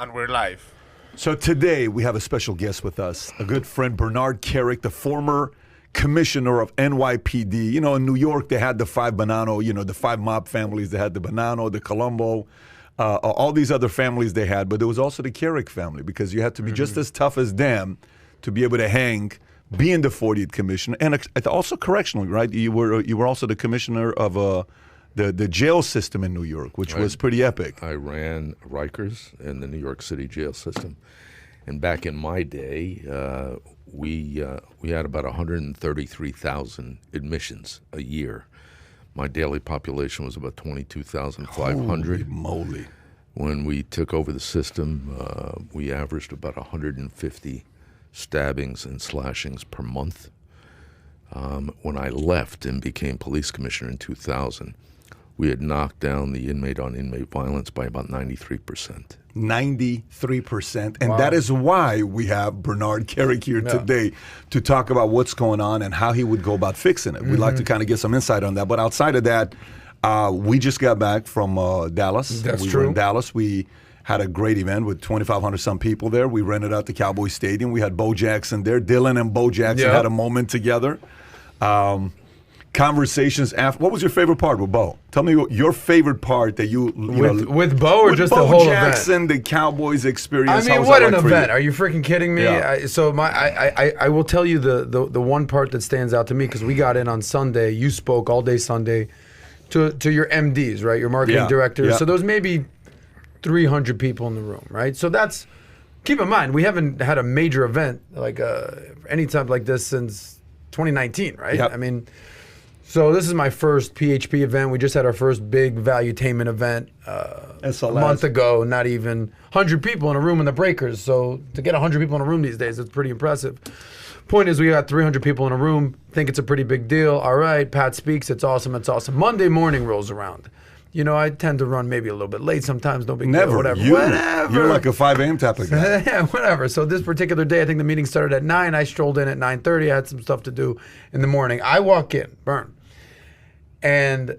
And we're live. So today we have a special guest with us, a good friend, Benard Kerik, the former commissioner of NYPD. You know, in New York, they had the five Bonanno, the five mob families. They had the Bonanno, the Colombo, all these other families they had. But there was also the Kerik family, because you had to be just as tough as them to be able to hang, being the 40th commissioner, and also correctional, right? You were also the commissioner of the jail system in New York, which was pretty epic. I ran Rikers in the New York City jail system. And back in my day, we had about 133,000 admissions a year. My daily population was about 22,500. Holy moly. When we took over the system, we averaged about 150 stabbings and slashings per month. When I left and became police commissioner in 2000, we had knocked down the inmate-on-inmate violence by about 93%. 93%. And that is why we have Benard Kerik here today to talk about what's going on and how he would go about fixing it. We'd like to kind of get some insight on that. But outside of that, we just got back from Dallas. That's we true. were in Dallas. We had a great event with 2,500 some people there. We rented out the Cowboy Stadium. We had Bo Jackson there. Dylan and Bo Jackson had a moment together. Conversations after. What was your favorite part with Bo? Tell me your favorite part that you with Bo or with just Bo the whole Jackson, event? The Cowboys experience. I mean, how was what that an like for event! you? Are you freaking kidding me? Yeah. I will tell you the one part that stands out to me, because we got in on Sunday. You spoke all day Sunday to your MDs, right? Your marketing directors. Yeah. So there was maybe 300 people in the room, right? So that's, keep in mind, we haven't had a major event like any time like this since 2019, right? Yep. I mean. So this is my first PHP event. We just had our first big Valuetainment event a month ago. Not even 100 people in a room in the breakers. So to get 100 people in a room these days, it's pretty impressive. Point is, we got 300 people in a room. Think it's a pretty big deal. All right, Pat speaks. It's awesome. It's awesome. Monday morning rolls around. You know, I tend to run maybe a little bit late sometimes. No big deal. Whatever. You're like a 5 a.m. type of guy. Yeah, whatever. So this particular day, I think the meeting started at 9. I strolled in at 9:30. I had some stuff to do in the morning. I walk in, and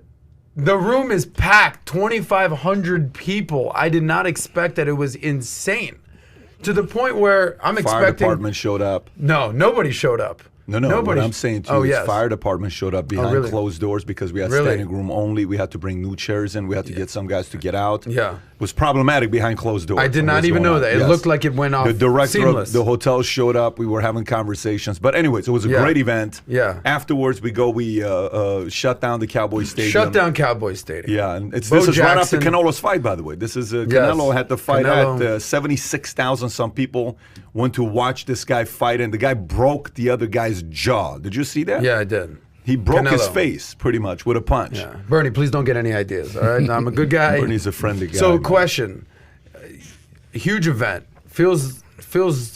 the room is packed, 2,500 people. I did not expect that. It was insane. To the point where I'm expecting... Fire department showed up. No, nobody showed up. No. Nobody. What I'm saying to you is fire department showed up behind closed doors because we had standing room only. We had to bring new chairs in. We had to get some guys to get out. Yeah. It was problematic behind closed doors. I did not even know that. It looked like it went off The director seamless. of the hotel showed up. We were having conversations. But anyways, it was a great event. Yeah. Afterwards, we shut down the Cowboy Stadium. Shut down Cowboy Stadium. Yeah, and this Bo is right after Jackson. Canelo's fight, by the way. This is Canelo had the fight at 76,000 some people went to watch this guy fight, and the guy broke the other guy's jaw. Did you see that? Yeah, I did. He broke his Canelo. face pretty much with a punch. Yeah. Bernie, please don't get any ideas, all right? I'm a good guy. Bernie's a friendly guy. So, man. question. Huge event. Feels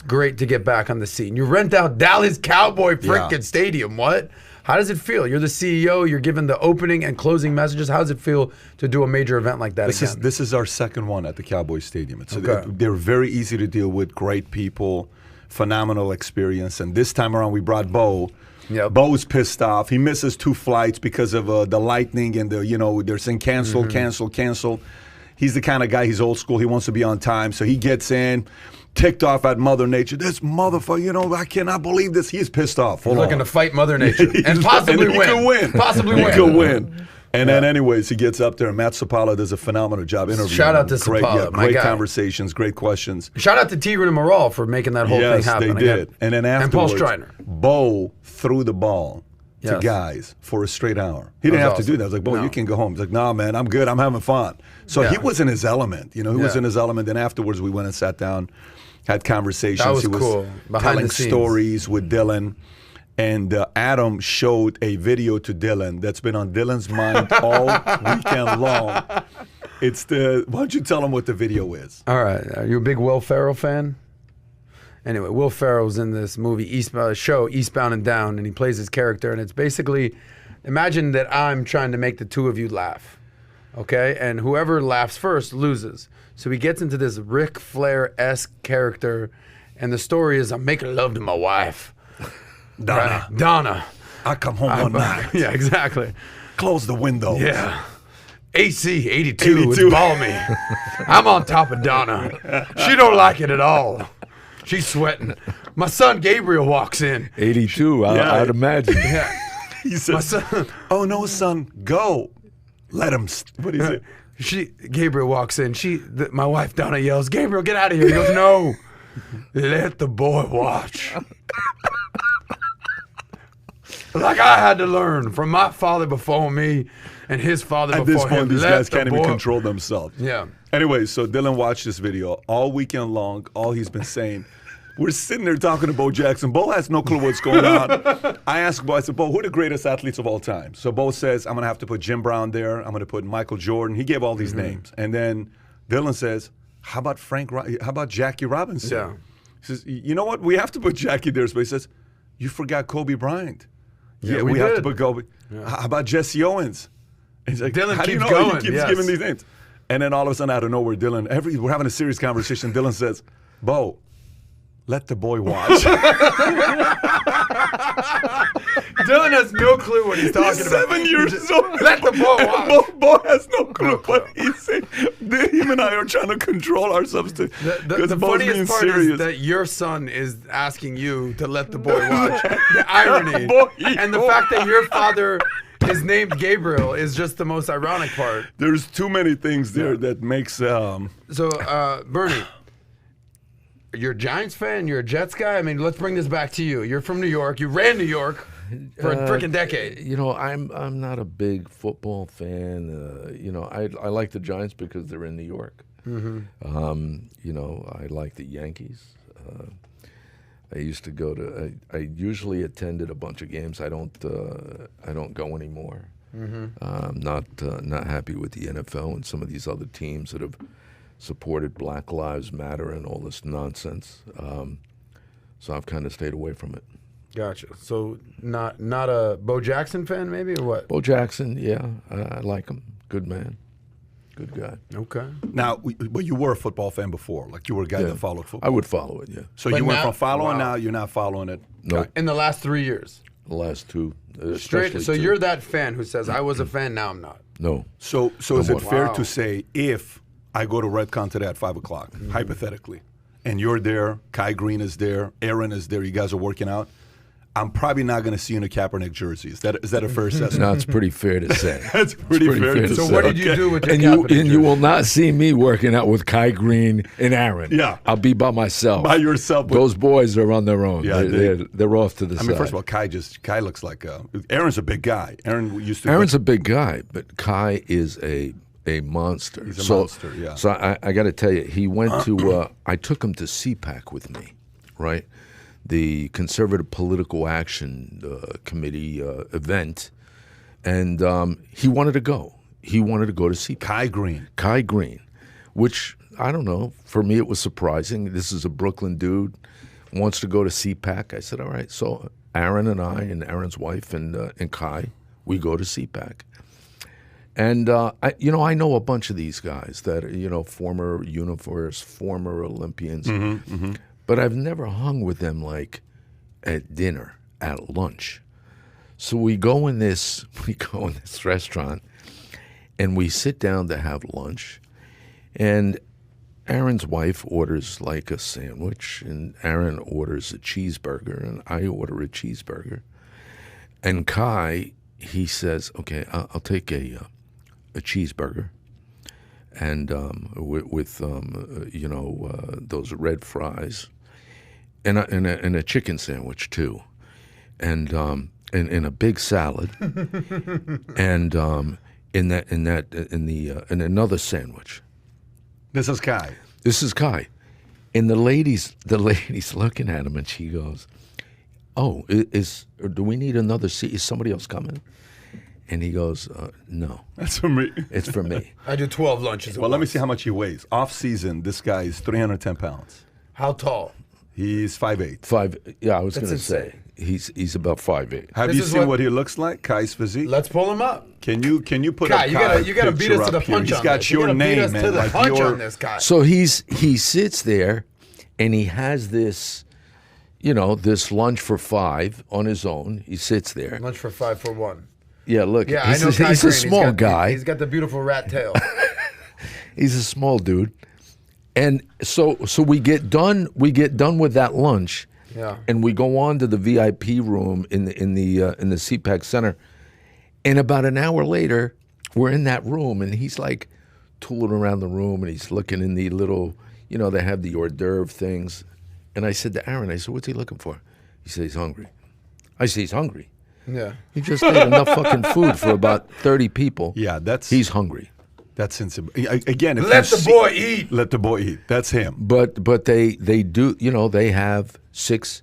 great to get back on the scene. You rent out Dallas Cowboy freaking Stadium. What? How does it feel? You're the CEO. You're giving the opening and closing messages. How does it feel to do a major event like that again? This is our second one at the Cowboy Stadium. They're very easy to deal with, great people, phenomenal experience. And this time around, we brought Bo. Yep. Bo's pissed off. He misses 2 flights because of the lightning and they're saying cancel. He's the kind of guy, he's old school. He wants to be on time. So he gets in, ticked off at Mother Nature. This motherfucker, I cannot believe this. He's pissed off. He's looking to fight Mother Nature and possibly win. He could win. Possibly He win. could win. And then anyways, he gets up there, and Matt Sapala does a phenomenal job interviewing. Shout out to Sapala, my great guy. Conversations, great questions. Shout out to Tigran and Moral for making that whole thing happen. Yes, they did. And then afterwards, and Paul Striner. Bo threw the ball to guys for a straight hour. He didn't have to do that. I was like, Bo, you can go home. He's like, nah, man, I'm good. I'm having fun. So he was in his element. He was in his element. Then afterwards, we went and sat down, had conversations. That was he was cool. Behind telling the scenes. stories with Dylan. And Adam showed a video to Dylan that's been on Dylan's mind all weekend long. Why don't you tell him what the video is? All right. Are you a big Will Ferrell fan? Anyway, Will Ferrell's in this movie, Eastbound and Down, and he plays his character. And it's basically, imagine that I'm trying to make the two of you laugh, okay? And whoever laughs first loses. So he gets into this Ric Flair-esque character, and the story is, I'm making love to my wife. Donna. I come home one night. Yeah, exactly. Close the windows. Yeah. AC 82. It's balmy. I'm on top of Donna. She don't like it at all. She's sweating. My son Gabriel walks in. 82, I'd imagine. Yeah. He says, My son, "Oh no, son, go. Let him." What is it? Gabriel walks in. My wife Donna yells, "Gabriel, get out of here!" He goes, "No, let the boy watch." Like I had to learn from my father before me and his father At before this point, him. these guys can't even control themselves. Yeah. Anyway, so Dylan watched this video all weekend long. All he's been saying. We're sitting there talking to Bo Jackson. Bo has no clue what's going on. I asked Bo, I said, "Bo, who are the greatest athletes of all time?" So Bo says, "I'm going to have to put Jim Brown there. I'm going to put Michael Jordan." He gave all these names. And then Dylan says, how about Jackie Robinson? Yeah. He says, "You know what? We have to put Jackie there." But he says, "You forgot Kobe Bryant." Yeah, we we have did. to put Kobe. Yeah. How about Jesse Owens? And he's like, Dylan how do you keeps know? going, He keeps yes. giving these names. And then all of a sudden, out of nowhere, Dylan, we're having a serious conversation. Dylan says, "Bo, let the boy watch." Dylan has no clue what he's talking He's about. 7 years old. Let the boy watch. Bo has no clue what he's saying. Him and I are trying to control ourselves to. The funniest part is that your son is asking you to let the boy watch. The irony. And the fact that your father is named Gabriel is just the most ironic part. There's too many things there that makes. So, Bernie, you're a Giants fan? You're a Jets guy? I mean, let's bring this back to you. You're from New York. You ran New York for a freaking decade. You know, I'm not a big football fan. You know, I like the Giants because they're in New York. Mm-hmm. You know, I like the Yankees. I used to go to. I usually attended a bunch of games. I don't go anymore. Mm-hmm. Not happy with the NFL and some of these other teams that have supported Black Lives Matter and all this nonsense. So I've kind of stayed away from it. Gotcha. So not a Bo Jackson fan, maybe, or what? Bo Jackson, yeah, I like him. Good man, good guy. Okay. Now, but you were a football fan before, like you were a guy that followed football. I would follow it, yeah. So But you went now- from following wow. now you're not following it. No, In the last 3 years. the last two. Straight. especially So two. you're that fan who says, I was a fan, now I'm not. No. So is it fair Wow. to say if I go to Redcon today at 5 o'clock, hypothetically, and you're there, Kai Greene is there, Aaron is there, you guys are working out, I'm probably not going to see you in a Kaepernick jersey. Is that a fair assessment? No, it's pretty fair to say. That's pretty fair to So say. what did you do with your And Kaepernick you jersey? will not see me working out with Kai Greene and Aaron. Yeah. I'll be by myself. By yourself. Those boys are on their own. Yeah, they're off to the side. I mean, first of all, Kai looks like Aaron's a big guy. Aaron used to. Aaron's a big guy, but Kai is a monster. He's a monster, yeah. So I got to tell you, he went to. I took him to CPAC with me, right? The Conservative Political Action Committee event, and he wanted to go. He wanted to go to CPAC. Kai Greene, which I don't know. For me, it was surprising. This is a Brooklyn dude, wants to go to CPAC. I said, all right. So Aaron and I and Aaron's wife and Kai, we go to CPAC. And I know a bunch of these guys that are, former universe, former Olympians. But I've never hung with them like at dinner, at lunch. So we go in this restaurant, and we sit down to have lunch, and Aaron's wife orders like a sandwich, and Aaron orders a cheeseburger, and I order a cheeseburger. And Kai, he says, "Okay, I'll take a cheeseburger." And with those red fries, and a chicken sandwich too, and a big salad, and in another sandwich. This is Kai. And the lady's looking at him, and she goes, "Oh, do we need another seat? Is somebody else coming?" And he goes, "No, That's for me. it's for me." I do 12 lunches. Well, let me see how much he weighs. Off season, this guy is 310 pounds. How tall? He's 5'8". I was going to That's say he's about 5'8". Have This you is seen what- what he looks like? Kai's physique. Let's pull him up. Can you put Kai, a you gotta beat us to the punch He's on got this. your you gotta name, beat us man. to the like punch your, on this guy. So he sits there, and he has this, this lunch for $5 on his own. He sits there. Lunch for 5 for 1. Yeah, look. Yeah, I know Kai he's a Greene. small guy. He's got the beautiful rat tail. He's a small dude. And so we get done with that lunch. Yeah. And we go on to the VIP room in the CPAC Center. And about an hour later, we're in that room, and he's like tooling around the room, and he's looking in the little, they have the hors d'oeuvre things. And I said to Aaron, what's he looking for? He said he's hungry. I said, he's hungry? Yeah. He just ate enough fucking food for about 30 people. Yeah, he's hungry. That's sensible. Again, if let the boy eat. Let the boy eat. That's him. But they do, they have 6-8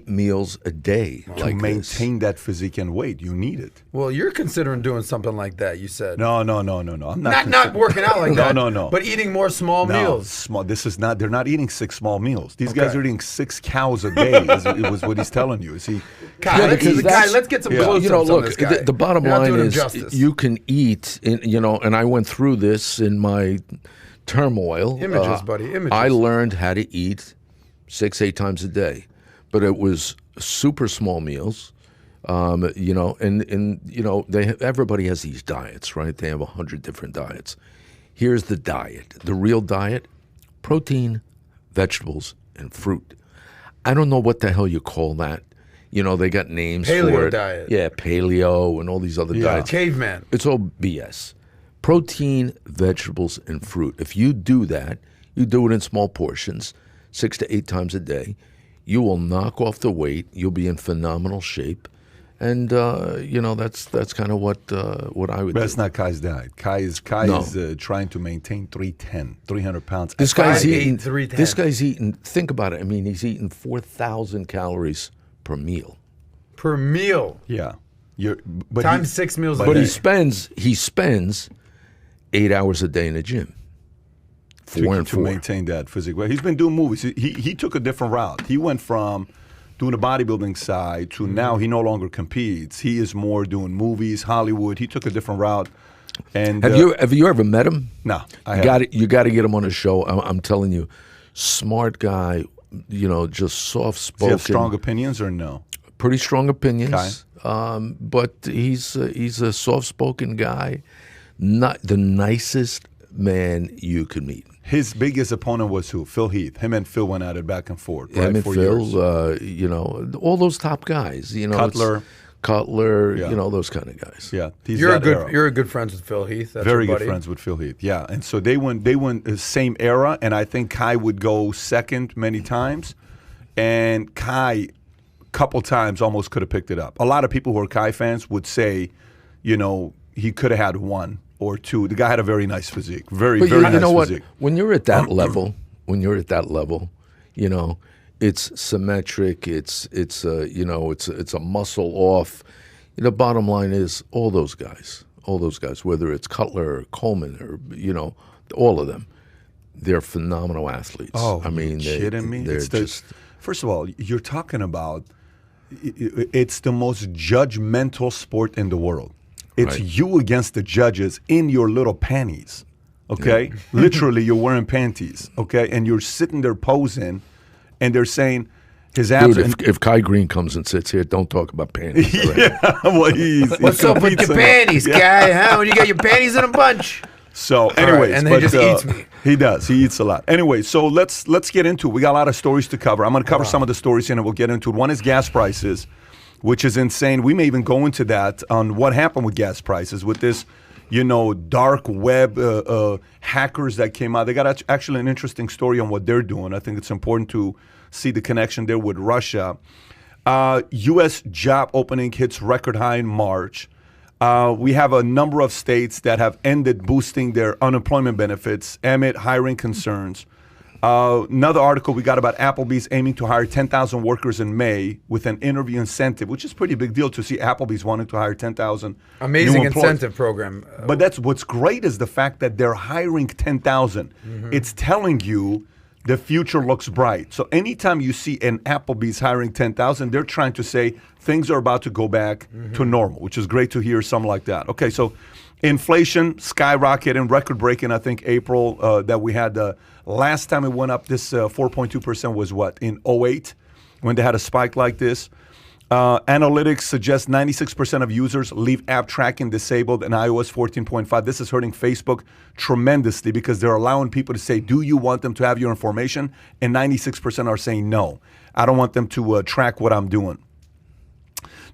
meals a day. To maintain that physique and weight, you need it. Well, you're considering doing something like that, you said. No. I'm not working out like that. No. But eating more small meals. Small. They're not eating 6 small meals. These guys are eating 6 cows a day, it was what he's telling you. Is he? Kai, let's get some close-ups on this guy. The bottom line is you can eat, and I went through this in my turmoil. Images, buddy, images. I learned how to eat 6-8 times a day, but it was super small meals. Everybody has these diets, right? They have 100 different diets. Here's the diet, the real diet: protein, vegetables, and fruit. I don't know what the hell you call that. They got names for it. Paleo diet. Yeah, paleo and all these other diets. Caveman. It's all BS. Protein, vegetables, and fruit. If you do that, you do it in small portions, 6 to 8 times a day, you will knock off the weight. You'll be in phenomenal shape. And, that's kind of what I would do. That's not Kai's diet. Kai is trying to maintain 300 pounds. This guy's eating, think about it. I mean, he's eating 4,000 calories per meal. Per meal. Yeah. Times 6 meals a day. But he spends 8 hours a day in the gym. To maintain that physique. Well, he's been doing movies. He took a different route. He went from doing the bodybuilding side to now he no longer competes. He is more doing movies, Hollywood. He took a different route. And have you ever met him? No. You got to get him on a show. I'm telling you, smart guy. Just soft spoken. Does he have strong opinions or no? Pretty strong opinions. But he's a soft spoken guy. Not the nicest man you could meet. His biggest opponent was who? Phil Heath. Him and Phil went at it back and forth. Him right, and Phil, all those top guys. Cutler, those kind of guys. Yeah, you're a good friends with Phil Heath. That's very good friends with Phil Heath. Yeah, and so they went the same era, and I think Kai would go second many times, and Kai, couple times almost could have picked it up. A lot of people who are Kai fans would say, he could have had 1 or 2. The guy had a very nice physique, very nice physique. When you're at that level, it's symmetric. It's a muscle off. The bottom line is all those guys, whether it's Cutler or Coleman or all of them, they're phenomenal athletes. Oh, I mean, you're kidding me? First of all, you're talking about it's the most judgmental sport in the world. It's you against the judges in your little panties, okay? Yeah. Literally, you're wearing panties, okay? And you're sitting there posing, and they're saying his abs. Dude, if Kai Greene comes and sits here, don't talk about panties. Yeah, well, what's up with your panties, Kai? Huh? When you got your panties in a bunch. So, anyways, and he just eats me. He does. He eats a lot. Anyway, so let's get into it. We got a lot of stories to cover. I'm going to cover some of the stories here, and we'll get into it. One is gas prices, which is insane. We may even go into that on what happened with gas prices with this, dark web hackers that came out. They got actually an interesting story on what they're doing. I think it's important to see the connection there with Russia. U.S. job opening hits record high in March. We have a number of states that have ended boosting their unemployment benefits amid hiring concerns. Another article we got about Applebee's aiming to hire 10,000 workers in May with an interview incentive, which is a pretty big deal to see Applebee's wanting to hire 10,000. Amazing incentive program. But that's what's great is the fact that they're hiring 10,000. It's telling you the future looks bright. So anytime you see an Applebee's hiring 10,000, they're trying to say things are about to go back to normal, which is great to hear something like that. Okay, so inflation skyrocketing, record-breaking, I think, April that we had. Last time it went up, this 4.2% was what, in 2008, when they had a spike like this. Analytics suggests 96% of users leave app tracking disabled in iOS 14.5. This is hurting Facebook tremendously because they're allowing people to say, do you want them to have your information? And 96% are saying no. I don't want them to track what I'm doing.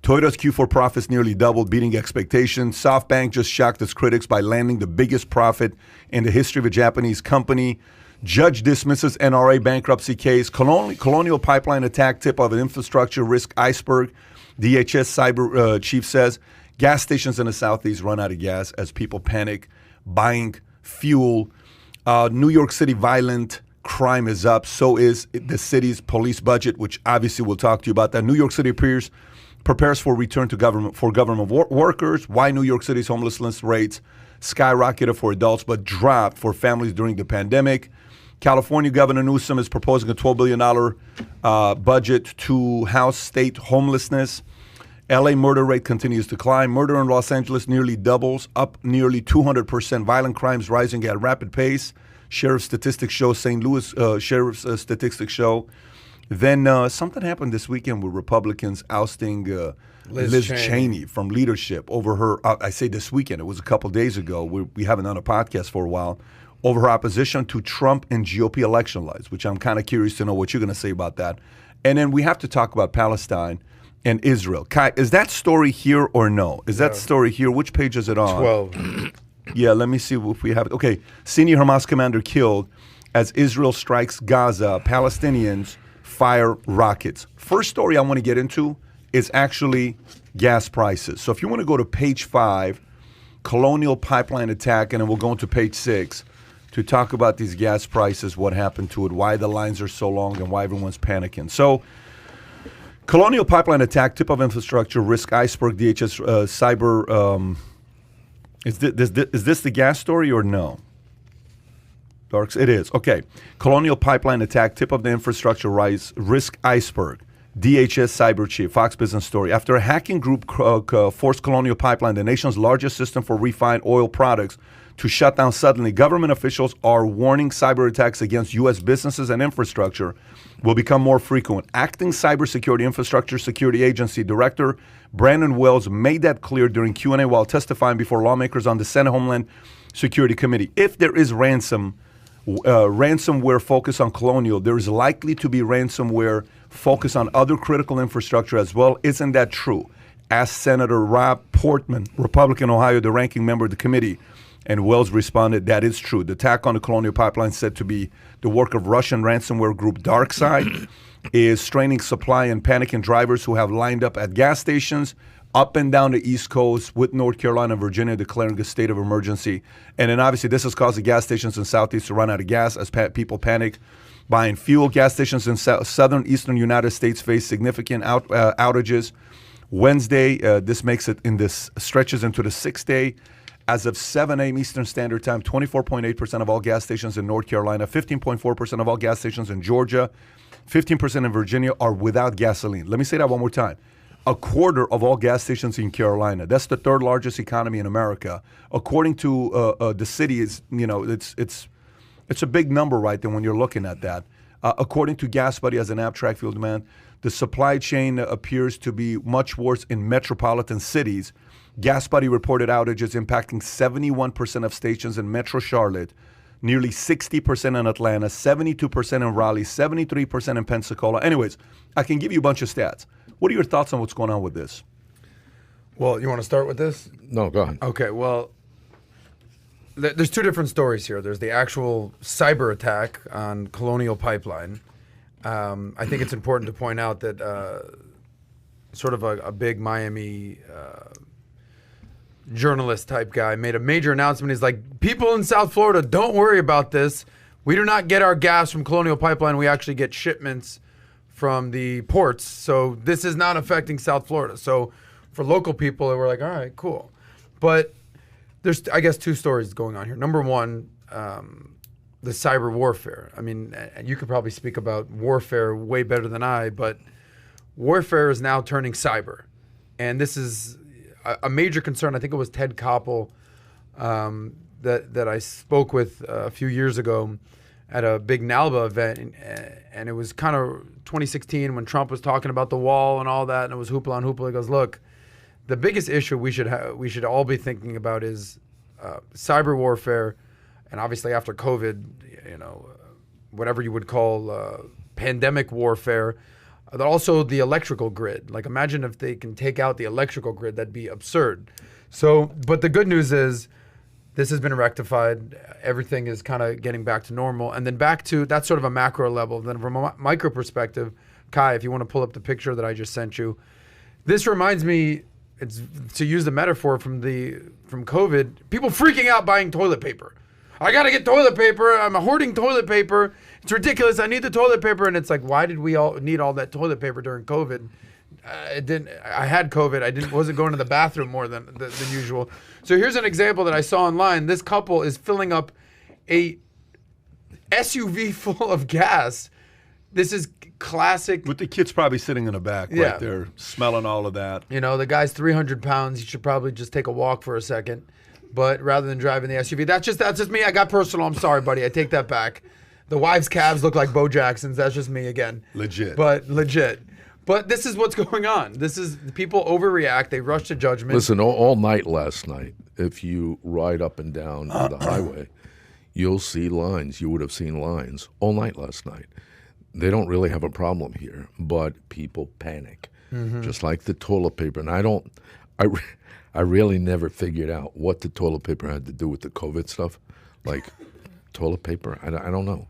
Toyota's Q4 profits nearly doubled, beating expectations. SoftBank just shocked its critics by landing the biggest profit in the history of a Japanese company. Judge dismisses NRA bankruptcy case. Colonial pipeline attack tip of an infrastructure risk iceberg. DHS cyber chief says gas stations in the Southeast run out of gas as people panic, buying fuel. New York City violent crime is up. So is the city's police budget, which obviously we'll talk to you about that. New York City prepares for return to government workers. Why New York City's homelessness rates skyrocketed for adults but dropped for families during the pandemic. California Governor Newsom is proposing a $12 billion budget to house state homelessness. LA murder rate continues to climb. Murder in Los Angeles nearly doubles, up nearly 200%. Violent crimes rising at a rapid pace. Sheriff's statistics show, St. Louis Sheriff's statistics show. Then something happened this weekend with Republicans ousting Liz Cheney from leadership over her, I say this weekend, it was a couple days ago. We haven't done a podcast for a while. Over her opposition to Trump and GOP election lies, which I'm kind of curious to know what you're going to say about that. And then we have to talk about Palestine and Israel. Kai, is that story here or no? Is that story here? Which page is it on? 12. Yeah, let me see if we have it. Okay, senior Hamas commander killed as Israel strikes Gaza. Palestinians fire rockets. First story I want to get into is actually gas prices. So if you want to go to page 5, Colonial pipeline attack, and then we'll go into page 6. To talk about these gas prices, what happened to it, why the lines are so long, and why everyone's panicking. So, Colonial pipeline attack, tip of infrastructure, risk iceberg, DHS cyber. Is this the gas story or no? Darks, it is. Okay. Colonial pipeline attack, tip of the infrastructure, risk iceberg, DHS cyber chief, Fox Business story. After a hacking group forced Colonial Pipeline, the nation's largest system for refined oil products, to shut down suddenly, government officials are warning cyber attacks against U.S. businesses and infrastructure will become more frequent. Acting Cybersecurity Infrastructure Security Agency Director Brandon Wells made that clear during Q&A while testifying before lawmakers on the Senate Homeland Security Committee. If there is ransomware focus on Colonial, there is likely to be ransomware focus on other critical infrastructure as well. Isn't that true? Asked Senator Rob Portman, Republican Ohio, the ranking member of the committee. And Wells responded, that is true. The attack on the Colonial Pipeline, said to be the work of Russian ransomware group DarkSide, is straining supply and panicking drivers who have lined up at gas stations up and down the East Coast with North Carolina and Virginia declaring a state of emergency. And then obviously this has caused the gas stations in Southeast to run out of gas as people panic buying fuel. Gas stations in southern eastern United States face significant outages. Wednesday, this makes it stretches into the 6th day. As of 7 a.m. Eastern Standard Time, 24.8% of all gas stations in North Carolina, 15.4% of all gas stations in Georgia, 15% in Virginia are without gasoline. Let me say that one more time. A quarter of all gas stations in Carolina. That's the third largest economy in America. According to the city, it's a big number right there when you're looking at that. According to GasBuddy, as an app track fuel demand, the supply chain appears to be much worse in metropolitan cities. GasBuddy reported outages impacting 71% of stations in Metro Charlotte, nearly 60% in Atlanta, 72% in Raleigh, 73% in Pensacola. Anyways, I can give you a bunch of stats. What are your thoughts on what's going on with this? Well, you want to start with this? No, go ahead. Okay, well, there's two different stories here. There's the actual cyber attack on Colonial Pipeline. I think it's important to point out that sort of a big Miami journalist type guy made a major announcement. He's like, people in South Florida, don't worry about this. We do not get our gas from Colonial Pipeline. We actually get shipments from the ports. So this is not affecting South Florida. So for local people, we're like, all right, cool. But there's, I guess, two stories going on here. Number one, the cyber warfare. I mean, you could probably speak about warfare way better than I, but warfare is now turning cyber. And this is a major concern. I think it was Ted Koppel that I spoke with a few years ago. at a big NALBA event, and it was kind of 2016 when Trump was talking about the wall and all that, and it was hoopla and hoopla. He goes, look, the biggest issue we should all be thinking about is cyber warfare, and obviously after COVID, whatever you would call pandemic warfare, but also the electrical grid. Like, imagine if they can take out the electrical grid, that'd be absurd. So, but the good news is, this has been rectified. Everything is kind of getting back to normal. And then back to, that's sort of a macro level. Then from a micro perspective, Kai, if you want to pull up the picture that I just sent you, this reminds me, it's to use the metaphor from COVID, people freaking out buying toilet paper. I got to get toilet paper. I'm hoarding toilet paper. It's ridiculous. I need the toilet paper. And it's like, why did we all need all that toilet paper during COVID? I had COVID. I wasn't going to the bathroom more than usual. So here's an example that I saw online. This couple is filling up a SUV full of gas. This is classic. With the kids probably sitting in the back right there, smelling all of that. The guy's 300 pounds. He should probably just take a walk for a second. But rather than driving the SUV, that's just me. I got personal. I'm sorry, buddy. I take that back. The wives' calves look like Bo Jackson's. That's just me again. Legit. But this is what's going on. This is, people overreact. They rush to judgment. Listen, all night last night, if you ride up and down the highway, you'll see lines. You would have seen lines all night last night. They don't really have a problem here, but people panic, just like the toilet paper. And I really never figured out what the toilet paper had to do with the COVID stuff. Like, toilet paper? I don't know.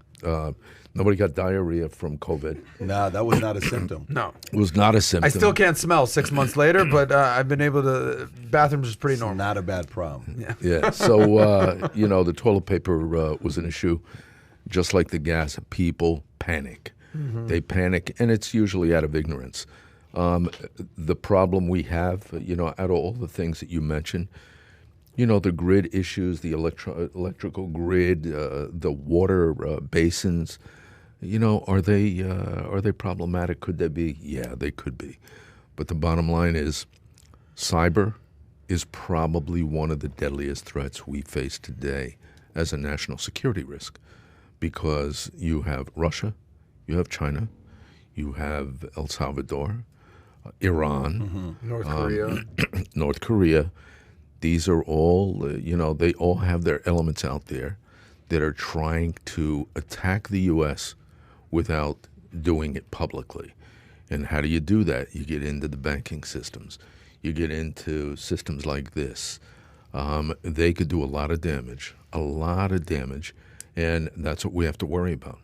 Nobody got diarrhea from COVID. Nah, that was not a symptom. No. It was not a symptom. I still can't smell 6 months later, but I've been able to, bathrooms is pretty normal. Not a bad problem. Yeah. So, the toilet paper was an issue, just like the gas. People panic. They panic, and it's usually out of ignorance. The problem we have, out of all the things that you mentioned, the grid issues, the electrical grid, the water basins, are they problematic? Could they be? Yeah, they could be. But the bottom line is, cyber is probably one of the deadliest threats we face today as a national security risk, because you have Russia, you have China, you have El Salvador, Iran, North Korea. These are all, they all have their elements out there that are trying to attack the U.S. without doing it publicly. And how do you do that? You get into the banking systems. You get into systems like this. They could do a lot of damage, and that's what we have to worry about.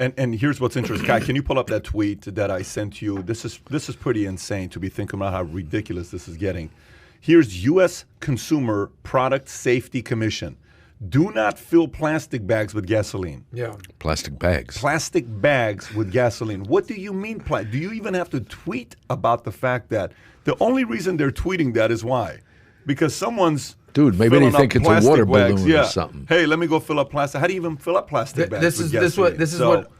And here's what's interesting. Kai, can you pull up that tweet that I sent you? This is pretty insane to be thinking about how ridiculous this is getting. Here's U.S. Consumer Product Safety Commission. Do not fill plastic bags with gasoline. Yeah. Plastic bags. Plastic bags with gasoline. What do you mean? Do you even have to tweet about the fact that the only reason they're tweeting that is why? Because someone's Dude, maybe they think it's a water balloon or something. Hey, let me go fill up plastic. How do you even fill up plastic bags? This is what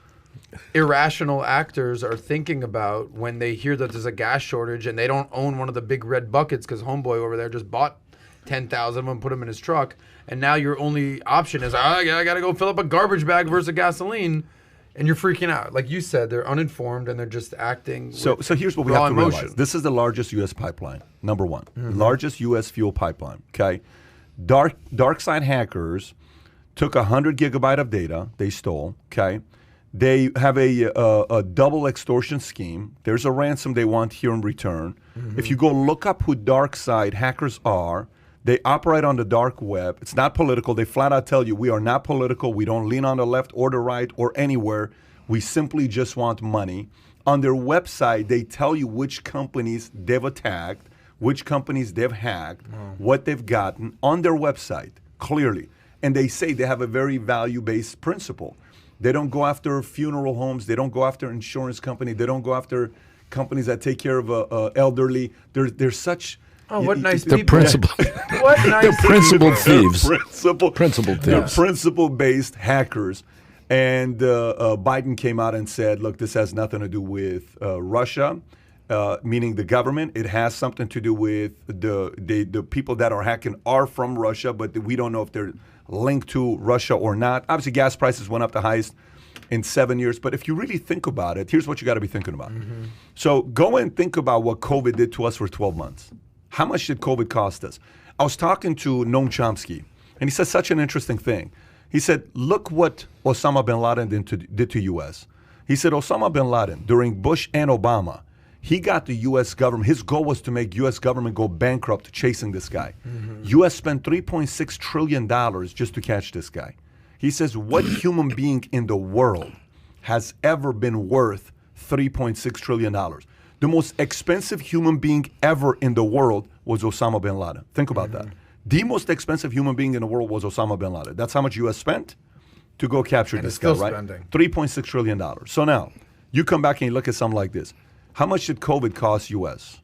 irrational actors are thinking about when they hear that there's a gas shortage and they don't own one of the big red buckets because homeboy over there just bought 10,000 of them and put them in his truck, and now your only option is, I got to go fill up a garbage bag versus gasoline, and you're freaking out. Like you said, they're uninformed and they're just acting. So here's what we have to realize. This is the largest U.S. pipeline, number one. Largest U.S. fuel pipeline, okay? Dark side hackers took 100 gigabyte of data they stole, okay? They have a double extortion scheme. There's a ransom they want here in return. If you go look up who dark side hackers are, they operate on the dark web. It's not political. They flat out tell you, we are not political. We don't lean on the left or the right or anywhere. We simply just want money. On their website, they tell you which companies they've attacked, which companies they've hacked, what they've gotten on their website, clearly. And they say they have a very value-based principle. They don't go after funeral homes. They don't go after insurance company. They don't go after companies that take care of elderly. They're such... Oh, what nice people. The principal. What nice the principal thieves. Principal thieves. Principle-based hackers. And Biden came out and said, look, this has nothing to do with Russia. meaning the government. It has something to do with the people that are hacking are from Russia, but we don't know if they're linked to Russia or not. Obviously, gas prices went up the highest in 7 years. But if you really think about it, here's what you got to be thinking about. So go and think about what COVID did to us for 12 months. How much did COVID cost us? I was talking to Noam Chomsky, and he said such an interesting thing. He said, look what Osama bin Laden did to U.S. He said Osama bin Laden, during Bush and Obama, he got the U.S. government, his goal was to make U.S. government go bankrupt chasing this guy. U.S. spent $3.6 trillion just to catch this guy. He says, what human being in the world has ever been worth $3.6 trillion? The most expensive human being ever in the world was Osama bin Laden. Think about that. The most expensive human being in the world was Osama bin Laden. That's how much U.S. spent to go capture this guy, right? $3.6 trillion. So now, you come back and you look at something like this. How much did COVID cost U.S.?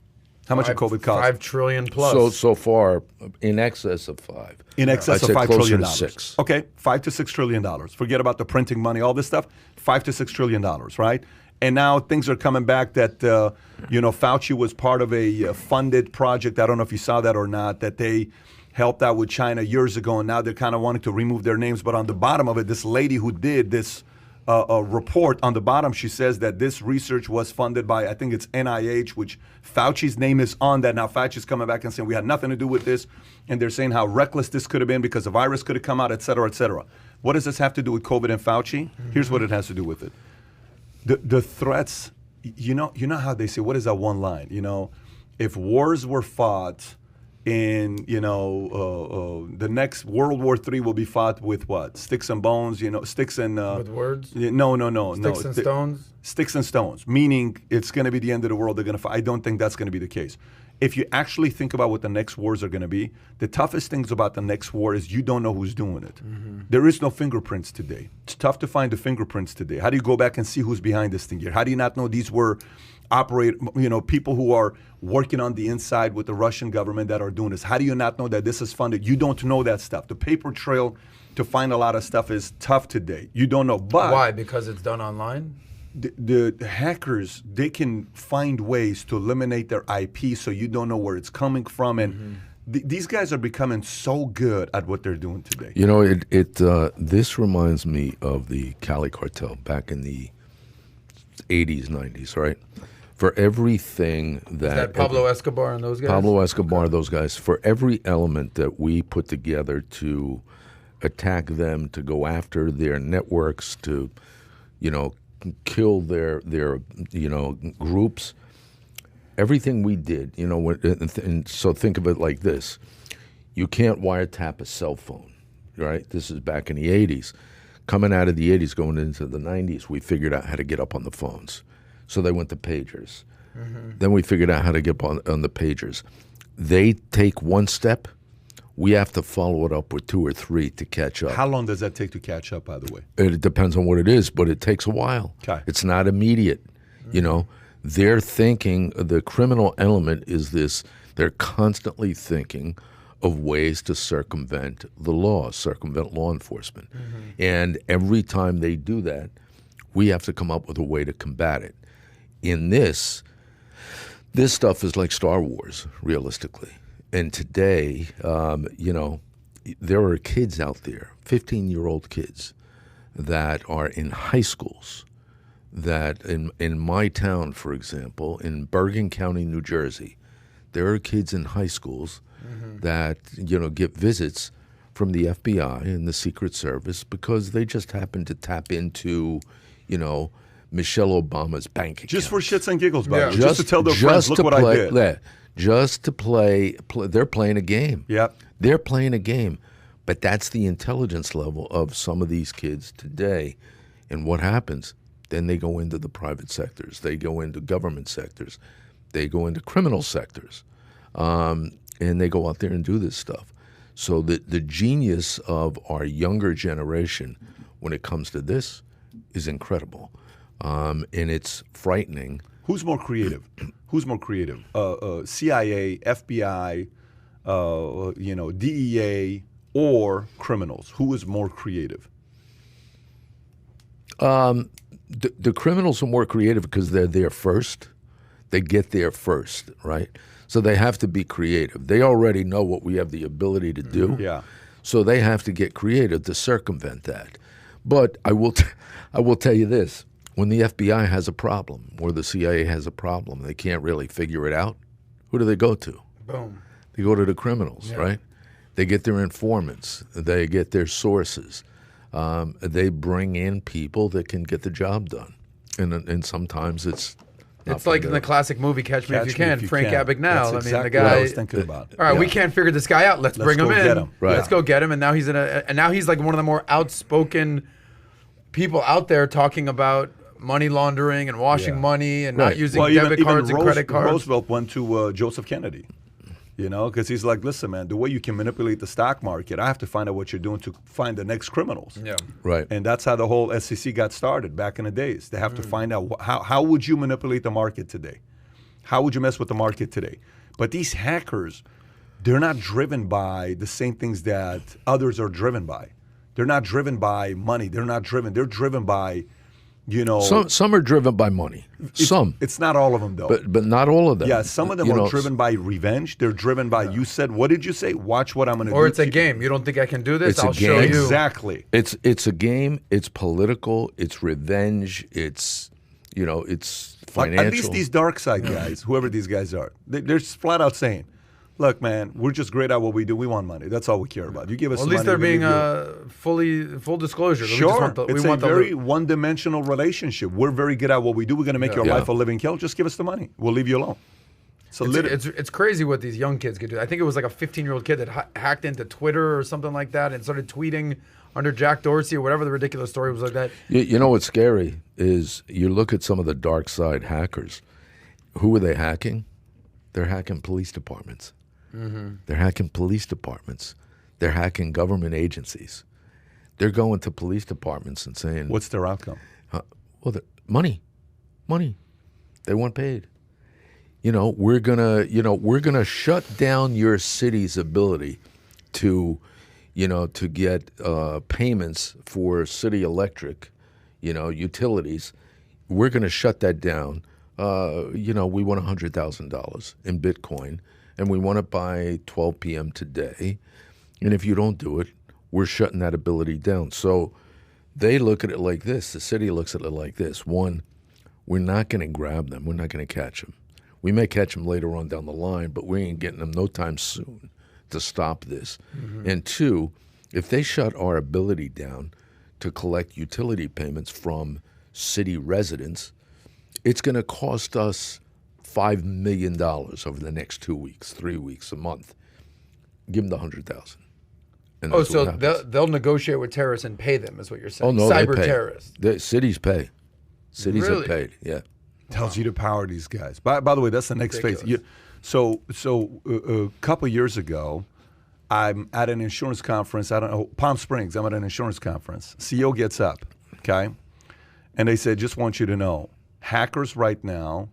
How much did COVID cost? $5 trillion plus. So far, in excess of $5. In excess I'd of $5 trillion. To $6. Okay, $5 to $6 trillion. Forget about the printing money, all this stuff. $5 to $6 trillion, right? And now things are coming back that, Fauci was part of a funded project. I don't know if you saw that or not, that they helped out with China years ago, and now they're kind of wanting to remove their names. But on the bottom of it, this lady who did this report, on the bottom, she says that this research was funded by, I think it's NIH, which Fauci's name is on that. Now Fauci's coming back and saying we had nothing to do with this, and they're saying how reckless this could have been because the virus could have come out, et cetera, et cetera. What does this have to do with COVID and Fauci? Here's what it has to do with it. The threats, you know how they say, what is that one line? If wars were fought in, the next World War III will be fought with what? Sticks and bones, sticks and... with words? No. Sticks and stones? Sticks and stones, meaning it's going to be the end of the world. They're going to fight. I don't think that's going to be the case. If you actually think about what the next wars are going to be, the toughest things about the next war is you don't know who's doing it. There is no fingerprints today. It's tough to find the fingerprints today. How do you go back and see who's behind this thing here? How do you not know these were people who are working on the inside with the Russian government that are doing this? How do you not know that this is funded? You don't know that stuff. The paper trail to find a lot of stuff is tough today. You don't know. But why? Because it's done online? The hackers, they can find ways to eliminate their IP so you don't know where it's coming from. And these guys are becoming so good at what they're doing today. This reminds me of the Cali cartel back in the 80s, 90s, right? For everything that... Is that Pablo Escobar and those guys? Pablo Escobar, those guys. For every element that we put together to attack them, to go after their networks, to, kill their groups, everything we did, and so think of it like this. You can't wiretap a cell phone, right? This is back in the 80s. Coming out of the 80s, going into the 90s, we figured out how to get up on the phones. So they went to pagers. Then we figured out how to get on the pagers. They take one step, we have to follow it up with 2 or 3 to catch up. How long does that take to catch up, by the way? It depends on what it is, but it takes a while. Okay. It's not immediate. They're thinking, the criminal element is this, they're constantly thinking of ways to circumvent the law, circumvent law enforcement. And every time they do that, we have to come up with a way to combat it. In this stuff is like Star Wars, realistically. And today, there are kids out there, 15-year-old kids, that are in high schools, that in my town, for example, in Bergen County, New Jersey, there are kids in high schools that, get visits from the FBI and the Secret Service because they just happen to tap into, Michelle Obama's bank account. Just for shits and giggles, buddy. Just to tell their friends, look what I did. Just to play, they're playing a game. Yep. They're playing a game. But that's the intelligence level of some of these kids today. And what happens? Then they go into the private sectors. They go into government sectors. They go into criminal sectors. And they go out there and do this stuff. So the genius of our younger generation when it comes to this is incredible. And it's frightening. Who's more creative? CIA, FBI, DEA, or criminals? Who is more creative? The criminals are more creative because they're there first. They get there first, right? So they have to be creative. They already know what we have the ability to do. Yeah. So they have to get creative to circumvent that. But I will tell you this. When the FBI has a problem or the CIA has a problem, they can't really figure it out, who do they go to? Boom. They go to the criminals, right? They get their informants. They get their sources. They bring in people that can get the job done. And sometimes it's like in the classic movie Catch Me If You Can, Frank Abagnale. That's I mean, the exactly guy. what I was thinking about. All right, we can't figure this guy out. Let's bring him in. Get him. Right. Let's go get him. And now he's like one of the more outspoken people out there talking about money laundering and washing money and not using debit cards and credit cards. Roosevelt went to Joseph Kennedy, because he's like, listen, man, the way you can manipulate the stock market, I have to find out what you're doing to find the next criminals. Yeah. Right. And that's how the whole SEC got started back in the days. They have to find out how would you manipulate the market today? How would you mess with the market today? But these hackers, they're not driven by the same things that others are driven by. They're not driven by money. They're driven by, Some are driven by money. It's not all of them, though. But not all of them. Yeah, some of them are driven by revenge. They're driven by, you said, what did you say? Watch what I'm going to do. Or it's a game. You don't think I can do this? I'll show you. Exactly. It's a game. It's political. It's revenge. It's, it's financial. At least these dark side guys, whoever these guys are, they're flat out saying, look, man, we're just great at what we do. We want money. That's all we care about. You give us at money. least they're being full disclosure. Sure. It's a very one-dimensional relationship. We're very good at what we do. We're going to make your life a living hell. Just give us the money. We'll leave you alone. So it's crazy what these young kids could do. I think it was like a 15-year-old kid that hacked into Twitter or something like that and started tweeting under Jack Dorsey or whatever the ridiculous story was like that. You know what's scary is you look at some of the dark side hackers. Who are they hacking? They're hacking police departments. Mm-hmm. They're hacking police departments. They're hacking government agencies. They're going to police departments and saying, what's their outcome? Money. They want paid. We're gonna shut down your city's ability to get payments for city electric, utilities. We're gonna shut that down. We want $100,000 in Bitcoin. And we want it by 12 p.m. today. And if you don't do it, we're shutting that ability down. So they look at it like this. The city looks at it like this. One, we're not going to grab them. We're not going to catch them. We may catch them later on down the line, but we ain't getting them no time soon to stop this. Mm-hmm. And two, if they shut our ability down to collect utility payments from city residents, it's going to cost us $5 million over the next 2 weeks, 3 weeks, a month. Give them the $100,000. Oh, so they'll negotiate with terrorists and pay them, is what you're saying? Oh, no, cyber they pay. terrorists. The cities pay. Cities really? are paid. Yeah. Tells you to power these guys. By the way, that's the next phase. So a couple years ago, I'm at an insurance conference. I don't know, Palm Springs. I'm at an insurance conference. CEO gets up, okay, and they said, "Just want you to know, hackers right now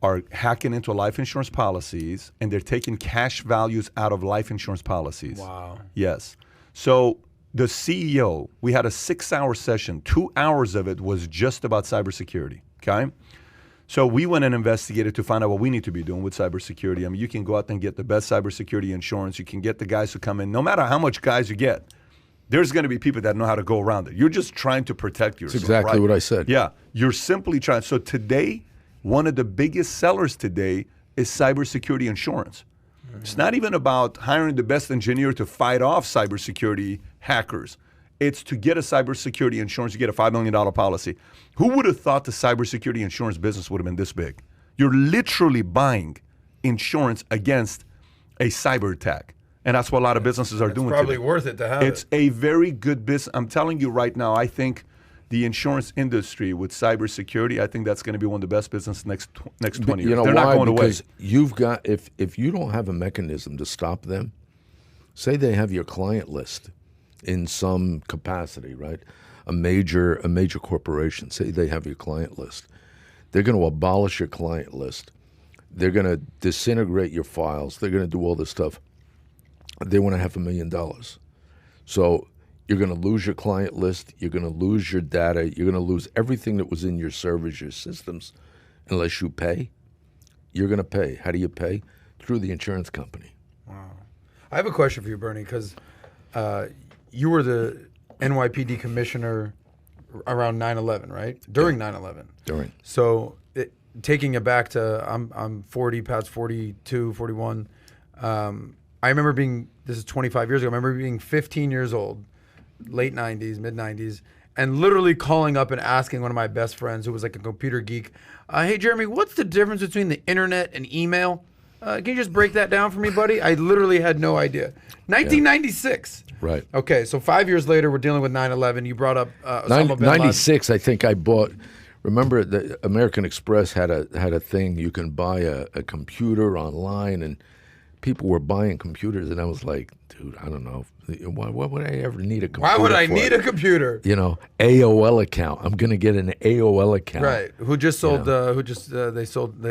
are hacking into life insurance policies, and they're taking cash values out of life insurance policies." Wow. Yes. So the CEO, we had a 6-hour session. 2 hours of it was just about cybersecurity, okay? So we went and investigated to find out what we need to be doing with cybersecurity. I mean, you can go out and get the best cybersecurity insurance. You can get the guys who come in. No matter how much guys you get, there's going to be people that know how to go around it. You're just trying to protect yourself. That's exactly what I said. Yeah. You're simply trying. So today, one of the biggest sellers today is cybersecurity insurance. Mm-hmm. It's not even about hiring the best engineer to fight off cybersecurity hackers. It's to get a cybersecurity insurance, you get a $5 million policy. Who would have thought the cybersecurity insurance business would have been this big? You're literally buying insurance against a cyber attack. And that's what a lot of businesses are doing today. It's probably worth it to have It's a very good business. I'm telling you right now, I think the insurance industry with cybersecurity, I think that's going to be one of the best businesses next 20 years. You know They're why? not going because away. You've got, if you don't have a mechanism to stop them, say they have your client list in some capacity, right? A major corporation, say they have your client list. They're going to abolish your client list. They're going to disintegrate your files. They're going to do all this stuff. They want to have $1 million. So you're going to lose your client list. You're going to lose your data. You're going to lose everything that was in your servers, your systems, unless you pay. you're going to pay. How do you pay? Through the insurance company. Wow. I have a question for you, Bernie, because you were the NYPD commissioner around 9/11, right? During 9/11. During. So taking it back to, I'm 40, past 42, 41. I remember being, this is 25 years ago, I remember being 15 years old, late 90s, mid 90s, and literally calling up and asking one of my best friends who was like a computer geek, hey, Jeremy, what's the difference between the internet and email? Can you just break that down for me, buddy? I literally had no idea. 1996. Yeah. Right. Okay, so 5 years later, we're dealing with 9/11. You brought up Osama bin Laden. 96, I think I bought. Remember, the American Express had a thing. You can buy a computer online, and people were buying computers, and I was like, dude, I don't know. Why would I ever need a computer? Why would I need a computer? You know, AOL account. I'm going to get an AOL account. Right. Who just sold, they sold,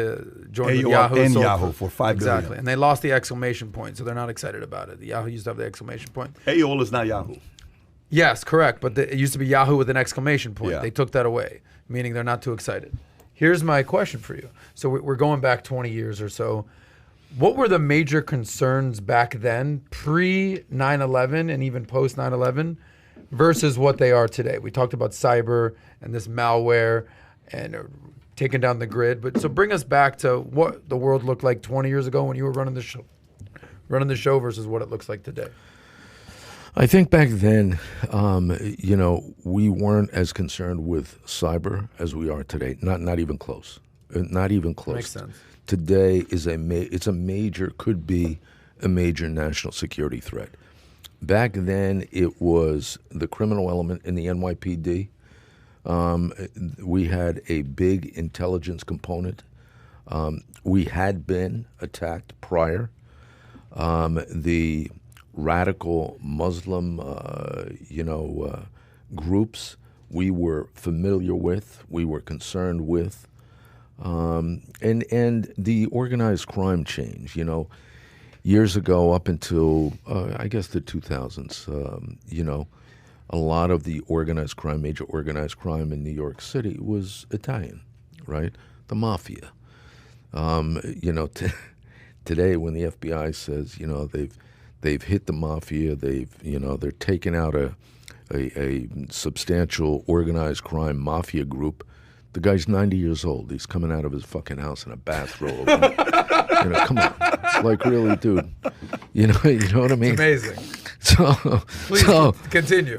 joined AOL Yahoo. And sold Yahoo for $5 billion. Exactly. And they lost the exclamation point, so they're not excited about it. The Yahoo used to have the exclamation point. AOL is not Yahoo. Yes, correct. But it used to be Yahoo with an exclamation point. Yeah. They took that away, meaning they're not too excited. Here's my question for you. So we're going back 20 years or so. What were the major concerns back then, pre 9/11 and even post 9/11, versus what they are today? We talked about cyber and this malware and taking down the grid. But so bring us back to what the world looked like 20 years ago when you were running the show versus what it looks like today. I think back then, we weren't as concerned with cyber as we are today. Not even close. Not even close. Makes sense. Today could be a major national security threat. Back then, it was the criminal element in the NYPD. We had a big intelligence component. We had been attacked prior. The radical Muslim, groups we were familiar with, we were concerned with. And the organized crime change, years ago up until, I guess the 2000s, a lot of the major organized crime in New York City was Italian, right? The mafia. Today when the FBI says, they've hit the mafia, they're taking out a substantial organized crime mafia group. The guy's 90 years old. He's coming out of his fucking house in a bathrobe. Come on. Like, really, dude. You know what I mean? It's amazing. Please continue.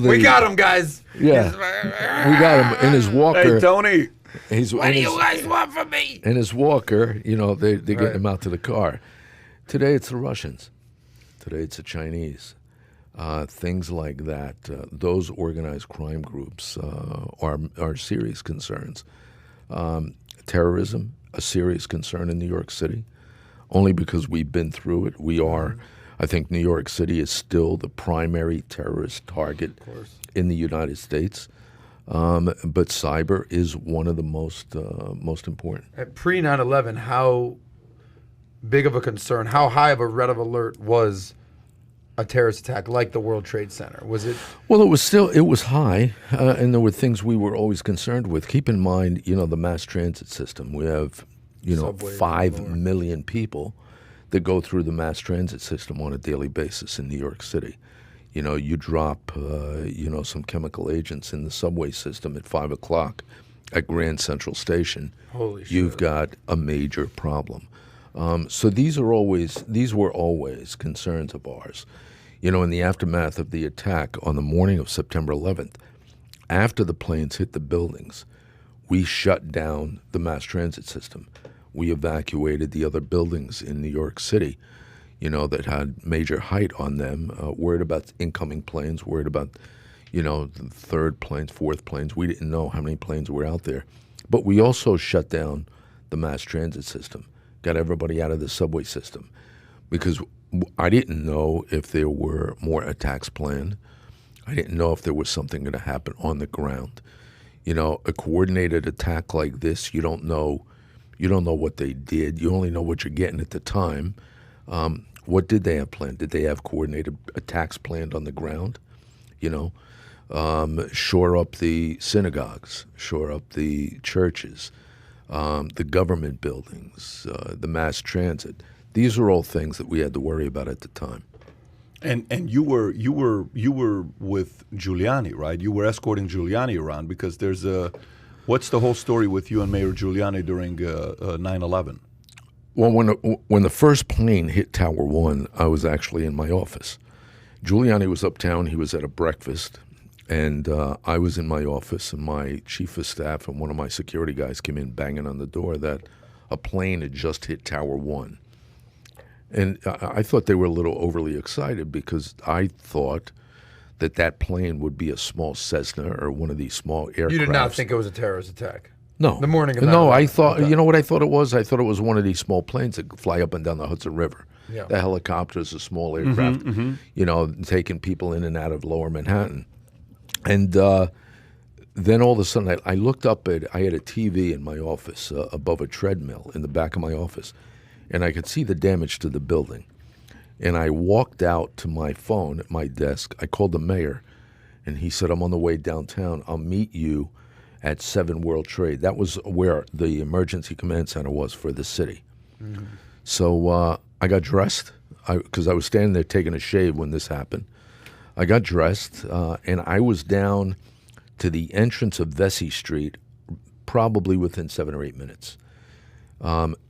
We got him, guys. Yeah. We got him in his walker. Hey, Tony. What do you guys want from me? In his walker, they're getting him out to the car. Today it's the Russians. Today it's the Chinese. Things like that. Those organized crime groups are serious concerns. Terrorism, a serious concern in New York City, only because we've been through it. I think New York City is still the primary terrorist target in the United States. But cyber is one of the most important. At pre 9/11, how big of a concern, how high of a red alert was a terrorist attack like the World Trade Center? Was it? Well, it was high, and there were things we were always concerned with. Keep in mind, the mass transit system. We have, Subways, 5 million people that go through the mass transit system on a daily basis in New York City. You drop, some chemical agents in the subway system at 5 o'clock at Grand Central Station. Holy shit. You've got a major problem. So these were always concerns of ours. In the aftermath of the attack on the morning of September 11th, after the planes hit the buildings, we shut down the mass transit system. We evacuated the other buildings in New York City, that had major height on them, worried about incoming planes, worried about, the third planes, fourth planes. We didn't know how many planes were out there. But we also shut down the mass transit system, got everybody out of the subway system, because I didn't know if there were more attacks planned. I didn't know if there was something going to happen on the ground. A coordinated attack like this, you don't know what they did. You only know what you're getting at the time. What did they have planned? Did they have coordinated attacks planned on the ground? Shore up the synagogues, shore up the churches, the government buildings, the mass transit. These are all things that we had to worry about at the time. And you were with Giuliani, right? You were escorting Giuliani around because there's what's the whole story with you and Mayor Giuliani during 9/11? Well, when the first plane hit Tower 1, I was actually in my office. Giuliani was uptown. He was at a breakfast, and I was in my office, and my chief of staff and one of my security guys came in banging on the door that a plane had just hit Tower 1. And I thought they were a little overly excited because I thought that plane would be a small Cessna or one of these small aircraft. You did not think it was a terrorist attack? No. The morning of No, 9/11. I thought, you know what I thought it was? I thought it was one of these small planes that fly up and down the Hudson River. Yeah. The helicopters, a small aircraft, you know, taking people in and out of lower Manhattan. And then all of a sudden I looked up I had a TV in my office above a treadmill in the back of my office. And I could see the damage to the building. And I walked out to my phone at my desk. I called the mayor, and he said, I'm on the way downtown. I'll meet you at 7 World Trade. That was where the emergency command center was for the city. Mm-hmm. So I got dressed, because I was standing there taking a shave when this happened. I got dressed, and I was down to the entrance of Vesey Street probably within 7 or 8 minutes.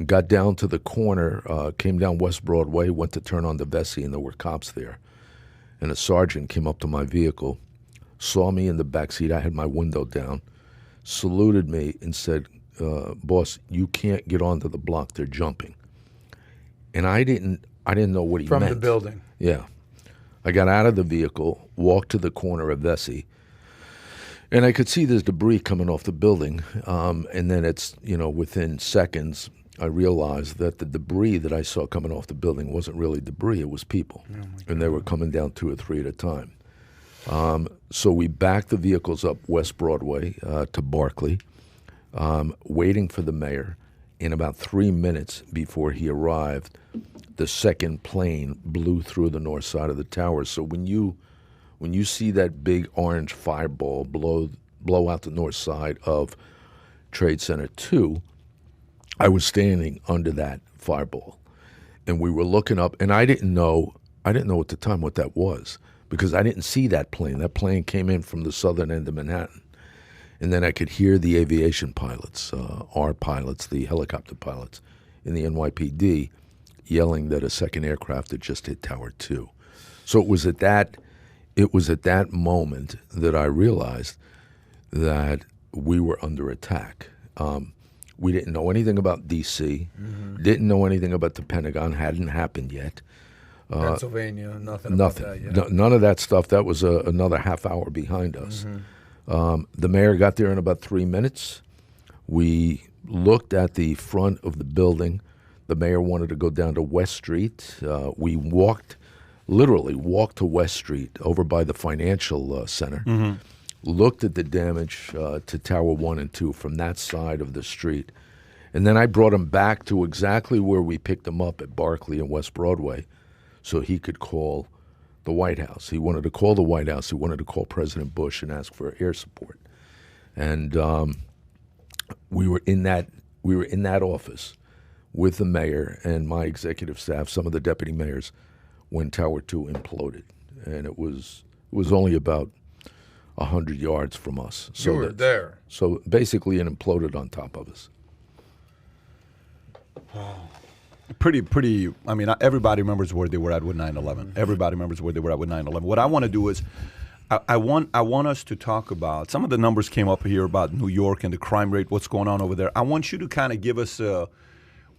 Got down to the corner, came down West Broadway, went to turn on the Vesey, and there were cops there. And a sergeant came up to my vehicle, saw me in the backseat. I had my window down, saluted me, and said, boss, you can't get onto the block. They're jumping. And I didn't know what he meant. From the building. Yeah. I got out of the vehicle, walked to the corner of Vesey, and I could see there's debris coming off the building, and then it's, within seconds, I realized that the debris that I saw coming off the building wasn't really debris, it was people, and they were coming down 2 or 3 at a time. So we backed the vehicles up West Broadway to Barclay, waiting for the mayor. In about 3 minutes before he arrived, the second plane blew through the north side of the tower. So when you see that big orange fireball blow out the north side of Trade Center 2, I was standing under that fireball, and we were looking up, and I didn't know at the time what that was because I didn't see that plane. That plane came in from the southern end of Manhattan, and then I could hear the aviation pilots, our pilots, the helicopter pilots in the NYPD, yelling that a second aircraft had just hit Tower 2. So it was at that moment that I realized that we were under attack. We didn't know anything about D.C., didn't know anything about the Pentagon, hadn't happened yet. Pennsylvania, nothing about that yet. None of that stuff. That was another half hour behind us. The mayor got there in about 3 minutes. We looked at the front of the building. The mayor wanted to go down to West Street. We literally walked to West Street over by the financial center, looked at the damage to Tower 1 and 2 from that side of the street. And then I brought him back to exactly where we picked him up at Barclay and West Broadway so he could call the White House. He wanted to call the White House. He wanted to call President Bush and ask for air support. And we were in that office with the mayor and my executive staff, some of the deputy mayors, when Tower 2 imploded. And it was only about 100 yards from us. So you were there. So basically it imploded on top of us. Pretty, I mean, everybody remembers where they were at with 9/11. Everybody remembers where they were at with 9/11. What I want to do is, I want us to talk about, some of the numbers came up here about New York and the crime rate, what's going on over there. I want you to kind of give us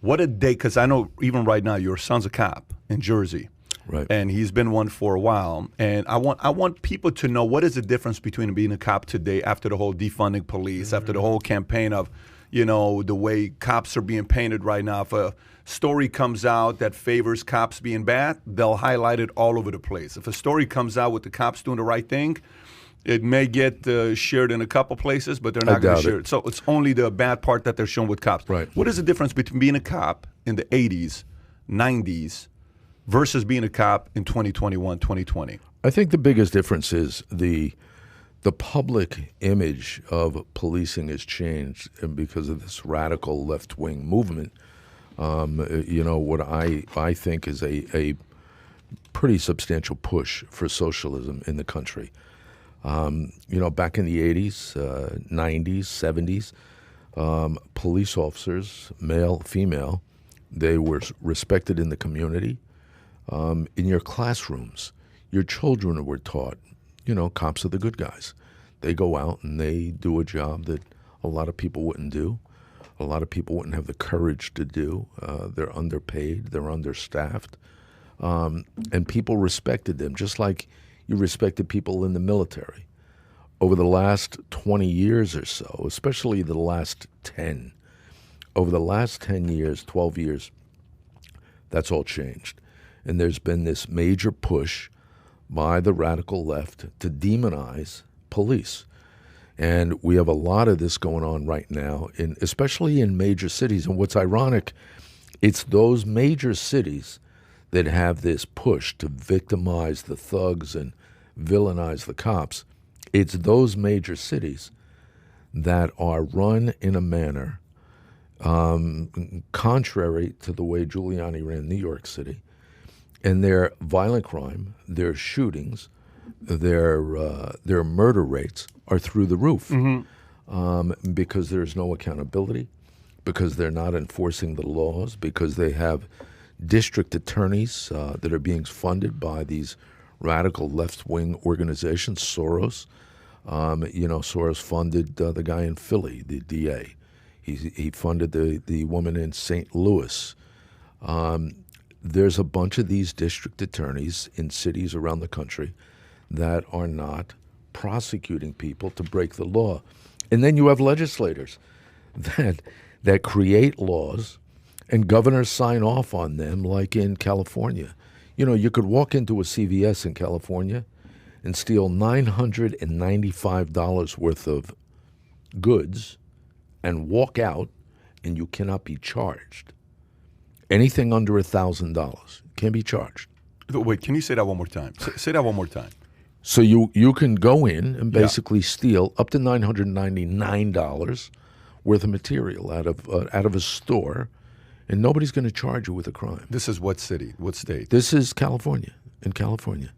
what a day, because I know even right now your son's a cop in Jersey. Right. And he's been one for a while. And I want people to know what is the difference between being a cop today after the whole defunding police, after the whole campaign of, the way cops are being painted right now. If a story comes out that favors cops being bad, they'll highlight it all over the place. If a story comes out with the cops doing the right thing, it may get shared in a couple places, but they're not going to share it. So it's only the bad part that they're shown with cops. Right. What is the difference between being a cop in the 80s, 90s, versus being a cop in 2021, 2020? I think the biggest difference is the the public image of policing has changed, and because of this radical left-wing movement, what I think is a pretty substantial push for socialism in the country. Back in the 80s, 90s, 70s, police officers, male, female, they were respected in the community. In your classrooms, your children were taught, cops are the good guys. They go out and they do a job that a lot of people wouldn't do. A lot of people wouldn't have the courage to do. They're underpaid. They're understaffed. And people respected them, just like you respected people in the military. Over the last 20 years or so, especially the last 10, over the last 10 years, 12 years, that's all changed. And there's been this major push by the radical left to demonize police. And we have a lot of this going on right now, especially in major cities. And what's ironic, it's those major cities that have this push to victimize the thugs and villainize the cops. It's those major cities that are run in a manner contrary to the way Giuliani ran New York City. And their violent crime, their shootings, their murder rates are through the roof, because there's no accountability, because they're not enforcing the laws, because they have district attorneys that are being funded by these radical left-wing organizations. Soros, Soros funded the guy in Philly, the DA. He funded the woman in St. Louis. There's a bunch of these district attorneys in cities around the country that are not prosecuting people to break the law. And then you have legislators that create laws, and governors sign off on them, like in California. You could walk into a CVS in California and steal $995 worth of goods and walk out, and you cannot be charged. Anything under $1,000 can be charged. Wait, can you say that one more time? Say that one more time. So you can go in and basically steal up to $999 worth of material out of a store, and nobody's going to charge you with a crime. This is what city? What state? This is California. In California.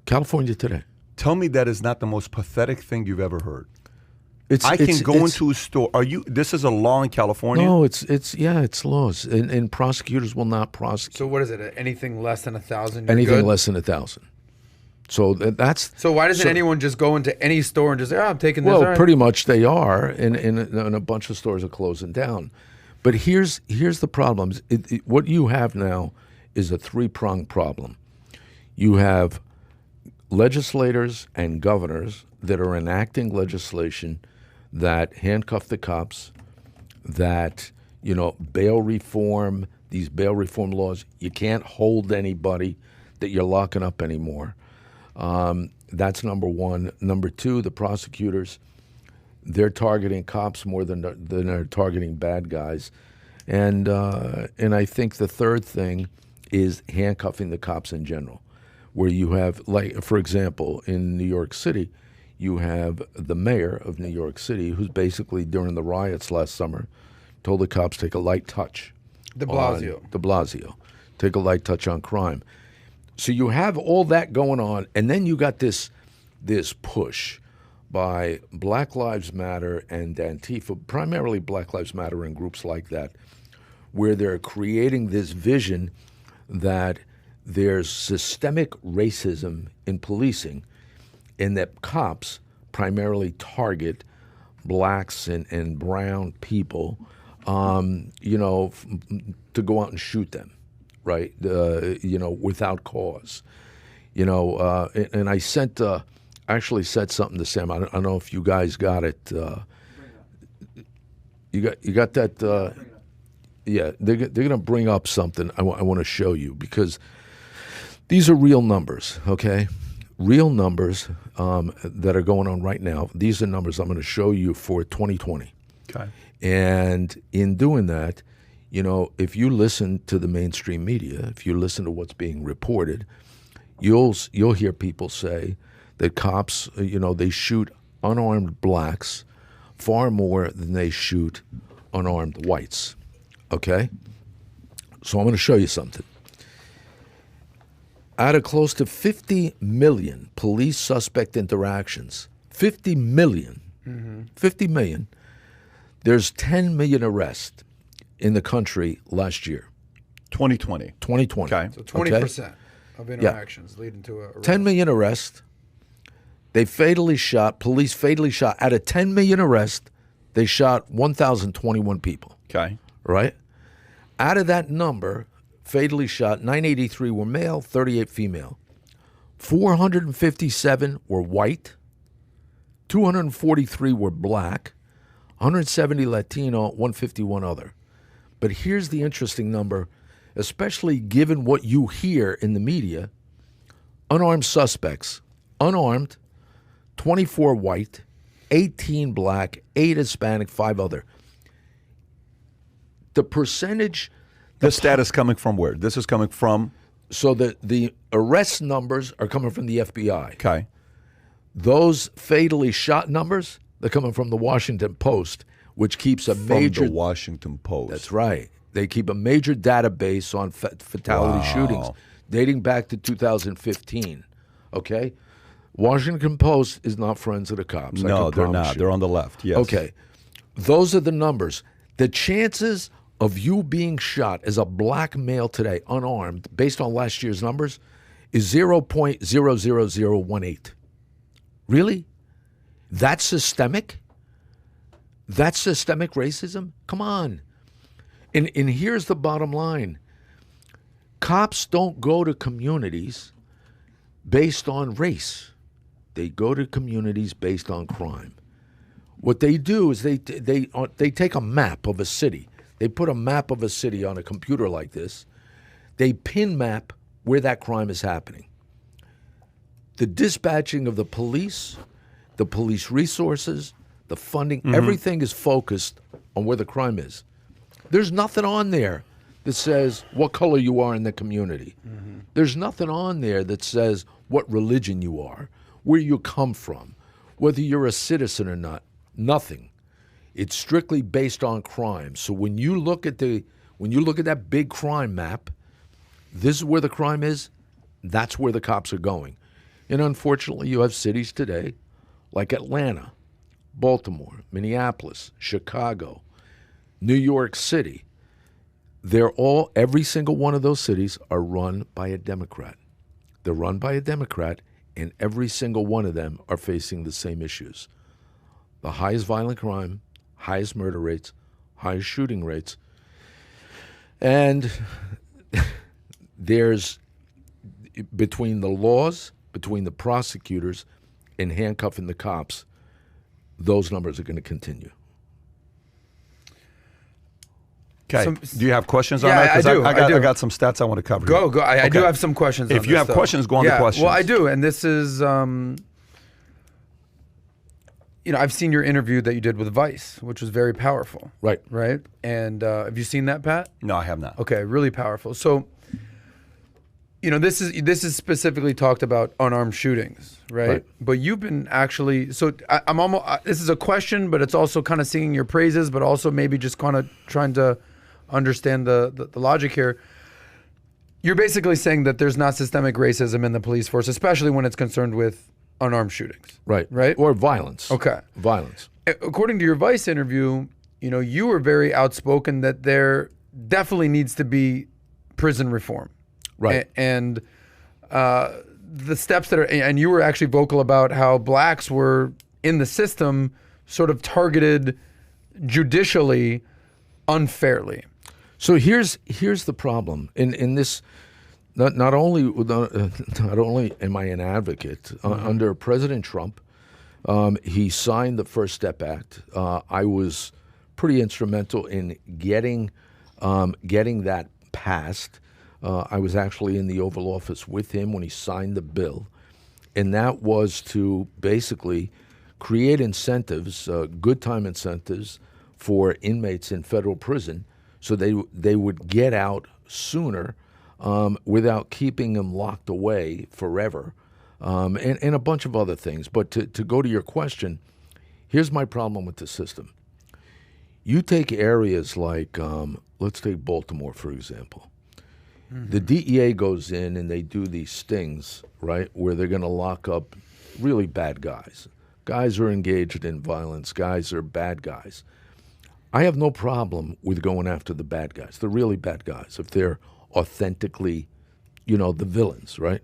California today. Tell me that is not the most pathetic thing you've ever heard. I can go into a store. This is a law in California? No, it's laws, and prosecutors will not prosecute. So what is it? Anything less than 1,000? Anything less than 1,000. So that's. So why doesn't anyone just go into any store and just say, I'm taking this? Well, pretty much they are, and a bunch of stores are closing down. But here's the problem. What you have now is a three-pronged problem. You have legislators and governors that are enacting legislation that handcuff the cops, that, bail reform, these bail reform laws, you can't hold anybody that you're locking up anymore. That's number one. Number two, the prosecutors, they're targeting cops more than they're targeting bad guys. And I think the third thing is handcuffing the cops in general, where you have, like, for example, in New York City, you have the mayor of New York City, who's basically, during the riots last summer, told the cops, take a light touch. De Blasio. Take a light touch on crime. So you have all that going on, and then you got this push by Black Lives Matter and Antifa, primarily Black Lives Matter and groups like that, where they're creating this vision that there's systemic racism in policing, and that cops primarily target blacks and brown people, to go out and shoot them, right? Without cause. And I actually said something to Sam. I don't know if you guys got it. You got that? Yeah, they're going to bring up something I want to show you, because these are real numbers, okay? Real numbers that are going on right now. These are numbers I'm going to show you for 2020. Okay. And in doing that, if you listen to the mainstream media, if you listen to what's being reported, you'll hear people say that cops, they shoot unarmed blacks far more than they shoot unarmed whites, okay? So I'm going to show you something. Out of close to 50 million police suspect interactions, 50 million, 50 million, there's 10 million arrests in the country last year. 2020. 2020. Okay. So 20% of interactions leading to a arrest. 10 million arrests. Police fatally shot, out of 10 million arrests, they shot 1,021 people. Okay. Right? Out of that number, fatally shot, 983 were male, 38 female. 457 were white, 243 were black, 170 Latino, 151 other. But here's the interesting number, especially given what you hear in the media. Unarmed suspects, unarmed, 24 white, 18 black, 8 Hispanic, 5 other. The percentage... This stat is coming from where? This is coming from... So the arrest numbers are coming from the FBI. Okay. Those fatally shot numbers, they're coming from the Washington Post, which keeps a major... From the Washington Post. That's right. They keep a major database on fatality shootings dating back to 2015. Okay? Washington Post is not friends of the cops. No, they're not. They're on the left, yes. Okay. Those are the numbers. The chances of you being shot as a black male today, unarmed, based on last year's numbers, is 0.00018. Really? That's systemic? That's systemic racism? Come on. And here's the bottom line. Cops don't go to communities based on race. They go to communities based on crime. What they do is they take a map of a city. They put a map of a city on a computer like this. They pin map where that crime is happening. The dispatching of the police resources, the funding, everything is focused on where the crime is. There's nothing on there that says what color you are in the community. There's nothing on there that says what religion you are, where you come from, whether you're a citizen or not. Nothing. It's strictly based on crime. So when you look at that big crime map, this is where the crime is, that's where the cops are going. And unfortunately, you have cities today like Atlanta, Baltimore, Minneapolis, Chicago, New York City. Every single one of those cities are run by a Democrat. They're run by a Democrat, and every single one of them are facing the same issues. The highest violent crime, highest murder rates, highest shooting rates. And there's, between the laws, between the prosecutors, and handcuffing the cops, those numbers are going to continue. Okay. Do you have questions on that? I do. I got some stats I want to cover. Go. I do have some questions on this. If you have questions, go on the questions. Well, I do. And this is, I've seen your interview that you did with Vice, which was very powerful. Right. Right? And have you seen that, Pat? No, I have not. Okay, really powerful. So, this is specifically talked about unarmed shootings, right? But you've been actually, so I'm almost, this is a question, but it's also kind of singing your praises, but also maybe just kind of trying to understand the logic here. You're basically saying that there's not systemic racism in the police force, especially when it's concerned with unarmed shootings. Right. Right? Or violence. Okay. Violence. According to your Vice interview, you were very outspoken that there definitely needs to be prison reform. Right. And the steps that are, and you were actually vocal about how blacks were in the system sort of targeted judicially unfairly. So here's the problem in this. Not only am I an advocate under President Trump, he signed the First Step Act. I was pretty instrumental in getting that passed. I was actually in the Oval Office with him when he signed the bill, and that was to basically create incentives, good time incentives for inmates in federal prison, so they would get out sooner without keeping them locked away forever and a bunch of other things. But to go to your question, here's my problem with the system. You take areas like, let's take Baltimore, for example. Mm-hmm. The DEA goes in and they do these stings, right, where they're going to lock up really bad guys. Guys are engaged in violence. Guys are bad guys. I have no problem with going after the bad guys, the really bad guys, if they're authentically, the villains, right?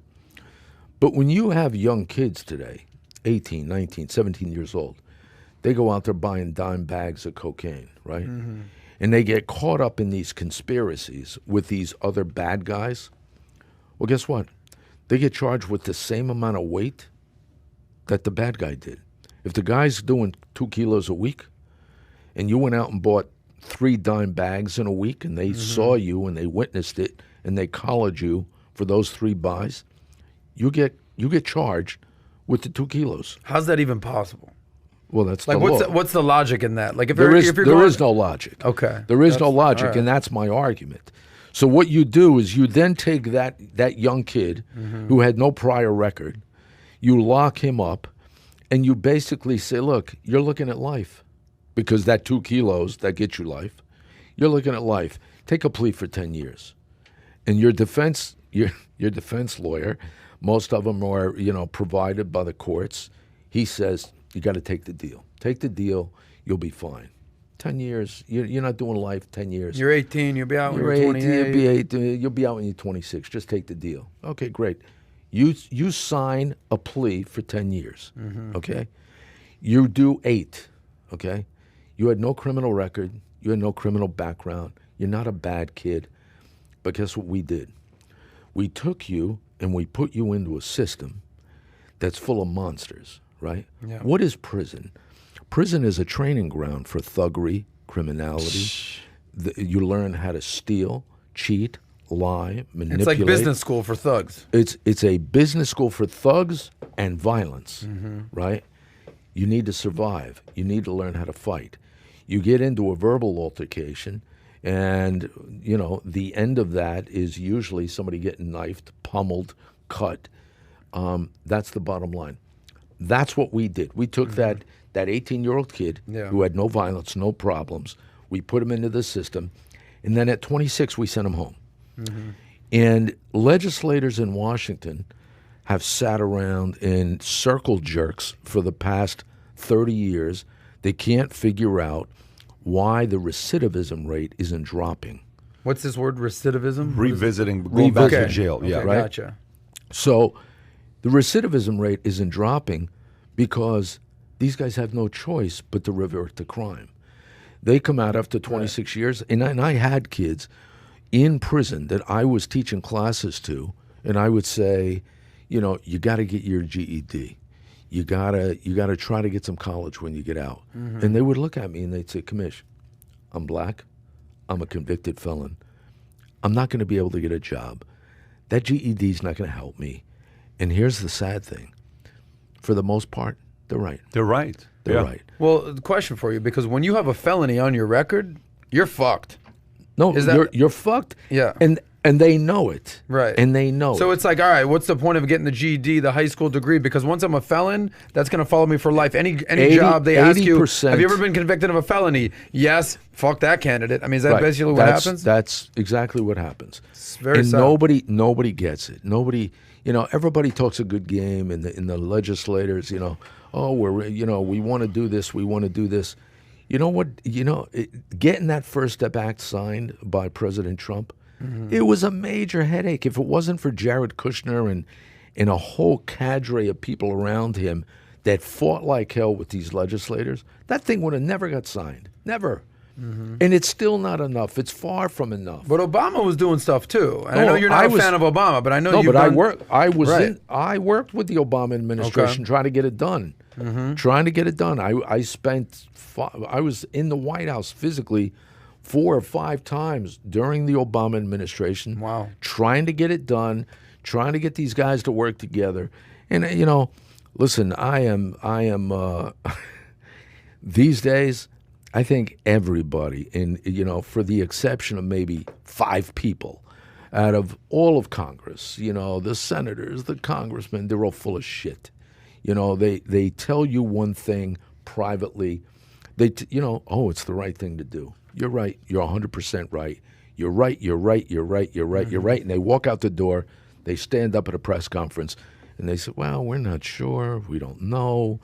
But when you have young kids today, 18, 19, 17 years old, they go out there buying dime bags of cocaine, right? Mm-hmm. And they get caught up in these conspiracies with these other bad guys. Well, guess what? They get charged with the same amount of weight that the bad guy did. If the guy's doing 2 kilos a week and you went out and bought 3 dime bags in a week and they saw you and they witnessed it and they collared you for those 3 buys, you get charged with the 2 kilos. How's that even possible? Well, that's like the law. What's the logic in that? Like if there you're is no logic. Okay. There is no logic, right. And that's my argument. So what you do is you then take that young kid who had no prior record, you lock him up, and you basically say, look, you're looking at life. Because that 2 kilos, that gets you life. You're looking at life. Take a plea for 10 years. And your defense lawyer, most of them are, provided by the courts. He says, you got to take the deal. Take the deal, you'll be fine. 10 years, you're not doing life 10 years. You're 18, you'll be out when you're 28. You'll be out when you're 26. Just take the deal. Okay, great. You sign a plea for 10 years, okay? You do 8, okay? You had no criminal record. You had no criminal background. You're not a bad kid. But guess what we did? We took you and we put you into a system that's full of monsters, right? Yeah. What is prison? Prison is a training ground for thuggery, criminality. You learn how to steal, cheat, lie, manipulate. It's like business school for thugs. It's a business school for thugs and violence, right? You need to survive. You need to learn how to fight. You get into a verbal altercation, and, the end of that is usually somebody getting knifed, pummeled, cut. That's the bottom line. That's what we did. We took that 18-year-old kid who had no violence, no problems. We put him into the system, and then at 26, we sent him home. And legislators in Washington have sat around in circle jerks for the past 30 years. They can't figure out why the recidivism rate isn't dropping. What's this word, recidivism? Going back to jail. Okay, yeah, right. Gotcha. So the recidivism rate isn't dropping because these guys have no choice but to revert to crime. They come out after 26 years, and I had kids in prison that I was teaching classes to, and I would say, you got to get your GED. You gotta try to get some college when you get out. And they would look at me and they'd say, Commish, I'm black, I'm a convicted felon. I'm not going to be able to get a job. That GED's not going to help me. And here's the sad thing. For the most part, they're right. They're right. They're right. Well, the question for you, because when you have a felony on your record, you're fucked. No, you're fucked. Yeah. And they know it. Right. And they know it. So it's like, all right, what's the point of getting the GED, the high school degree? Because once I'm a felon, that's going to follow me for life. Any job they ask you, have you ever been convicted of a felony? Yes. Fuck that candidate. I mean, is that basically what happens? That's exactly what happens. It's very sad. Nobody gets it. Nobody, everybody talks a good game in the legislators, we want to do this, we want to do this. You know what, getting that First Step Act signed by President Trump, it was a major headache. If it wasn't for Jared Kushner and a whole cadre of people around him that fought like hell with these legislators, that thing would have never got signed. Never. And it's still not enough. It's far from enough. But Obama was doing stuff too. And I know you're not a fan of Obama, but I know you've done... I worked with the Obama administration trying to get it done. Trying to get it done. I was in the White House physically 4 or 5 times during the Obama administration. Wow. Trying to get it done, trying to get these guys to work together. And listen, I am these days, I think everybody, for the exception of maybe 5 people, out of all of Congress, the senators, the congressmen, they're all full of shit. They tell you one thing privately. It's the right thing to do. You're right. You're 100% right. You're right. You're right. You're right. You're right. You're right. And they walk out the door. They stand up at a press conference, and they say, well, we're not sure. We don't know.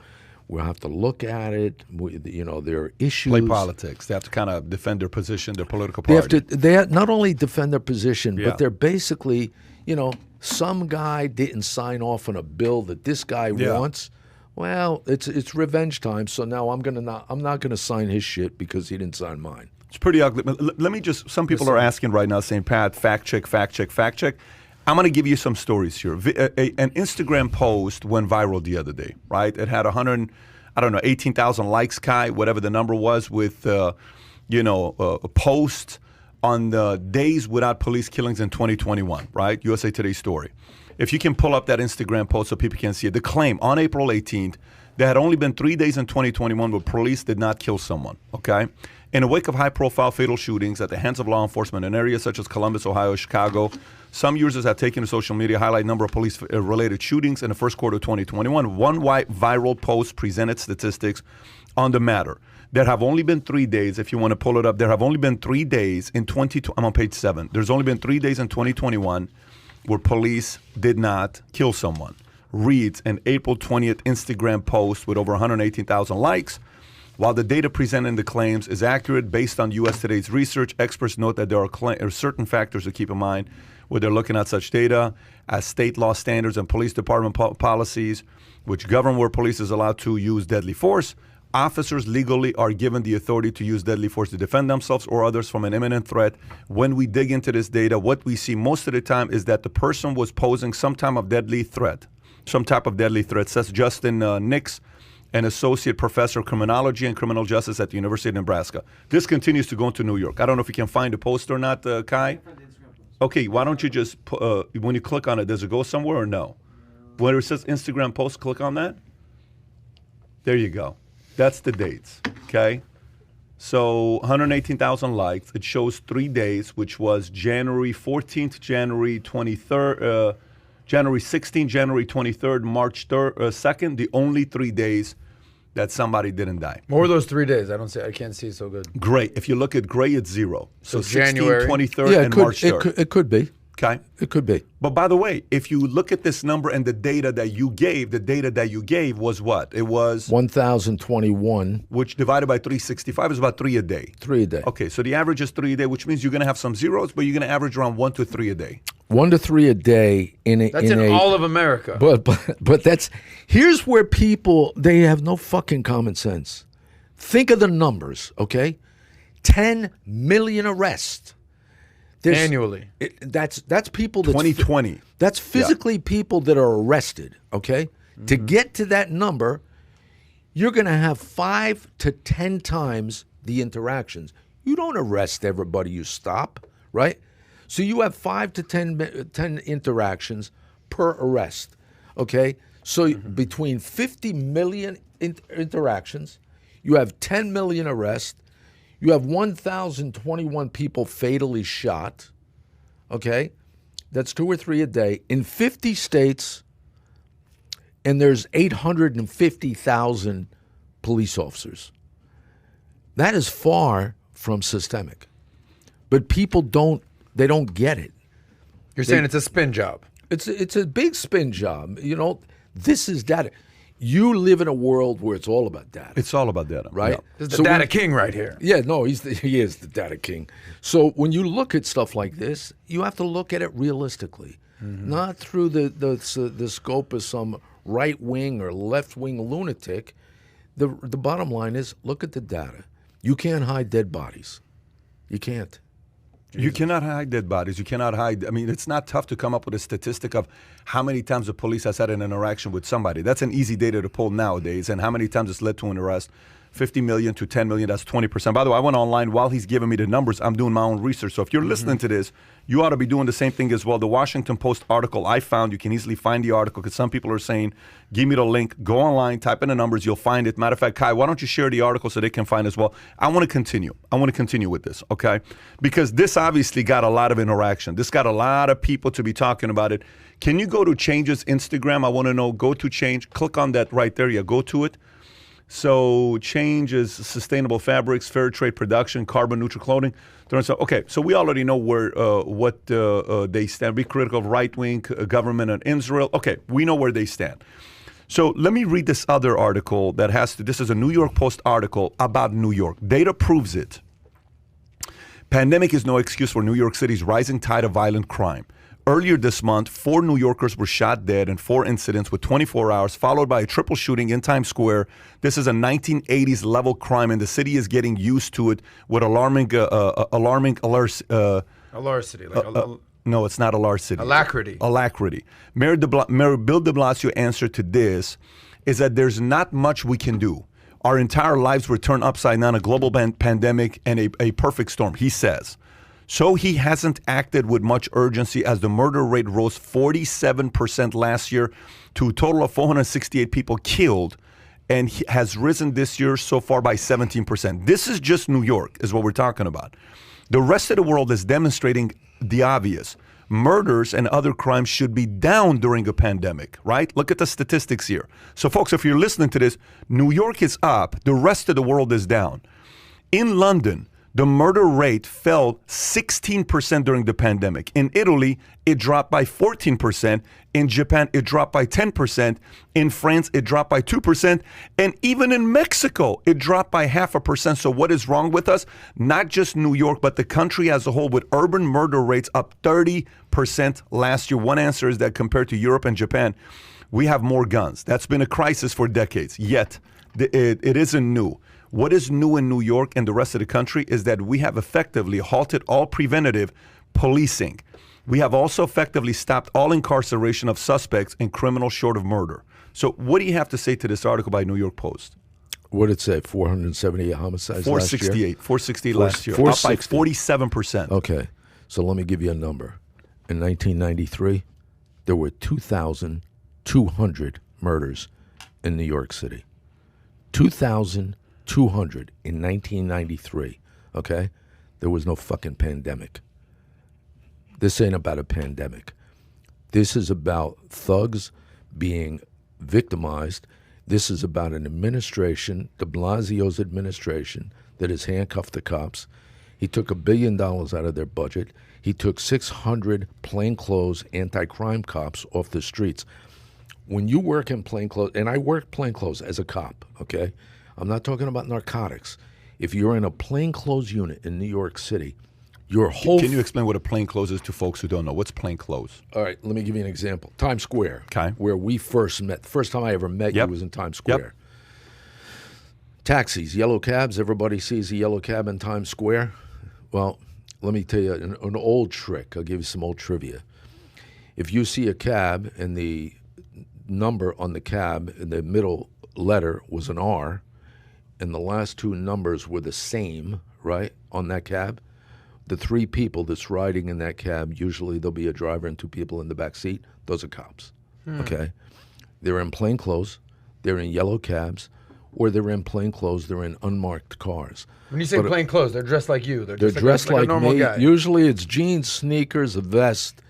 We'll have to look at it. There are issues. Play politics. They have to kind of defend their position, their political party. They have not only defend their position, but they're basically, some guy didn't sign off on a bill that this guy wants. Well, it's revenge time. So now I'm not gonna sign his shit because he didn't sign mine. It's pretty ugly. Let me just. Some people are asking right now, saying, "Pat, fact check, fact check, fact check." I'm going to give you some stories here. An Instagram post went viral the other day, right? It had 18,000 likes, Kai, whatever the number was, with, a post on the days without police killings in 2021, right? USA Today story. If you can pull up that Instagram post so people can see it. The claim on April 18th, there had only been 3 days in 2021 where police did not kill someone, okay? In the wake of high-profile fatal shootings at the hands of law enforcement in areas such as Columbus, Ohio, Chicago, some users have taken to social media highlight number of police-related shootings in the first quarter of 2021. One viral post presented statistics on the matter. There have only been 3 days, if you want to pull it up, there have only been 3 days in I'm on page 7. There's only been 3 days in 2021 where police did not kill someone. Reads an April 20th Instagram post with over 118,000 likes. While the data presented in the claims is accurate based on U.S. Today's research, experts note that there are certain factors to keep in mind when they're looking at such data, as state law standards and police department policies, which govern where police is allowed to use deadly force. Officers legally are given the authority to use deadly force to defend themselves or others from an imminent threat. When we dig into this data, what we see most of the time is that the person was posing some type of deadly threat, says Justin Nix, an associate professor of criminology and criminal justice at the University of Nebraska. This continues to go into New York. I don't know if you can find the post or not, Kai. Okay, why don't you just, when you click on it, does it go somewhere or no? When it says Instagram post, click on that. There you go. That's the dates, okay? So 118,000 likes. It shows 3 days, which was January 14th, January 23rd, January 16th, January 23rd, March 2nd, the only 3 days that somebody didn't die. What were those 3 days? I can't see so good. Gray. If you look at gray, it's 0. So January 16th, 23rd, and March 3rd. It could be. Okay. It could be. But by the way, if you look at this number and the data that you gave was what? It was 1,021. Which divided by 365 is about 3 a day. 3 a day. Okay, so the average is 3 a day, which means you're going to have some zeros, but you're going to average around 1 to 3 a day. 1 to 3 a day That's in all of America. But here's where people, they have no fucking common sense. Think of the numbers, okay? 10 million arrests. Annually. That's people that 2020. That's physically people that are arrested, okay? Mm-hmm. To get to that number, you're going to have 5 to 10 times the interactions. You don't arrest everybody you stop, right? So you have 5 to 10 interactions per arrest, okay? So between 50 million interactions, you have 10 million arrests, you have 1,021 people fatally shot, okay? That's 2 or 3 a day in 50 states, and there's 850,000 police officers. That is far from systemic. But people don't get it. You're saying it's a spin job. It's a big spin job. This is data. You live in a world where it's all about data. It's all about data, right? Yeah. This is the data king right here. Yeah, no, he is the data king. So when you look at stuff like this, you have to look at it realistically, not through the scope of some right wing or left wing lunatic. The bottom line is, look at the data. You can't hide dead bodies. You can't. You cannot hide dead bodies. You cannot hide. I mean, it's not tough to come up with a statistic of how many times the police has had an interaction with somebody. That's an easy data to pull nowadays, and how many times it's led to an arrest. 50 million to 10 million, that's 20%. By the way, I went online while he's giving me the numbers. I'm doing my own research. So if you're listening to this, you ought to be doing the same thing as well. The Washington Post article I found, you can easily find the article because some people are saying, give me the link, go online, type in the numbers, you'll find it. Matter of fact, Kai, why don't you share the article so they can find as well? I want to continue. with this, okay? Because this obviously got a lot of interaction. This got a lot of people to be talking about it. Can you go to Change's Instagram? I want to know, go to Change, click on that right there. Yeah, go to it. So Change is sustainable fabrics, fair trade production, carbon neutral clothing. Okay, so we already know where what they stand. Be critical of right-wing government in Israel. Okay, we know where they stand. So let me read this other article that this is a New York Post article about New York. Data proves it. Pandemic is no excuse for New York City's rising tide of violent crime. Earlier this month, 4 New Yorkers were shot dead in 4 incidents with 24 hours, followed by a triple shooting in Times Square. This is a 1980s level crime, and the city is getting used to it with alarming alerts. Alarcity. No, it's not alarcity. Alacrity. Alacrity. Mayor Bill de Blasio answer to this is that there's not much we can do. Our entire lives were turned upside down, a global pandemic and a perfect storm, he says. So he hasn't acted with much urgency as the murder rate rose 47% last year to a total of 468 people killed, and has risen this year so far by 17%. This is just New York, is what we're talking about. The rest of the world is demonstrating the obvious. Murders and other crimes should be down during a pandemic, right? Look at the statistics here. So folks, if you're listening to this, New York is up, the rest of the world is down. In London, the murder rate fell 16% during the pandemic. In Italy, it dropped by 14%. In Japan, it dropped by 10%. In France, it dropped by 2%. And even in Mexico, it dropped by 0.5%. So what is wrong with us? Not just New York, but the country as a whole, with urban murder rates up 30% last year. One answer is that compared to Europe and Japan, we have more guns. That's been a crisis for decades, yet it isn't new. What is new in New York and the rest of the country is that we have effectively halted all preventative policing. We have also effectively stopped all incarceration of suspects in criminals short of murder. So what do you have to say to this article by New York Post? What did it say? 478 homicides 468. 468 last year. 460. Up by 47%. Okay. So let me give you a number. In 1993, there were 2,200 murders in New York City. 2,200 in 1993, okay? There was no fucking pandemic. This ain't about a pandemic. This is about thugs being victimized. This is about an administration, de Blasio's administration, that has handcuffed the cops. He took $1 billion out of their budget. He took 600 plainclothes anti-crime cops off the streets. When you work in plainclothes, and I worked plainclothes as a cop, okay? I'm not talking about narcotics. If you're in a plainclothes unit in New York City, your whole... Can you explain what a plainclothes is to folks who don't know? What's plainclothes? All right, let me give you an example. Times Square, okay, where we first met. The first time I ever met you was in Times Square. Yep. Taxis, yellow cabs. Everybody sees a yellow cab in Times Square. Well, let me tell you an old trick. I'll give you some old trivia. If you see a cab and the number on the cab in the middle letter was an R, and the last 2 numbers were the same, right, on that cab, the 3 people that's riding in that cab, usually there'll be a driver and 2 people in the back seat, those are cops, okay? They're in plain clothes, they're in yellow cabs, or they're in plain clothes, they're in unmarked cars. When you say plain clothes, they're dressed like you. They're dressed like a normal me. Guy. Usually it's jeans, sneakers, a vest,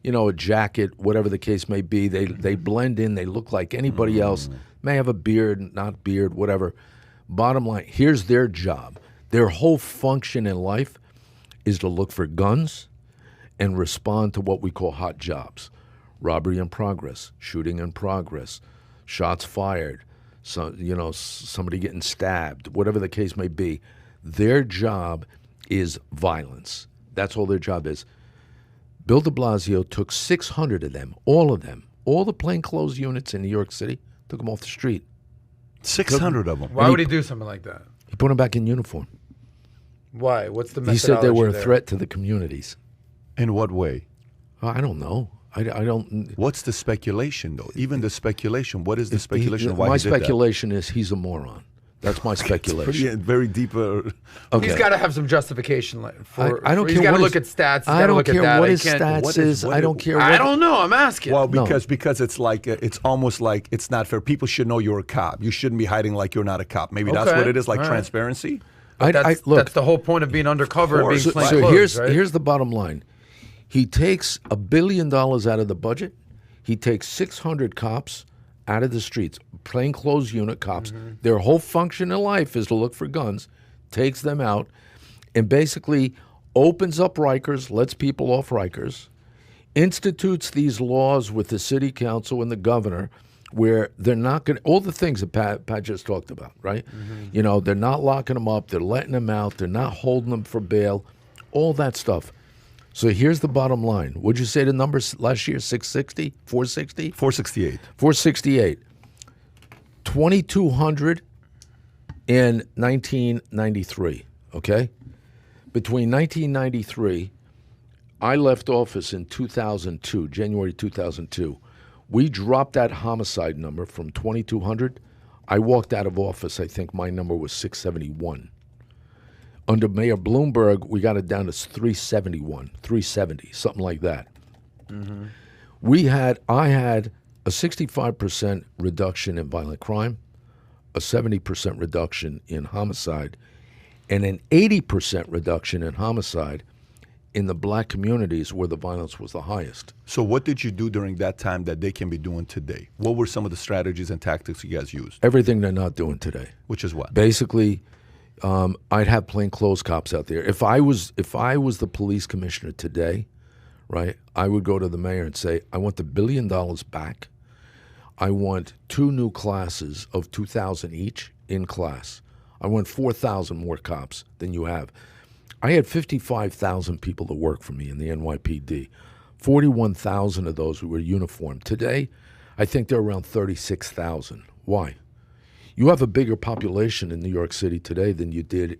you know, a jacket, whatever the case may be. They blend in, they look like anybody else, may have a beard, not beard, whatever. Bottom line, here's their job. Their whole function in life is to look for guns and respond to what we call hot jobs. Robbery in progress, shooting in progress, shots fired, so, you know, somebody getting stabbed, whatever the case may be. Their job is violence. That's all their job is. Bill de Blasio took 600 of them, all the plainclothes units in New York City, took them off the street. 600 of them. Why would he do something like that? He put them back in uniform. Why? What's the methodology? He said they were a threat to the communities. In what way? I don't know. I don't. What's the speculation, though? Even the speculation. What is the speculation? Why my he did speculation is he's a moron. That's my speculation. Very deep. Okay. He's got to have some justification for. I don't care. He's got to look at stats. I don't care what his stats is. I don't care. I don't know. I'm asking. Well, because it's like it's almost like it's not fair. People should know you're a cop. You shouldn't be hiding like you're not a cop. Maybe that's what it is, like transparency. Look, that's the whole point of being undercover and being plain so clothes, right? here's the bottom line. He takes $1 billion out of the budget. He takes 600 cops out of the streets, plainclothes unit cops. Their whole function in life is to look for guns, takes them out, and basically opens up Rikers, lets people off Rikers, institutes these laws with the city council and the governor where they're not going to, all the things that Pat just talked about, right? You know, they're not locking them up, they're letting them out, they're not holding them for bail, all that stuff. So here's the bottom line. What'd you say the numbers last year? 660? 460? 468. 468. 2,200 in 1993, okay? Between 1993, I left office in 2002, January 2002. We dropped that homicide number from 2,200. I walked out of office, I think my number was 671. Under Mayor Bloomberg, we got it down to 371, 370, something like that. I had a 65% reduction in violent crime, a 70% reduction in homicide, and an 80% reduction in homicide in the black communities where the violence was the highest. So what did you do during that time that they can be doing today? What were some of the strategies and tactics you guys used? Everything they're not doing today. Which is what? Basically, I'd have plainclothes cops out there. If I was the police commissioner today, right, I would go to the mayor and say, I want the $1 billion back. I want 2 new classes of 2,000 each in class. I want 4,000 more cops than you have. I had 55,000 people that work for me in the NYPD. 41,000 of those were uniformed. Today, I think they're around 36,000. Why? You have a bigger population in New York City today than you did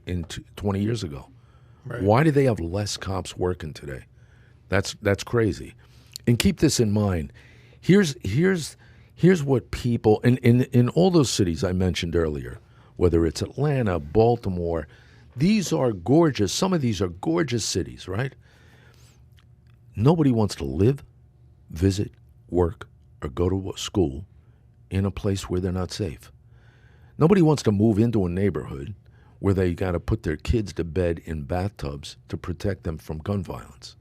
20 years ago. Right. Why do they have less cops working today? That's crazy. And keep this in mind. Here's what people in all those cities I mentioned earlier, whether it's Atlanta, Baltimore, these are gorgeous. Some of these are gorgeous cities, right? Nobody wants to live, visit, work, or go to school in a place where they're not safe. Nobody wants to move into a neighborhood where they got to put their kids to bed in bathtubs to protect them from gun violence.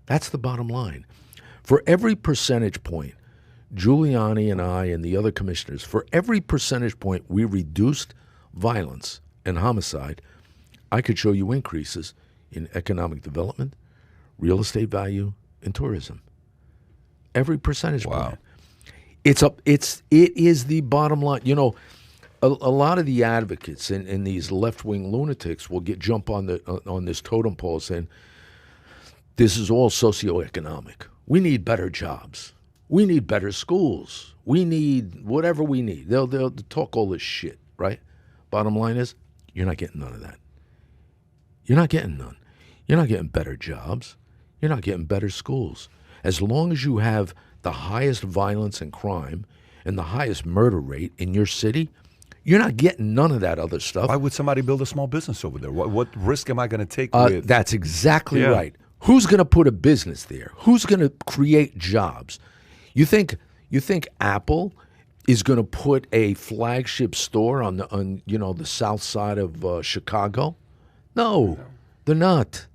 That's the bottom line. For every percentage point, Giuliani and I and the other commissioners, for every percentage point we reduced violence and homicide, I could show you increases in economic development, real estate value, and tourism. Every percentage point. It is the bottom line. You know, a lot of the advocates and these left-wing lunatics will jump on this totem pole saying, this is all socioeconomic. We need better jobs. We need better schools. We need whatever we need. They'll talk all this shit, right? Bottom line is, you're not getting none of that. You're not getting none. You're not getting better jobs. You're not getting better schools. As long as you have the highest violence and crime and the highest murder rate in your city, you're not getting none of that other stuff. Why would somebody build a small business over there? What risk am I going to take with? That's exactly right. Who's going to put a business there? Who's going to create jobs? You think Apple is going to put a flagship store on the south side of Chicago? No, they're not.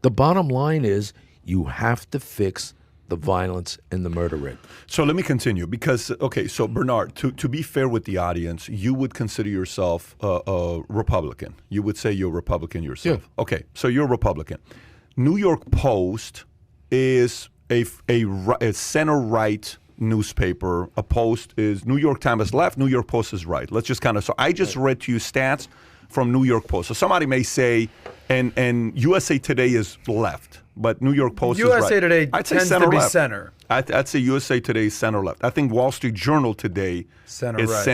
The bottom line is you have to fix the violence and the murder rate. So let me continue because, okay, so Benard, to be fair with the audience, you would consider yourself a Republican. You would say you're a Republican yourself. Yeah. Okay, so you're a Republican. New York Post is a center-right newspaper. A Post is New York Times is left, New York Post is right. Let's just kind of, so I just read to you stats from New York Post. So somebody may say, and USA Today is left, but New York Post is right. USA Today tends to be center. I'd say USA Today is center-left. I think Wall Street Journal today is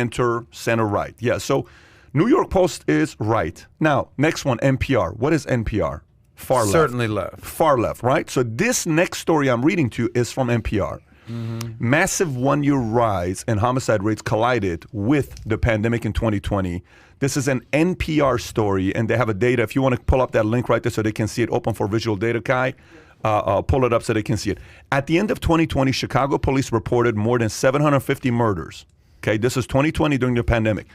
center-right. Yeah, so New York Post is right. Now, next one, NPR. What is NPR? Far left. Certainly left. Far left, right? So this next story I'm reading to you is from NPR. Massive one-year rise in homicide rates collided with the pandemic in 2020. This is an NPR story, and they have a data. If you want to pull up that link right there so they can see it, open for visual data, Kai, pull it up so they can see it. At the end of 2020, Chicago police reported more than 750 murders. Okay, this is 2020 during the pandemic.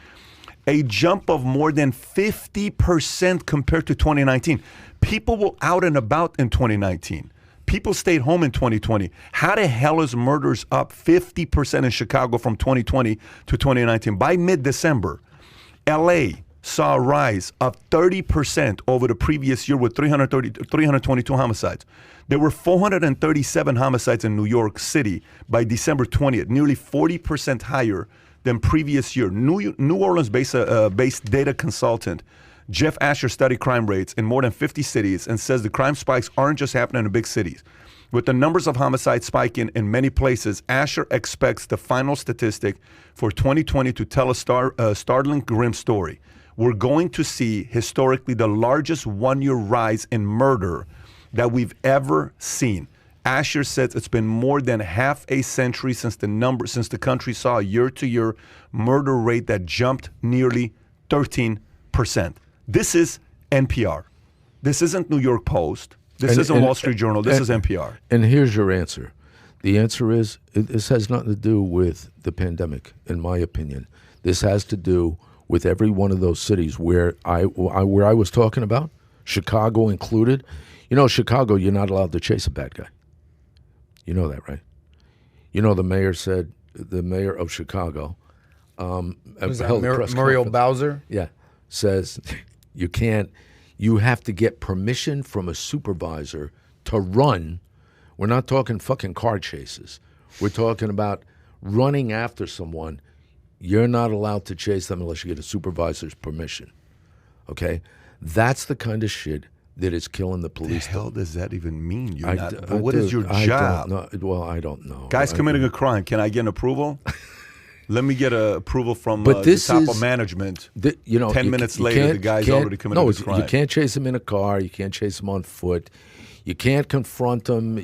A jump of more than 50% compared to 2019. People were out and about in 2019. People stayed home in 2020. How the hell is murders up 50% in Chicago from 2020 to 2019? By mid-December, LA saw a rise of 30% over the previous year with 322 homicides. There were 437 homicides in New York City by December 20th, nearly 40% higher than previous year. New Orleans-based data consultant Jeff Asher studied crime rates in more than 50 cities and says the crime spikes aren't just happening in big cities. With the numbers of homicides spiking in many places, Asher expects the final statistic for 2020 to tell a startling, grim story. We're going to see historically the largest one-year rise in murder that we've ever seen. Asher says it's been more than half a century since the country saw a year-to-year murder rate that jumped nearly 13%. This is NPR. This isn't New York Post. This isn't Wall Street Journal. This is NPR. And here's your answer. The answer is this has nothing to do with the pandemic, in my opinion. This has to do with every one of those cities where I was talking about, Chicago included. You know, Chicago, you're not allowed to chase a bad guy. You know that, right? You know, the mayor of Chicago Muriel Bowser? Yeah, says you have to get permission from a supervisor to run. We're not talking fucking car chases. We're talking about running after someone. You're not allowed to chase them unless you get a supervisor's permission. Okay? That's the kind of shit that is killing the police. What the hell does that even mean? What is your job? Well, I don't know. Guy's committing a crime. Can I get an approval? Let me get an approval from the top of management. 10 minutes later, the guy's already committed a crime. You can't chase him in a car. You can't chase him on foot. You can't confront him.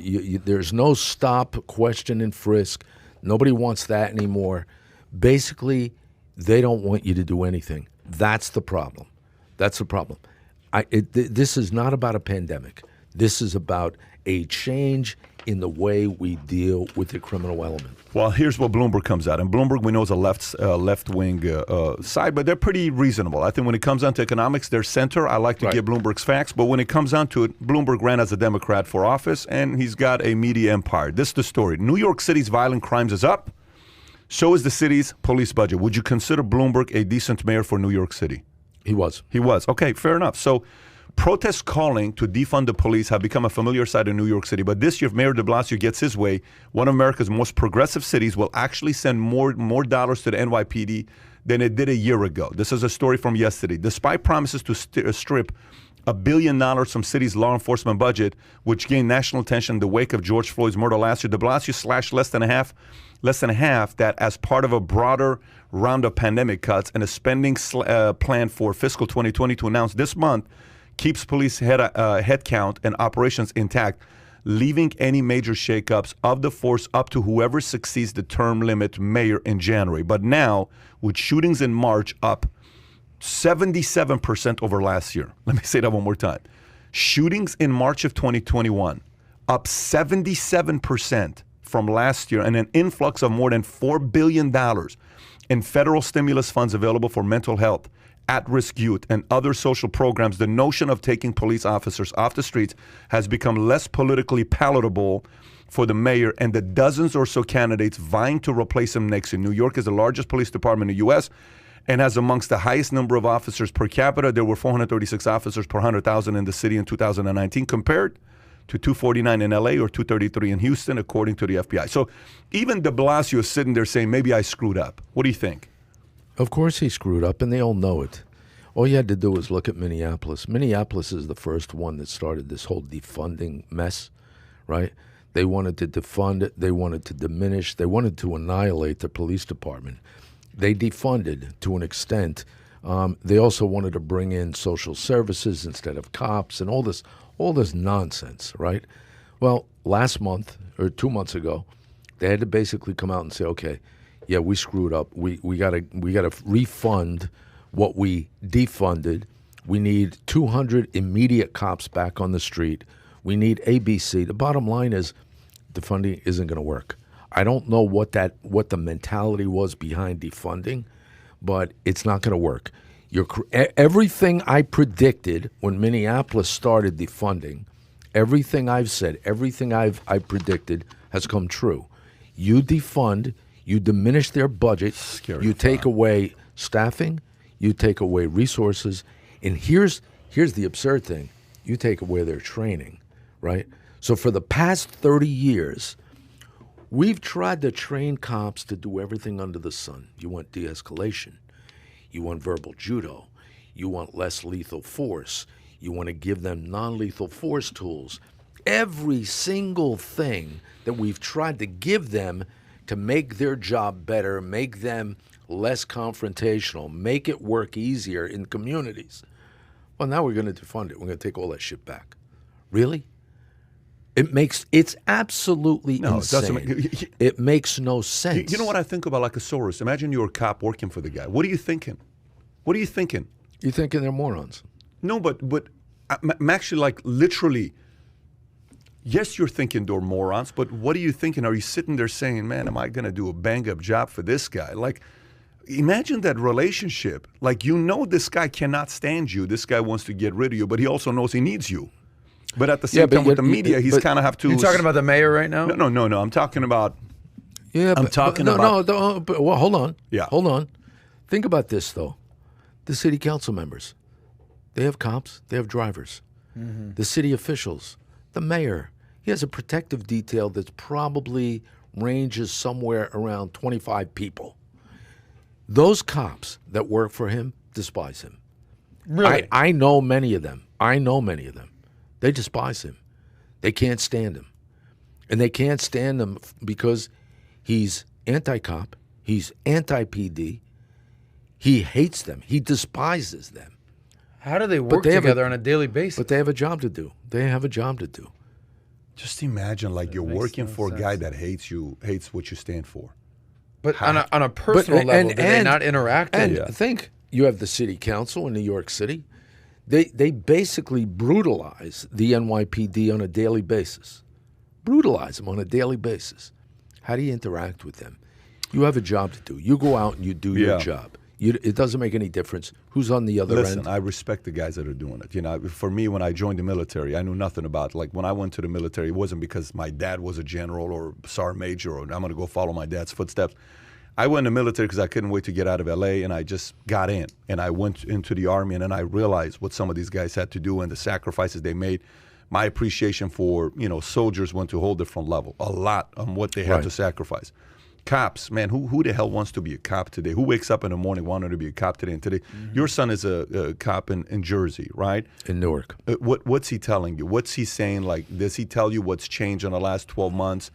There's no stop, question, and frisk. Nobody wants that anymore. Basically, they don't want you to do anything. That's the problem. That's the problem. This is not about a pandemic. This is about a change in the way we deal with the criminal element. Well, here's what Bloomberg comes out. And Bloomberg, we know, is a left-wing side, but they're pretty reasonable. I think when it comes down to economics, they're center. I like to give Bloomberg's facts, but when it comes down to it, Bloomberg ran as a Democrat for office, and he's got a media empire. This is the story. New York City's violent crimes is up. So is the city's police budget. Would you consider Bloomberg a decent mayor for New York City? He was. He was. Okay, fair enough. So protests calling to defund the police have become a familiar sight in New York City. But this year, if Mayor de Blasio gets his way, one of America's most progressive cities will actually send more dollars to the NYPD than it did a year ago. This is a story from yesterday. Despite promises to strip $1 billion from city's law enforcement budget, which gained national attention in the wake of George Floyd's murder last year, de Blasio slashed less than half that as part of a broader round of pandemic cuts, and a spending plan for fiscal 2020 to announce this month keeps police headcount and operations intact, leaving any major shakeups of the force up to whoever succeeds the term limit mayor in January. But now, with shootings in March up 77% over last year. Let me say that one more time. Shootings in March of 2021 up 77% from last year, and an influx of more than $4 billion in federal stimulus funds available for mental health, at-risk youth, and other social programs. The notion of taking police officers off the streets has become less politically palatable for the mayor and the dozens or so candidates vying to replace him next year. New York is the largest police department in the U.S. and has amongst the highest number of officers per capita. There were 436 officers per 100,000 in the city in 2019, compared to 249 in LA or 233 in Houston, according to the FBI. So even de Blasio is sitting there saying, maybe I screwed up. What do you think? Of course he screwed up, and they all know it. All you had to do was look at Minneapolis. Minneapolis is the first one that started this whole defunding mess, right? They wanted to defund it. They wanted to diminish. They wanted to annihilate the police department. They defunded to an extent. They also wanted to bring in social services instead of cops and all this nonsense, right? Well, last month or 2 months ago, They had to basically come out and say, okay, yeah, we screwed up. We gotta refund what we defunded. We need 200 immediate cops back on the street. We need ABC. The bottom line is defunding isn't going to work. I don't know what the mentality was behind defunding, but it's not going to work. Everything I predicted when Minneapolis started defunding, everything I've said, everything I predicted has come true. You defund, you diminish their budget, you take away staffing, you take away resources, and here's the absurd thing: you take away their training, right? So for the past 30 years, we've tried to train cops to do everything under the sun. You want de-escalation. You want verbal judo. You want less lethal force. You want to give them non-lethal force tools. Every single thing that we've tried to give them to make their job better, make them less confrontational, make it work easier in communities. Well, now we're going to defund it. We're going to take all that shit back. Really? It's absolutely insane. It makes no sense. You know what I think about, like a Soros? Imagine you're a cop working for the guy. What are you thinking? What are you thinking? You're thinking they're morons. No, but I'm actually, like, literally, yes, you're thinking they're morons, but what are you thinking? Are you sitting there saying, man, am I going to do a bang-up job for this guy? Like, imagine that relationship. Like, you know this guy cannot stand you. This guy wants to get rid of you, but he also knows he needs you. But at the same time, with the media, he's kind of have to. You're talking about the mayor right now? No. I'm talking about. Yeah, I'm talking about. Well, hold on. Yeah. Hold on. Think about this, though. The city council members, they have cops, they have drivers. Mm-hmm. The city officials, the mayor, he has a protective detail that probably ranges somewhere around 25 people. Those cops that work for him despise him. Really? I know many of them. They despise him. They can't stand him. And they can't stand him because he's anti-cop, he's anti-PD, he hates them, he despises them. How do they work together on a daily basis? But they have a job to do. Just imagine, like, you're working for a guy that hates you, hates what you stand for. But on a personal level, do they not interact? And think, you have the city council in New York City. They basically brutalize the NYPD on a daily basis. Brutalize them on a daily basis. How do you interact with them? You have a job to do. You go out and you do your job. It doesn't make any difference who's on the other end. Listen, I respect the guys that are doing it. You know, for me, when I joined the military, I knew nothing about, like, when I went to the military, it wasn't because my dad was a general or sergeant major or I'm going to go follow my dad's footsteps. I went in the military because I couldn't wait to get out of LA, and I just got in. And I went into the Army, and then I realized what some of these guys had to do and the sacrifices they made. My appreciation for, soldiers went to a whole different level. A lot on what they had to sacrifice. Cops, man, who the hell wants to be a cop today? Who wakes up in the morning wanting to be a cop today? And today, your son is a cop in Jersey, right? In Newark. What's he telling you? What's he saying? Like, does he tell you what's changed in the last 12 months?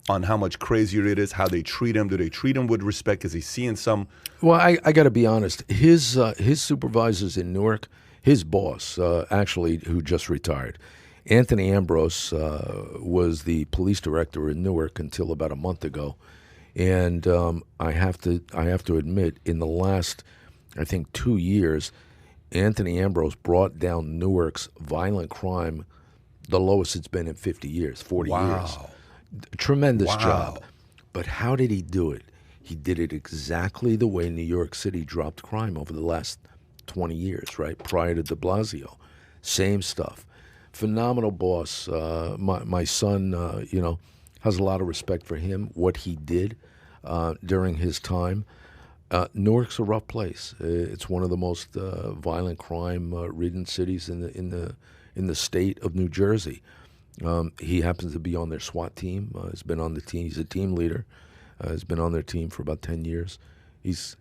On how much crazier it is, how they treat him? Do they treat him with respect? Is he seeing some? Well, I got to be honest. His supervisors in Newark, his boss, actually, who just retired, Anthony Ambrose, was the police director in Newark until about a month ago, and I have to admit, in the last, I think, 2 years, Anthony Ambrose brought down Newark's violent crime, the lowest it's been in 50 years, 40 years. Tremendous job. But how did he do it? He did it exactly the way New York City dropped crime over the last 20 years, right? Prior to de Blasio. Same stuff. Phenomenal boss. My son, has a lot of respect for him, what he did during his time. Newark's a rough place. It's one of the most violent crime-ridden cities in the state of New Jersey. He happens to be on their SWAT team. He's been on the team. He's a team leader. He's been on their team for about 10 years. It's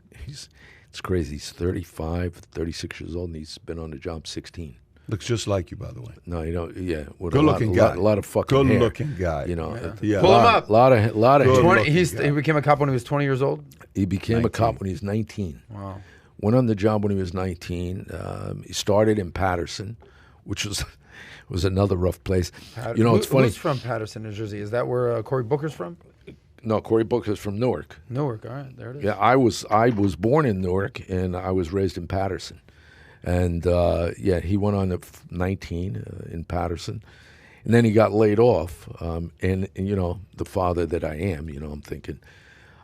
crazy. He's 35, 36 years old, and he's been on the job 16. Looks just like you, by the way. No, yeah. Good-looking guy. A lot of fucking hair. Good-looking guy. Yeah. Pull him up. A lot of He became a cop when he was 20 years old? He became a cop when he was 19. Wow. Went on the job when he was 19. He started in Patterson, which was another rough place. It's funny. Who's from Patterson, New Jersey? Is that where Cory Booker's from? No, Cory Booker's from Newark. Newark, all right, there it is. Yeah, I was born in Newark, and I was raised in Patterson. And, he went on at 19 in Patterson. And then he got laid off. And, the father that I am, I'm thinking,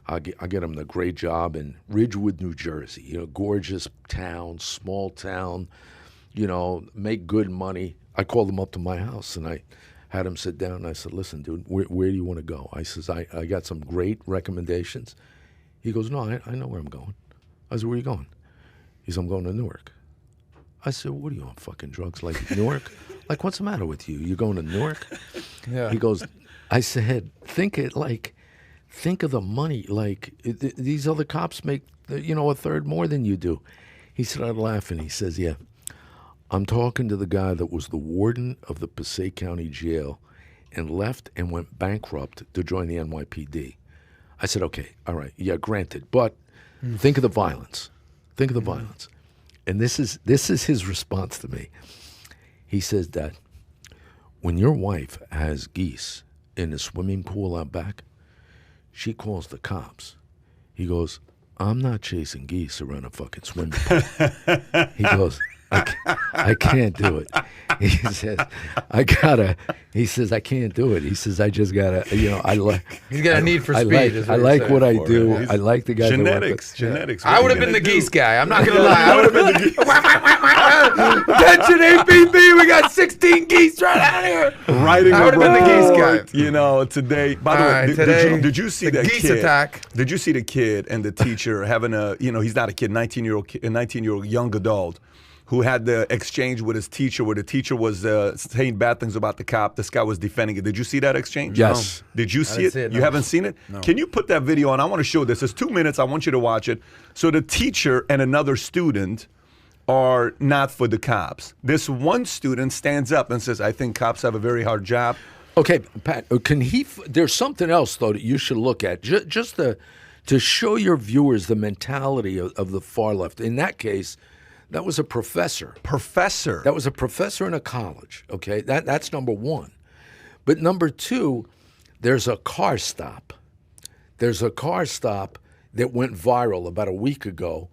I'll get him the great job in Ridgewood, New Jersey. Gorgeous town, small town, make good money. I called him up to my house, and I had him sit down, and I said, listen, dude, where do you want to go? I says, I got some great recommendations. He goes, no, I know where I'm going. I said, where are you going? He said, I'm going to Newark. I said, what are you on, fucking drugs? Like Newark? Like, what's the matter with you? You going to Newark? Yeah. He goes, I said, think of the money. Like, these other cops make, a third more than you do. He started laughing. He says, yeah. I'm talking to the guy that was the warden of the Passaic County Jail and left and went bankrupt to join the NYPD. I said, okay, all right, yeah, granted, but think of the violence. Think of the violence. And this is his response to me. He says that when your wife has geese in the swimming pool out back, she calls the cops. He goes, I'm not chasing geese around a fucking swimming pool. He goes, I can't do it. He says, I can't do it. He says, I just gotta, He's got a need for speed. I like what I do. I like the guy. Genetics. I would have been the geese guy. I'm not gonna lie. I would have been the geese. Attention, APB. We got 16 geese right out here. Riding I would have been the geese guy. Today. By the way, did you see that geese kid? Attack. Did you see the kid and the teacher having he's not a kid, 19-year-old young adult, who had the exchange with his teacher where the teacher was saying bad things about the cop. This guy was defending it. Did you see that exchange? Yes. No. Did you see it? No. You haven't seen it? No. Can you put that video on? I want to show this. It's 2 minutes. I want you to watch it. So the teacher and another student are not for the cops. This one student stands up and says, I think cops have a very hard job. Okay, Pat, there's something else, though, that you should look at, just to show your viewers the mentality of the far left. In that case, that was a professor. That was a professor in a college, okay? That's number one. But number two, there's a car stop. There's a car stop that went viral about a week ago.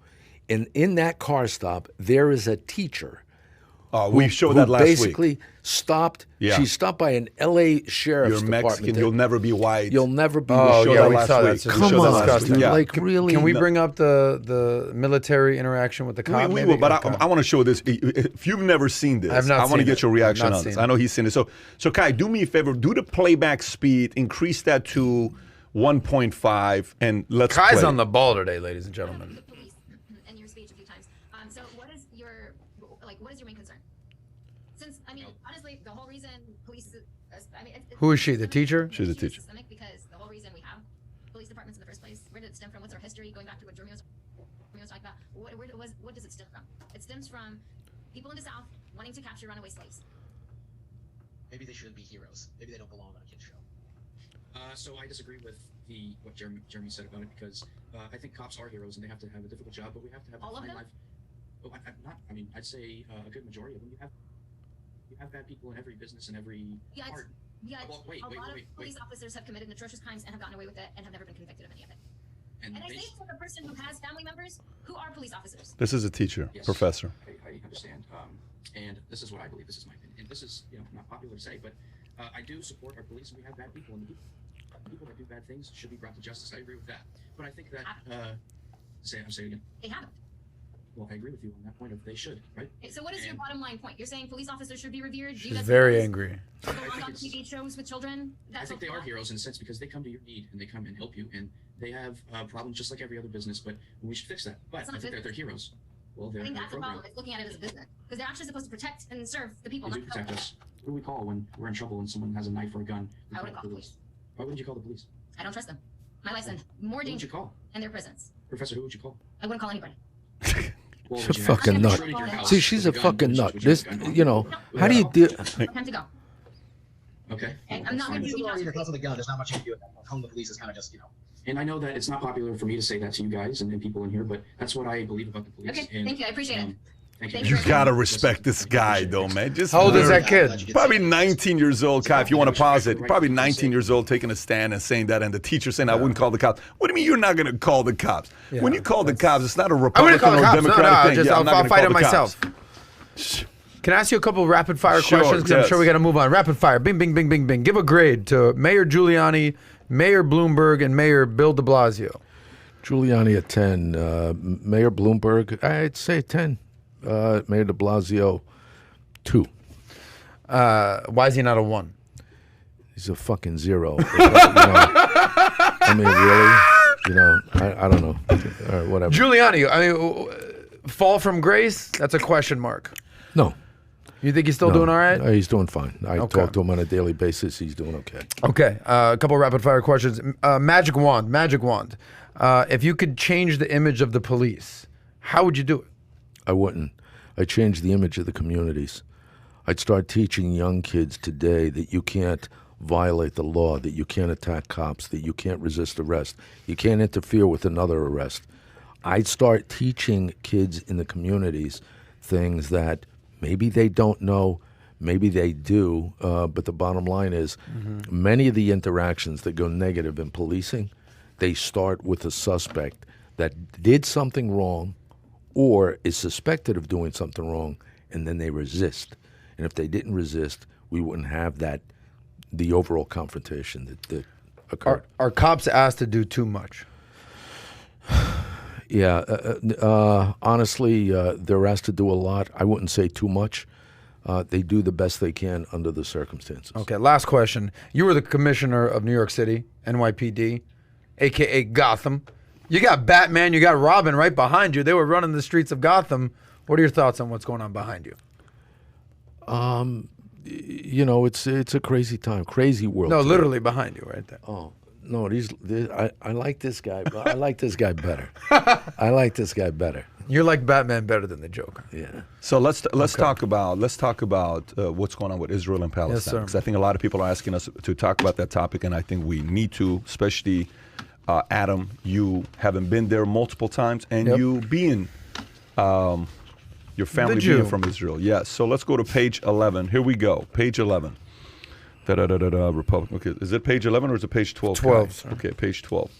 And in that car stop, there is a teacher. We showed that last week. Basically stopped. Yeah. She's stopped by an L.A. sheriff's department. You're Mexican. You'll never be white. You'll never be. Oh, yeah, we saw that. Come on, dude. Yeah. Like, really? Can we bring up the military interaction with the cop? We will, but I want to show this. If you've never seen this, I want to get your reaction on this. I know he's seen it. So Kai, do me a favor. Do the playback speed. Increase that to 1.5, and let's Kai's play. on the ball today, ladies and gentlemen. In your speech a few times. So what is your main concern? Since, honestly, the whole reason police, Who is she, the teacher? She's a teacher. Systemic, because the whole reason we have police departments in the first place, where did it stem from? What's our history? Going back to what Jeremy was talking about, what does it stem from? It stems from people in the South wanting to capture runaway slaves. Maybe they shouldn't be heroes. Maybe they don't belong on a kid's show. So I disagree with what Jeremy said about it, because I think cops are heroes and they have to have a difficult job, but we have to have all of them. I'd say a good majority of them. You have bad people in every business and every part. Yeah, a lot of police officers have committed atrocious crimes and have gotten away with it and have never been convicted of any of it. And I say this as a person who has family members who are police officers. This is a teacher, yes, professor. I understand, and this is what I believe. This is my opinion, and this is not popular to say, but I do support our police, and we have bad people, and the people that do bad things should be brought to justice. I agree with that, but I think that say it again. They haven't. Well, I agree with you on that point of they should, right? So what is your bottom line point? You're saying police officers should be revered? She's very angry. Go on TV shows with children? I think they are heroes in a sense because they come to your need and they come and help you, and they have problems just like every other business, but we should fix that. But I think that they're heroes. Well, I think that's the problem, is looking at it as a business. Because they're actually supposed to protect and serve the people. They do protect us. Who do we call when we're in trouble and someone has a knife or a gun? I wouldn't call the police. Why wouldn't you call the police? I don't trust them. My life's in more danger. Who would you call? In their prisons. Professor, who would you call? I wouldn't call anybody. Well, she's a fucking nut. See, she's a fucking nut. This, how do you do? Time to go. Okay. I'm not going to do your house with a gun. There's not much you can do with that. Calling the police is kind of just, And I know that it's not popular for me to say that to you guys and people in here, but that's what I believe about the police. Okay, thank you. I appreciate it. You gotta respect this guy, though, man. Just how old is that kid? Probably 19 years old, Kai, if you want to pause it. Probably 19 years old, taking a stand and saying that, and the teacher saying, I wouldn't call the cops. What do you mean you're not going to call the cops? Yeah, when you call the cops, it's not a Republican or Democratic thing. I'll fight it myself. Can I ask you a couple rapid fire questions? Because I'm sure we got to move on. Rapid fire. Bing, bing, bing, bing, bing. Give a grade to Mayor Giuliani, Mayor Bloomberg, and Mayor Bill de Blasio. Giuliani at 10. Mayor Bloomberg, I'd say 10. Mayor de Blasio, 2. Why is he not a 1? He's a fucking 0. I mean, really? You know, I don't know. All right, whatever. Giuliani, I mean, fall from grace? That's a question mark. No. You think he's still doing all right? He's doing fine. I talk to him on a daily basis. He's doing okay. Okay. A couple rapid fire questions. Magic wand. If you could change the image of the police, how would you do it? I wouldn't. I'd change the image of the communities. I'd start teaching young kids today that you can't violate the law, that you can't attack cops, that you can't resist arrest, you can't interfere with another arrest. I'd start teaching kids in the communities things that maybe they don't know, maybe they do, but the bottom line is many of the interactions that go negative in policing, they start with a suspect that did something wrong or is suspected of doing something wrong, and then they resist. And if they didn't resist, we wouldn't have the overall confrontation that occurred. Are cops asked to do too much? Yeah, honestly, they're asked to do a lot. I wouldn't say too much. They do the best they can under the circumstances. Okay, last question. You were the commissioner of New York City, NYPD, a.k.a. Gotham. You got Batman, you got Robin right behind you. They were running the streets of Gotham. What are your thoughts on what's going on behind you? You know, it's a crazy time, crazy world. No, literally behind you, right there. Oh no, I like this guy. I like this guy better. I like this guy better. You like Batman better than the Joker. Yeah. So let's talk about what's going on with Israel and Palestine. Because I think a lot of people are asking us to talk about that topic, and I think we need to, especially Adam. You haven't been there multiple times, and you being your family being from Israel. Yes. So let's go to page 11. Here we go. Page 11. Republic. Okay. Is it page 11 or is it page 12? 12. Okay, page 12.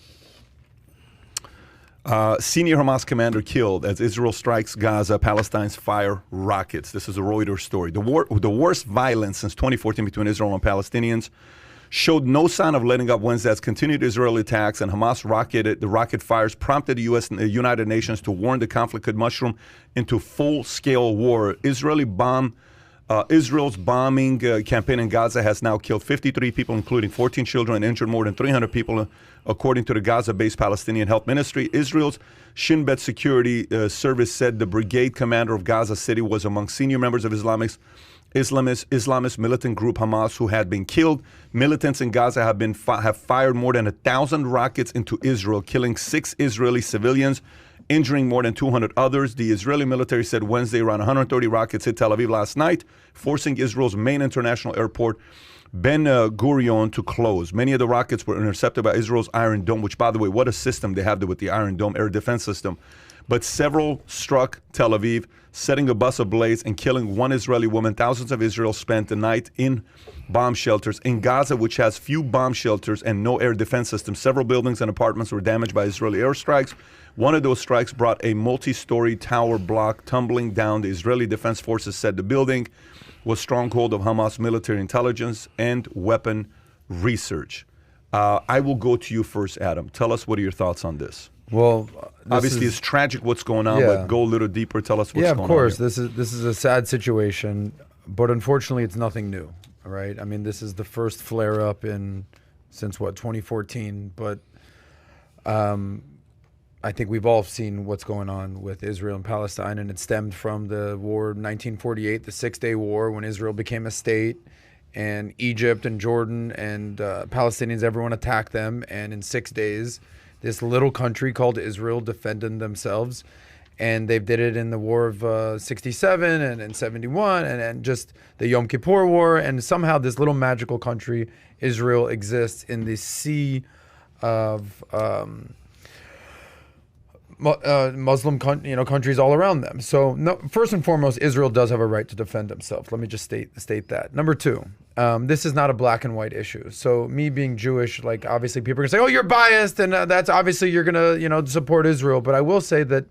Senior Hamas commander killed as Israel strikes Gaza. Palestinians fire rockets. This is a Reuters story. The worst violence since 2014 between Israel and Palestinians showed no sign of letting up Wednesday as continued Israeli attacks and Hamas rocket fires prompted the U.S. and the United Nations to warn the conflict could mushroom into full-scale war. Israel's bombing campaign in Gaza has now killed 53 people, including 14 children, and injured more than 300 people, according to the Gaza-based Palestinian Health Ministry. Israel's Shin Bet Security Service said the brigade commander of Gaza City was among senior members of Islamist militant group Hamas who had been killed. Militants in Gaza have fired more than 1,000 rockets into Israel, killing 6 Israeli civilians, injuring more than 200 others. The Israeli military said Wednesday around 130 rockets hit Tel Aviv last night, forcing Israel's main international airport, Ben Gurion, to close. Many of the rockets were intercepted by Israel's Iron Dome, which, by the way, what a system they have there with the Iron Dome air defense system. But several struck Tel Aviv, setting a bus ablaze and killing 1 Israeli woman. Thousands of Israelis spent the night in bomb shelters. In Gaza, which has few bomb shelters and no air defense system, several buildings and apartments were damaged by Israeli airstrikes. One of those strikes brought a multi-story tower block tumbling down. The Israeli Defense Forces said the building was stronghold of Hamas military intelligence and weapon research. I will go to you first, Adam. Tell us, what are your thoughts on this? Well, obviously it's tragic what's going on, but go a little deeper. Tell us what's going on. Yeah, of course. This is a sad situation, but unfortunately it's nothing new, right? I mean, this is the first flare-up since 2014, but I think we've all seen what's going on with Israel and Palestine, and it stemmed from the war in 1948, the Six-Day War, when Israel became a state, and Egypt and Jordan and Palestinians, everyone attacked them, and in 6 days, this little country called Israel defended themselves, and they did it in the war of 67 and in 71 and just the Yom Kippur War, and somehow this little magical country, Israel, exists in this sea of Muslim countries all around them. So no, first and foremost, Israel does have a right to defend himself. Let me just state that. Number two, this is not a black and white issue. So me being Jewish, like obviously people are gonna say, oh, you're biased, and that's obviously you're gonna support Israel. But I will say that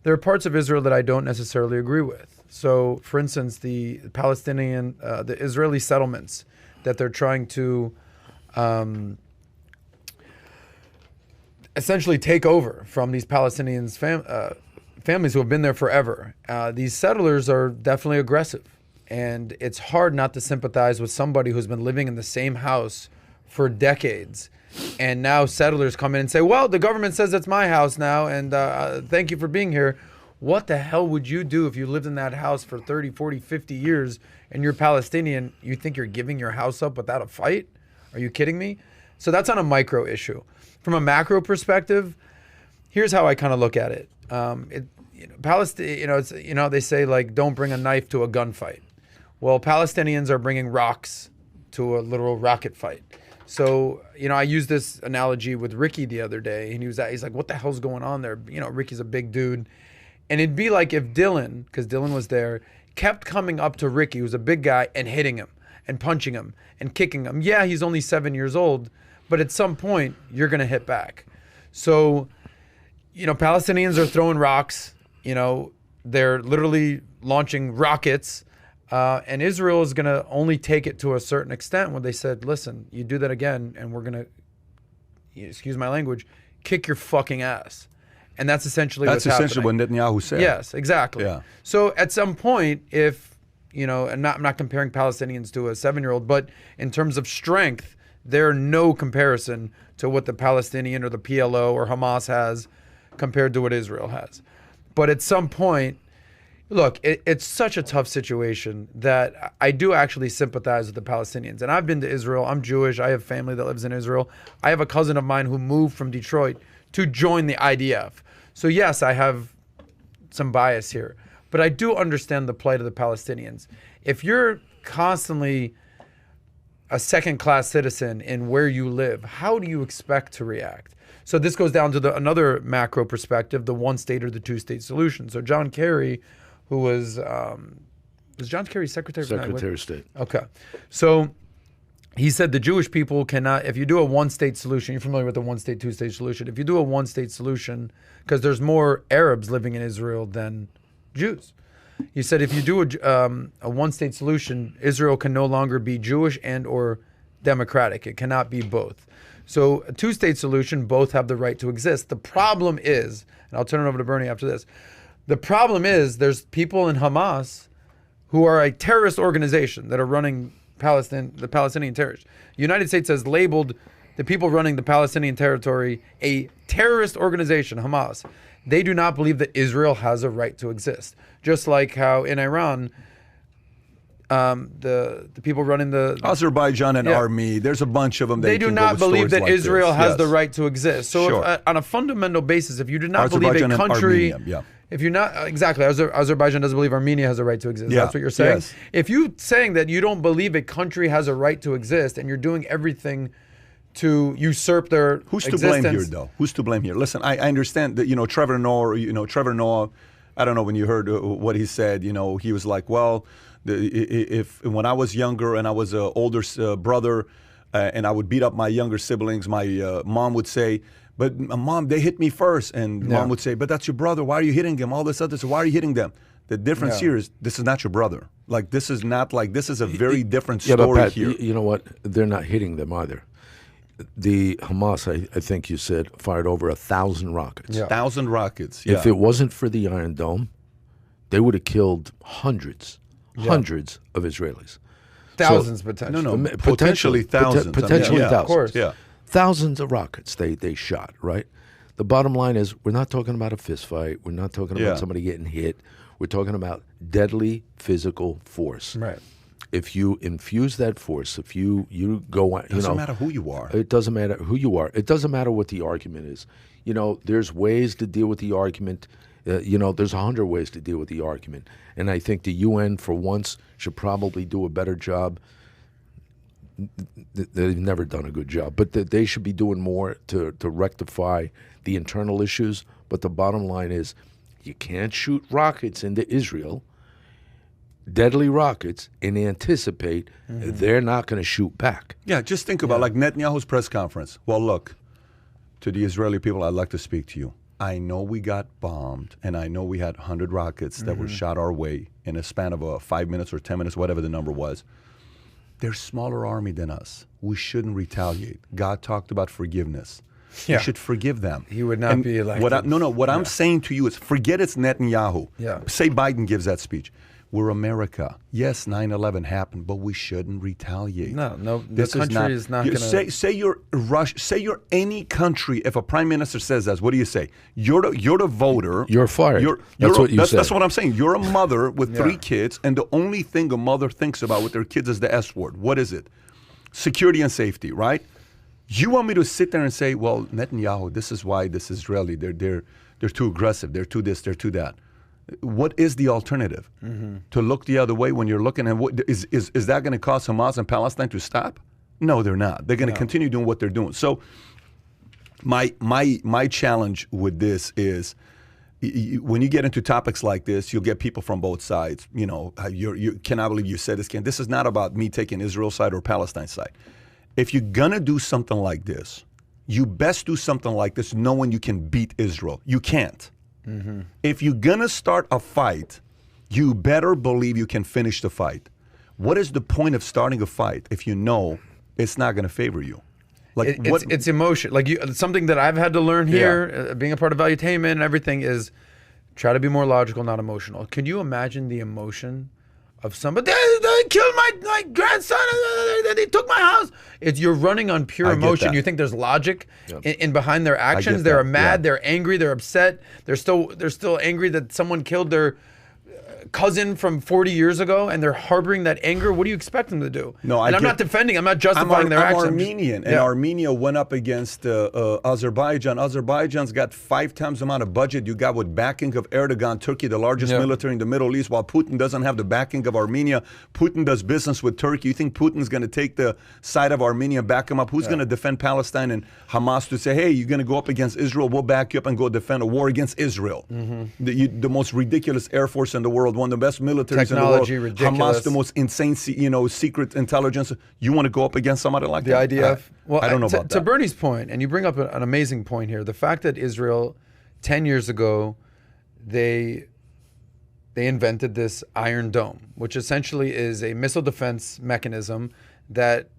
there are parts of Israel that I don't necessarily agree with. So for instance, the Palestinian, the Israeli settlements that they're trying to essentially take over from these Palestinians families who have been there forever. These settlers are definitely aggressive, and it's hard not to sympathize with somebody who's been living in the same house for decades, and now settlers come in and say, well, the government says it's my house now, and thank you for being here. What the hell would you do if you lived in that house for 30, 40, 50 years and you're Palestinian? You think you're giving your house up without a fight? Are you kidding me? So that's on a micro issue. From a macro perspective, here's how I kind of look at it. Palestine, they say like, don't bring a knife to a gunfight. Well, Palestinians are bringing rocks to a literal rocket fight. So, I used this analogy with Ricky the other day, and he's like, what the hell's going on there? Ricky's a big dude. And it'd be like if Dylan, because Dylan was there, kept coming up to Ricky, who's a big guy, and hitting him and punching him and kicking him. Yeah, he's only 7 years old, but at some point, you're going to hit back. So, Palestinians are throwing rocks. They're literally launching rockets. And Israel is going to only take it to a certain extent when they said, listen, you do that again, and we're going to, excuse my language, kick your fucking ass. And that's essentially what's happening. That's essentially what Netanyahu said. Yes, exactly. Yeah. So at some point, if, and I'm not comparing Palestinians to a 7-year-old, but in terms of strength, they're no comparison to what the Palestinian or the PLO or Hamas has compared to what Israel has. But at some point, look, it's such a tough situation that I do actually sympathize with the Palestinians. And I've been to Israel. I'm Jewish. I have family that lives in Israel. I have a cousin of mine who moved from Detroit to join the IDF. So yes, I have some bias here. But I do understand the plight of the Palestinians. If you're constantly a second-class citizen in where you live, how do you expect to react? So this goes down to another macro perspective, the one-state or the two-state solution. So John Kerry, who was John Kerry Secretary of State? Okay. So he said the Jewish people cannot, if you do a one-state solution, you're familiar with the one-state, two-state solution. If you do a one-state solution, because there's more Arabs living in Israel than Jews. He said if you do a one-state solution, Israel can no longer be Jewish and or democratic. It cannot be both. So a two-state solution, both have the right to exist. The problem is, and I'll turn it over to Bernie after this, the problem is there's people in Hamas who are a terrorist organization that are running the Palestinian terrorists. The United States has labeled the people running the Palestinian territory a terrorist organization, Hamas. They do not believe that Israel has a right to exist. Just like how in Iran, the people running the Azerbaijan and Army, there's a bunch of them. They do not believe that Israel has the right to exist. So if, on a fundamental basis, if you do not believe a country, if you're not exactly, Azerbaijan doesn't believe Armenia has a right to exist. That's what you're saying. Yes. If you're saying that you don't believe a country has a right to exist, and you're doing everything to usurp their Who's existence. to blame here, though? Who's to blame here? Listen, I understand that, Trevor Noah, I don't know when you heard what he said, he was like, well, if when I was younger and I was an older brother and I would beat up my younger siblings, my mom would say, but Mom, they hit me first. And Mom would say, but that's your brother. Why are you hitting him? All this other stuff. Why are you hitting them? The difference here is this is not your brother. Like, this is not like, this is a very different story but Pat, here. You know what? They're not hitting them either. The Hamas, I think you said, fired over 1,000 rockets. 1,000 rockets, If it wasn't for the Iron Dome, they would have killed hundreds of Israelis. Thousands, potentially. No, potentially thousands. Potentially thousands. Of course. Yeah. Thousands of rockets they shot, right? The bottom line is we're not talking about a fist fight. We're not talking about somebody getting hit. We're talking about deadly physical force. Right. If you infuse that force, if you go, it doesn't matter who you are. It doesn't matter who you are. It doesn't matter what the argument is. There's ways to deal with the argument. There's 100 ways to deal with the argument. And I think the UN, for once, should probably do a better job they've never done a good job. But they should be doing more to rectify the internal issues. But the bottom line is, you can't shoot rockets into Israel, deadly rockets, and anticipate they're not going to shoot back. Yeah, just think about like Netanyahu's press conference. Well, look, to the Israeli people, I'd like to speak to you. I know we got bombed, and I know we had 100 rockets that were shot our way in a span of 5 minutes or 10 minutes, whatever the number was. They're a smaller army than us. We shouldn't retaliate. God talked about forgiveness. We should forgive them. He would not be elected. What I'm saying to you is, forget it's Netanyahu. Say Biden gives that speech. We're America. Yes, 9/11 happened, but we shouldn't retaliate. No, the country is not going to... Say you're Russia. Say you're any country. If a prime minister says that, what do you say? You're the voter. You're fired. That's what I'm saying. You're a mother with 3 kids, and the only thing a mother thinks about with their kids is the S word. What is it? Security and safety, right? You want me to sit there and say, well, Netanyahu, this is why this Israeli, they're too aggressive, they're too this, they're too that. What is the alternative? To look the other way when you're looking at what is that going to cause Hamas and Palestine to stop? No, they're not. They're going to continue doing what they're doing. So my challenge with this is, when you get into topics like this, you'll get people from both sides. You know, you cannot believe you said this. This is not about me taking Israel's side or Palestine's side. If you're gonna do something like this, you best do something like this knowing you can beat Israel. You can't. If you're gonna start a fight, you better believe you can finish the fight. What is the point of starting a fight if you know it's not gonna favor you? Like it's emotion. Like something that I've had to learn here, being a part of Valuetainment and everything, is try to be more logical, not emotional. Can you imagine the emotion of somebody? They killed my grandson. They took my house. You're running on pure emotion. You think there's logic in behind their actions. They're mad. They're angry. They're upset. They're still angry that someone killed their cousin from 40 years ago, and they're harboring that anger. What do you expect them to do? No, I'm not defending. I'm not justifying their actions. I'm Armenian, and Armenia went up against Azerbaijan. Azerbaijan's got 5 times the amount of budget you got with backing of Erdogan, Turkey, the largest military in the Middle East, while Putin doesn't have the backing of Armenia. Putin does business with Turkey. You think Putin's going to take the side of Armenia, back him up? Who's going to defend Palestine and Hamas to say, hey, you're going to go up against Israel, we'll back you up and go defend a war against Israel? The most ridiculous Air Force in the world, one of the best militaries in the world. Ridiculous. Hamas, the most insane, secret intelligence. You want to go up against somebody like that? The IDF. I don't know about that. To Bernie's point, and you bring up an amazing point here, the fact that Israel, 10 years ago, they invented this Iron Dome, which essentially is a missile defense mechanism that,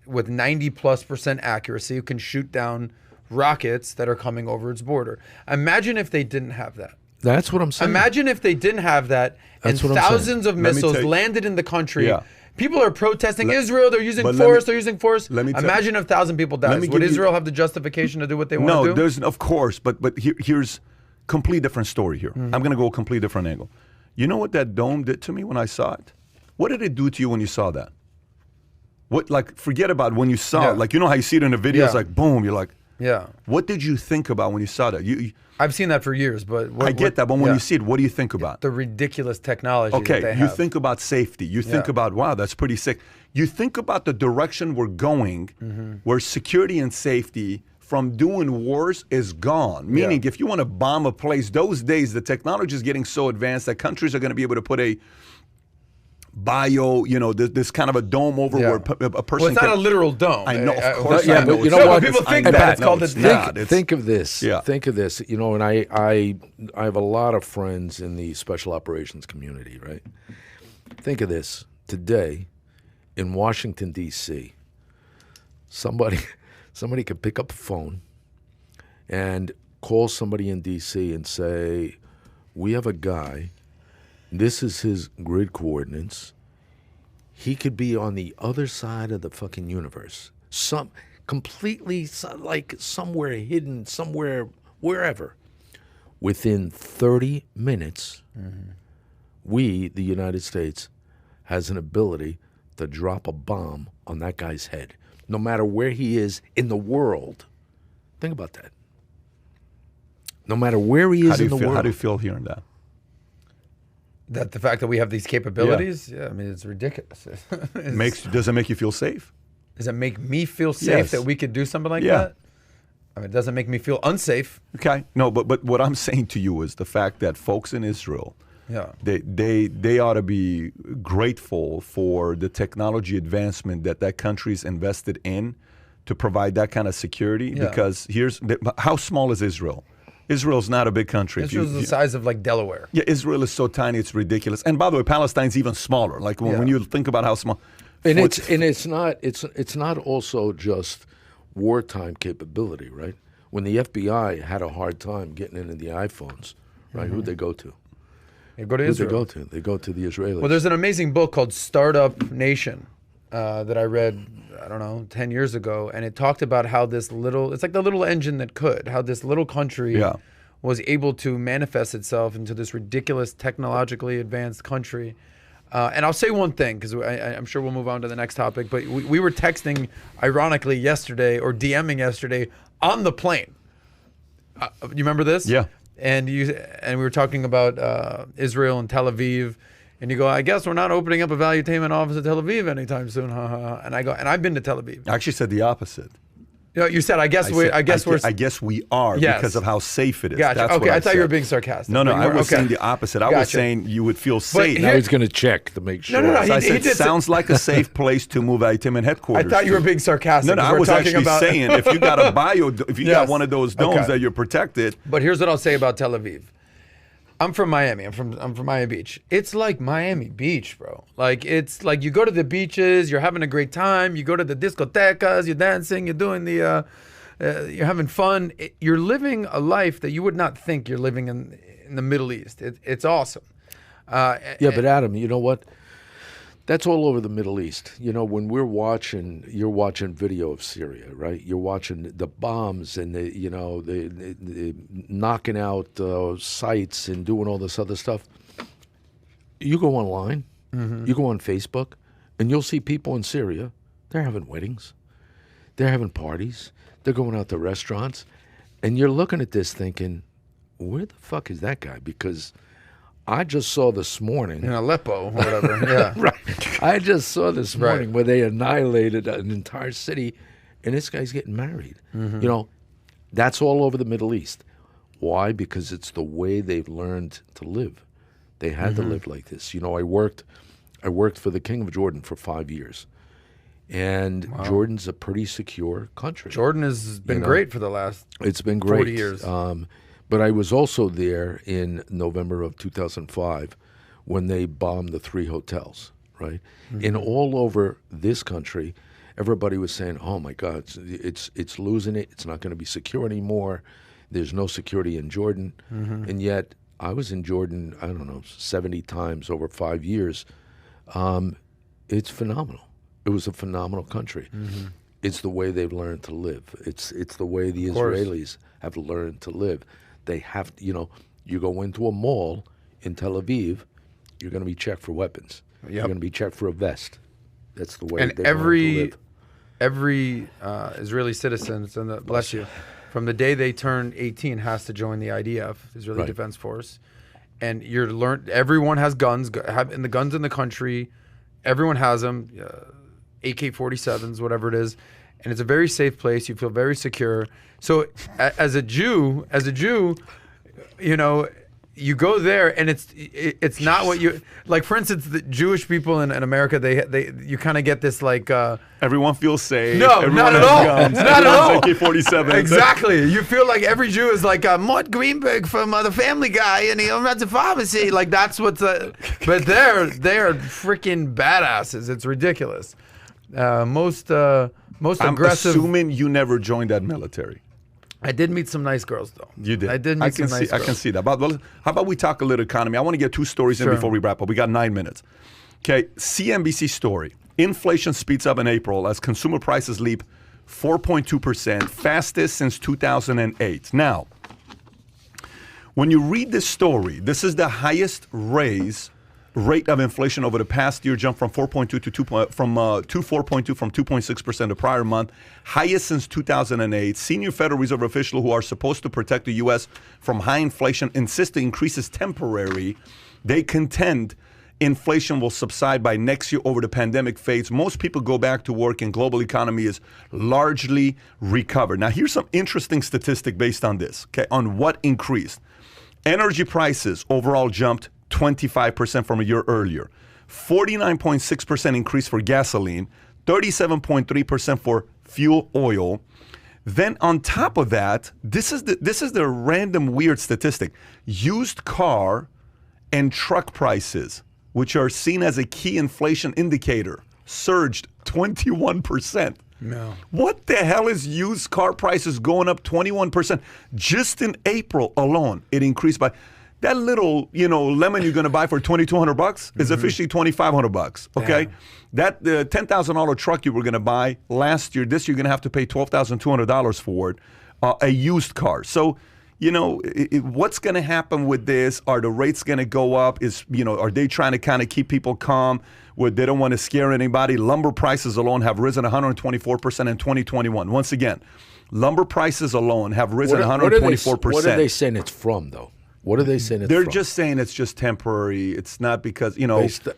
with 90+% accuracy, can shoot down rockets that are coming over its border. Imagine if they didn't have that. That's what I'm saying. Imagine if they didn't have that, and thousands of missiles landed in the country. People are protesting Israel. They're using force. They're using force. Imagine if 1,000 people died. Would Israel have the justification to do what they want to do? No, there's of course, but here's complete different story here. I'm going to go a complete different angle. You know what that dome did to me when I saw it? What did it do to you when you saw that? What, like, forget about when you saw it. Like, you know how you see it in the video? It's like boom. You're like, what did you think about when you saw that? I've seen that for years, but I get that. But when you see it, what do you think about? The ridiculous technology. Okay, that they have. You think about safety. You think about, wow, that's pretty sick. You think about the direction we're going, where security and safety from doing wars is gone. Meaning, if you want to bomb a place, those days the technology is getting so advanced that countries are going to be able to put a this kind of a dome over where a person. Well, it's not a literal dome. I know, of course. I know. But you know what? People think that it's called a. Think of this. Think of this. You know, and I have a lot of friends in the special operations community, right? Think of this. Today, in Washington D.C., somebody could pick up a phone and call somebody in D.C. and say, "We have a guy. This is his grid coordinates. He could be on the other side of the fucking universe. Completely like somewhere hidden, somewhere, wherever. Within 30 minutes, we, the United States, has an ability to drop a bomb on that guy's head, no matter where he is in the world. Think about that. No matter where he is in the world. How do you feel hearing that? That the fact that we have these capabilities, I mean, it's ridiculous. Does it make you feel safe? Does it make me feel safe that we could do something like that? I mean, it doesn't make me feel unsafe. Okay. No, but what I'm saying to you is the fact that folks in Israel, they ought to be grateful for the technology advancement that country's invested in to provide that kind of security. Because how small is Israel? Israel's not a big country. Israel's the size of like Delaware. Yeah, Israel is so tiny, it's ridiculous. And by the way, Palestine's even smaller. Like when you think about how small. And it's not also just wartime capability, right? When the FBI had a hard time getting into the iPhones, right? Who'd they go to? They go to Israel. They go to the Israelis. Well, there's an amazing book called Startup Nation that I read, I don't know, 10 years ago, and it talked about how it's like the little engine that could, how this little country was able to manifest itself into this ridiculous technologically advanced country. And I'll say one thing, because I'm sure we'll move on to the next topic, but we were texting, ironically, yesterday, or DMing yesterday, on the plane. You remember this? Yeah. And we were talking about Israel and Tel Aviv, and you go, I guess we're not opening up a Valuetainment office in Tel Aviv anytime soon, And I go, and I've been to Tel Aviv. I actually said the opposite. You know, you said, I guess we are because of how safe it is. Gotcha. That's okay, what I thought you were being sarcastic. No, I was saying the opposite. I was saying you would feel safe. Now he's going to check to make sure. No. I said, sounds like a safe place to move Valuetainment headquarters. I thought you were being sarcastic. No, I was actually saying if you got if you got one of those domes that you're protected. But here's what I'll say about Tel Aviv. I'm from Miami. I'm from Miami Beach. It's like Miami Beach, bro. Like it's like you go to the beaches, you're having a great time. You go to the discotecas, you're dancing, you're doing the, you're having fun. You're living a life that you would not think you're living in the Middle East. It's awesome. But Adam, you know what? That's all over the Middle East. You know, when you're watching video of Syria, right? You're watching the bombs and the knocking out sites and doing all this other stuff. You go online, you go on Facebook, and you'll see people in Syria. They're having weddings, they're having parties, they're going out to restaurants, and you're looking at this thinking, where the fuck is that guy? Because I just saw this morning in Aleppo or whatever. Yeah, right. I just saw this morning where they annihilated an entire city, and this guy's getting married. You know, that's all over the Middle East. Why? Because it's the way they've learned to live. They had to live like this. You know, I worked for the King of Jordan for 5 years, and Jordan's a pretty secure country. Jordan has been great for the last. It's been great. 40 years. But I was also there in November of 2005 when they bombed the 3 hotels, right? And all over this country, everybody was saying, oh, my God, it's losing it. It's not going to be secure anymore. There's no security in Jordan. And yet I was in Jordan, I don't know, 70 times over 5 years. It's phenomenal. It was a phenomenal country. It's the way they've learned to live. It's the way the Israelis have learned to live. They have, you go into a mall in Tel Aviv, you're going to be checked for weapons. You're going to be checked for a vest. That's the way they learn to live. Every Israeli citizen, bless you, from the day they turn 18 has to join the IDF, Israeli Defense Force. And everyone has guns, and the guns in the country, everyone has them, AK-47s, whatever it is. And it's a very safe place. You feel very secure. So as a Jew, you go there and it's not what you like. For instance, the Jewish people in America, you kind of get this like everyone feels safe. No, not at all. Guns, not at all. AK-47. Exactly. You feel like every Jew is like Mort Greenberg from The Family Guy, and he owns a pharmacy. Like that's what's. But they're freaking badasses. It's ridiculous. Most aggressive. I'm assuming you never joined that military. I did meet some nice girls, though. You did. I did meet some nice girls. I can see that. But how about we talk a little economy? I want to get 2 stories in before we wrap up. We got 9 minutes. Okay, CNBC story. Inflation speeds up in April as consumer prices leap 4.2%, fastest since 2008. Now, when you read this story, this is the highest rate of inflation over the past year, jumped from 4.2 to 4.2 from 2.6% the prior month, highest since 2008. Senior Federal Reserve officials who are supposed to protect the U.S. from high inflation insist the increase is temporary. They contend inflation will subside by next year over the pandemic phase. Most people go back to work and global economy is largely recovered. Now, here's some interesting statistic based on this, okay, on what increased. Energy prices overall jumped 25% from a year earlier. 49.6% increase for gasoline, 37.3% for fuel oil. Then on top of that, this is the random weird statistic. Used car and truck prices, which are seen as a key inflation indicator, surged 21%. No. What the hell is used car prices going up 21%? Just in April alone, it increased by that little, lemon you're going to buy for $2,200 is officially $2,500. Okay, Yeah. That the $10,000 truck you were going to buy last year, this year you're going to have to pay $12,200 for it, a used car. So, what's going to happen with this? Are the rates going to go up? Are they trying to kind of keep people calm where they don't want to scare anybody? Lumber prices alone have risen 124% in 2021. Once again, lumber prices alone have risen 124%. What are they saying it's from, though? What are they saying it's They're from? just saying it's just temporary. It's not because,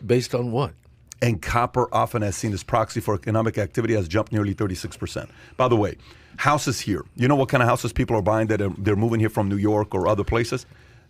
Based on what? And copper, often as seen as proxy for economic activity, has jumped nearly 36%. By the way, houses here. You know what kind of houses people are buying that they're moving here from New York or other places?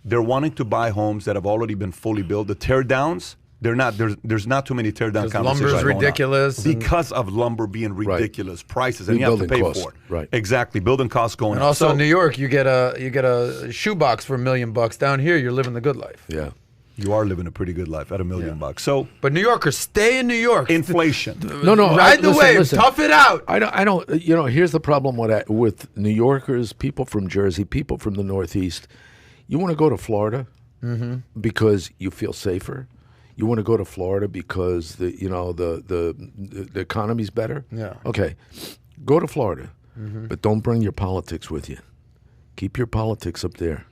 They're wanting to buy homes that have already been fully built. The tear downs, there's not too many tear down conversations. Lumber's ridiculous. Because of lumber being ridiculous prices, and you have to pay for it. Right. Exactly. Building costs going up. And also in New York, you get a shoebox for $1 million. Down here, you're living the good life. Yeah. You are living a pretty good life at $1 million. So, but New Yorkers, stay in New York. Inflation. No. Ride the wave. Tough it out. I don't. Here's the problem with New Yorkers, people from Jersey, people from the Northeast. You want to go to Florida because you feel safer. You want to go to Florida because the economy's better. Yeah. Okay, go to Florida, but don't bring your politics with you. Keep your politics up there.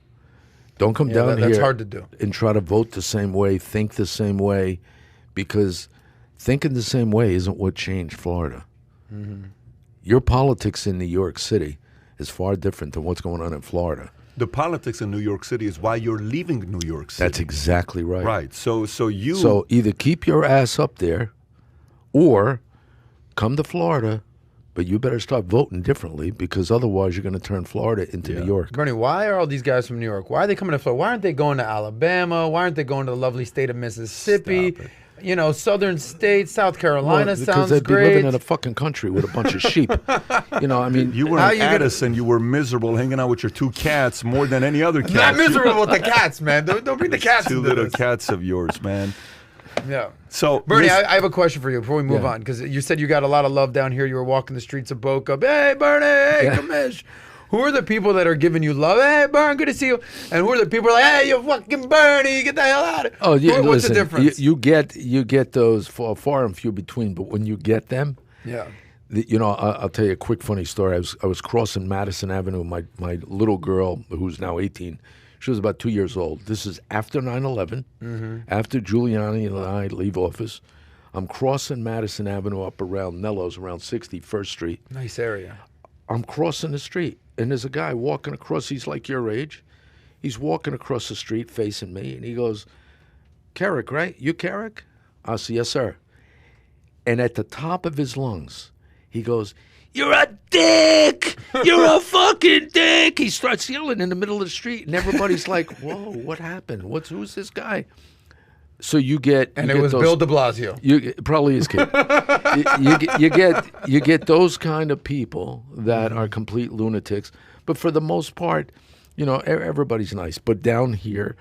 Don't come down here. That's hard to do. And try to vote the same way, think the same way, because thinking the same way isn't what changed Florida. Your politics in New York City is far different than what's going on in Florida. The politics in New York City is why you're leaving New York City. That's exactly right. Right. So either keep your ass up there, or come to Florida. But you better start voting differently, because otherwise you're going to turn Florida into New York. Bernie, why are all these guys from New York? Why are they coming to Florida? Why aren't they going to Alabama? Why aren't they going to the lovely state of Mississippi? Southern states, South Carolina sounds great. Because they'd be living in a fucking country with a bunch of sheep. You were in Addison, you were miserable hanging out with your two cats more than any other cat. Not miserable with the cats, man. Don't bring the cats two into little this. cats of yours, man. Yeah. So, Bernie, I have a question for you before we move on, because you said you got a lot of love down here. You were walking the streets of Boca. Hey, Bernie, hey, Kamish. Who are the people that are giving you love? Hey, Bernie, good to see you. And who are the people like, hey, you fucking Bernie, get the hell out of here? Oh, yeah. What's the difference? You get those far and few between, but when you get them, I'll tell you a quick funny story. I was crossing Madison Avenue. My little girl, who's now 18, she was about 2 years old. This is after 9/11, after Giuliani and I leave office. I'm crossing Madison Avenue up around Nello's, around 61st Street. Nice area. I'm crossing the street, and there's a guy walking across. He's like your age. He's walking across the street facing me, and he goes, Kerik, right? You Kerik? I said, yes, sir. And at the top of his lungs, he goes, you're a dick! You're a fucking dick! He starts yelling in the middle of the street, and everybody's like, whoa, what happened? Who's this guy? So you get... And it was Bill de Blasio. It probably is kid. you get those kind of people that are complete lunatics. But for the most part, everybody's nice. But down here,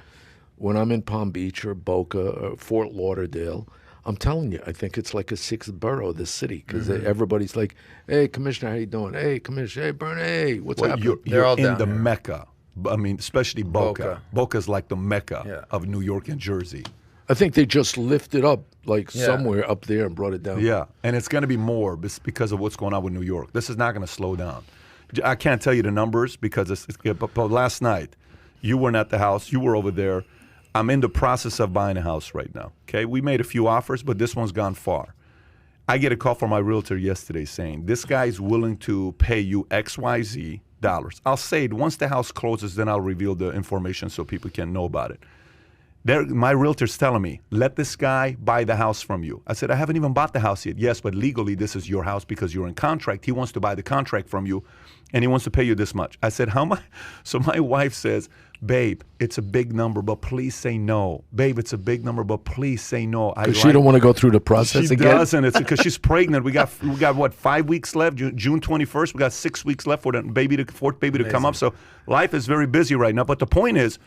when I'm in Palm Beach or Boca or Fort Lauderdale, I'm telling you, I think it's like a sixth borough of the city, because everybody's like, hey, Commissioner, how you doing? Hey, Commissioner, hey, Bernie, hey, what's happening? You're all in down the here. Mecca. I mean, especially Boca. Boca's like the Mecca of New York and Jersey. I think they just lifted up somewhere up there and brought it down. Yeah, and it's going to be more because of what's going on with New York. This is not going to slow down. I can't tell you the numbers because but last night, you weren't at the house. You were over there. I'm in the process of buying a house right now. Okay, we made a few offers, but this one's gone far. I get a call from my realtor yesterday saying, this guy's willing to pay you XYZ dollars. I'll say it once the house closes, then I'll reveal the information so people can know about it. My realtor's telling me, let this guy buy the house from you. I said, I haven't even bought the house yet. Yes, but legally this is your house because you're in contract. He wants to buy the contract from you, and he wants to pay you this much. I said, how much? So my wife says, babe, it's a big number, but please say no. Babe, it's a big number, but please say no. Because she don't want to go through the process again? She doesn't. It's because she's pregnant. We got what, 5 weeks left? June 21st, we got 6 weeks left for the fourth baby to come up. So life is very busy right now. But the point is,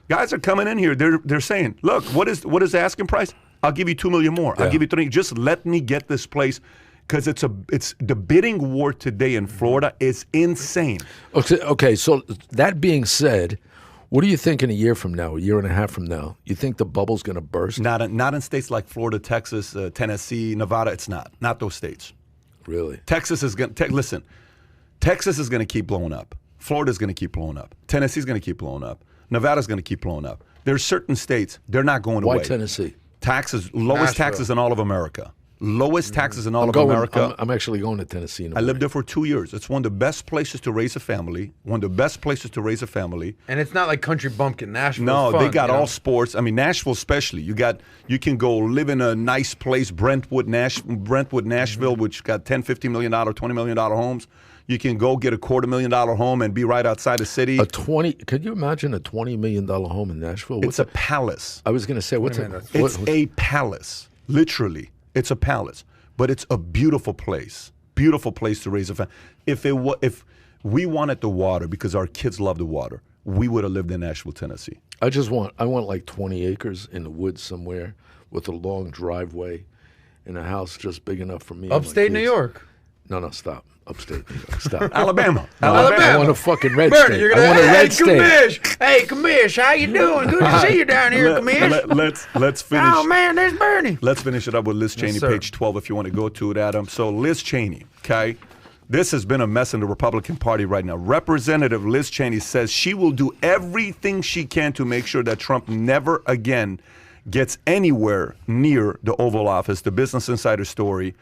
guys are coming in here. They're saying, look, what is the asking price? I'll give you $2 million more. Yeah. I'll give you $3 million. Just let me get this place. Because it's the bidding war today in Florida is insane. Okay, so that being said, what do you think in a year from now, a year and a half from now? You think the bubble's going to burst? Not in states like Florida, Texas, Tennessee, Nevada. It's not those states. Really? Texas is going to listen. Texas is going to keep blowing up. Florida's going to keep blowing up. Tennessee's going to keep blowing up. Nevada's going to keep blowing up. There's certain states they're not going away. Why Tennessee? Taxes, lowest taxes in all of America. Lowest taxes in all of America. I'm actually going to Tennessee. I lived there for 2 years. It's one of the best places to raise a family. One of the best places to raise a family. And it's not like country bumpkin. Nashville. No, fun, they got all sports. I mean, Nashville especially. You can go live in a nice place, Brentwood, Nashville, which got $10, $50 million, $20 million homes. You can go get a $250,000 home and be right outside the city. Could you imagine a $20 million home in Nashville? It's a palace. I was going to say, it's a palace, literally. It's a palace, but it's a beautiful place to raise a family. If we wanted the water because our kids love the water, we would have lived in Nashville, Tennessee. I want like 20 acres in the woods somewhere with a long driveway and a house just big enough for me. Upstate New York. No, stop. Upstate New York. Stop. Alabama. I want a fucking red state. I want a red state. Hey, Kamish, how you doing? Good to see you down here, Kamish. Let's finish. Oh, man, there's Bernie. Let's finish it up with Liz Cheney, page 12, if you want to go to it, Adam. So Liz Cheney, okay? This has been a mess in the Republican Party right now. Representative Liz Cheney says she will do everything she can to make sure that Trump never again gets anywhere near the Oval Office. The Business Insider story.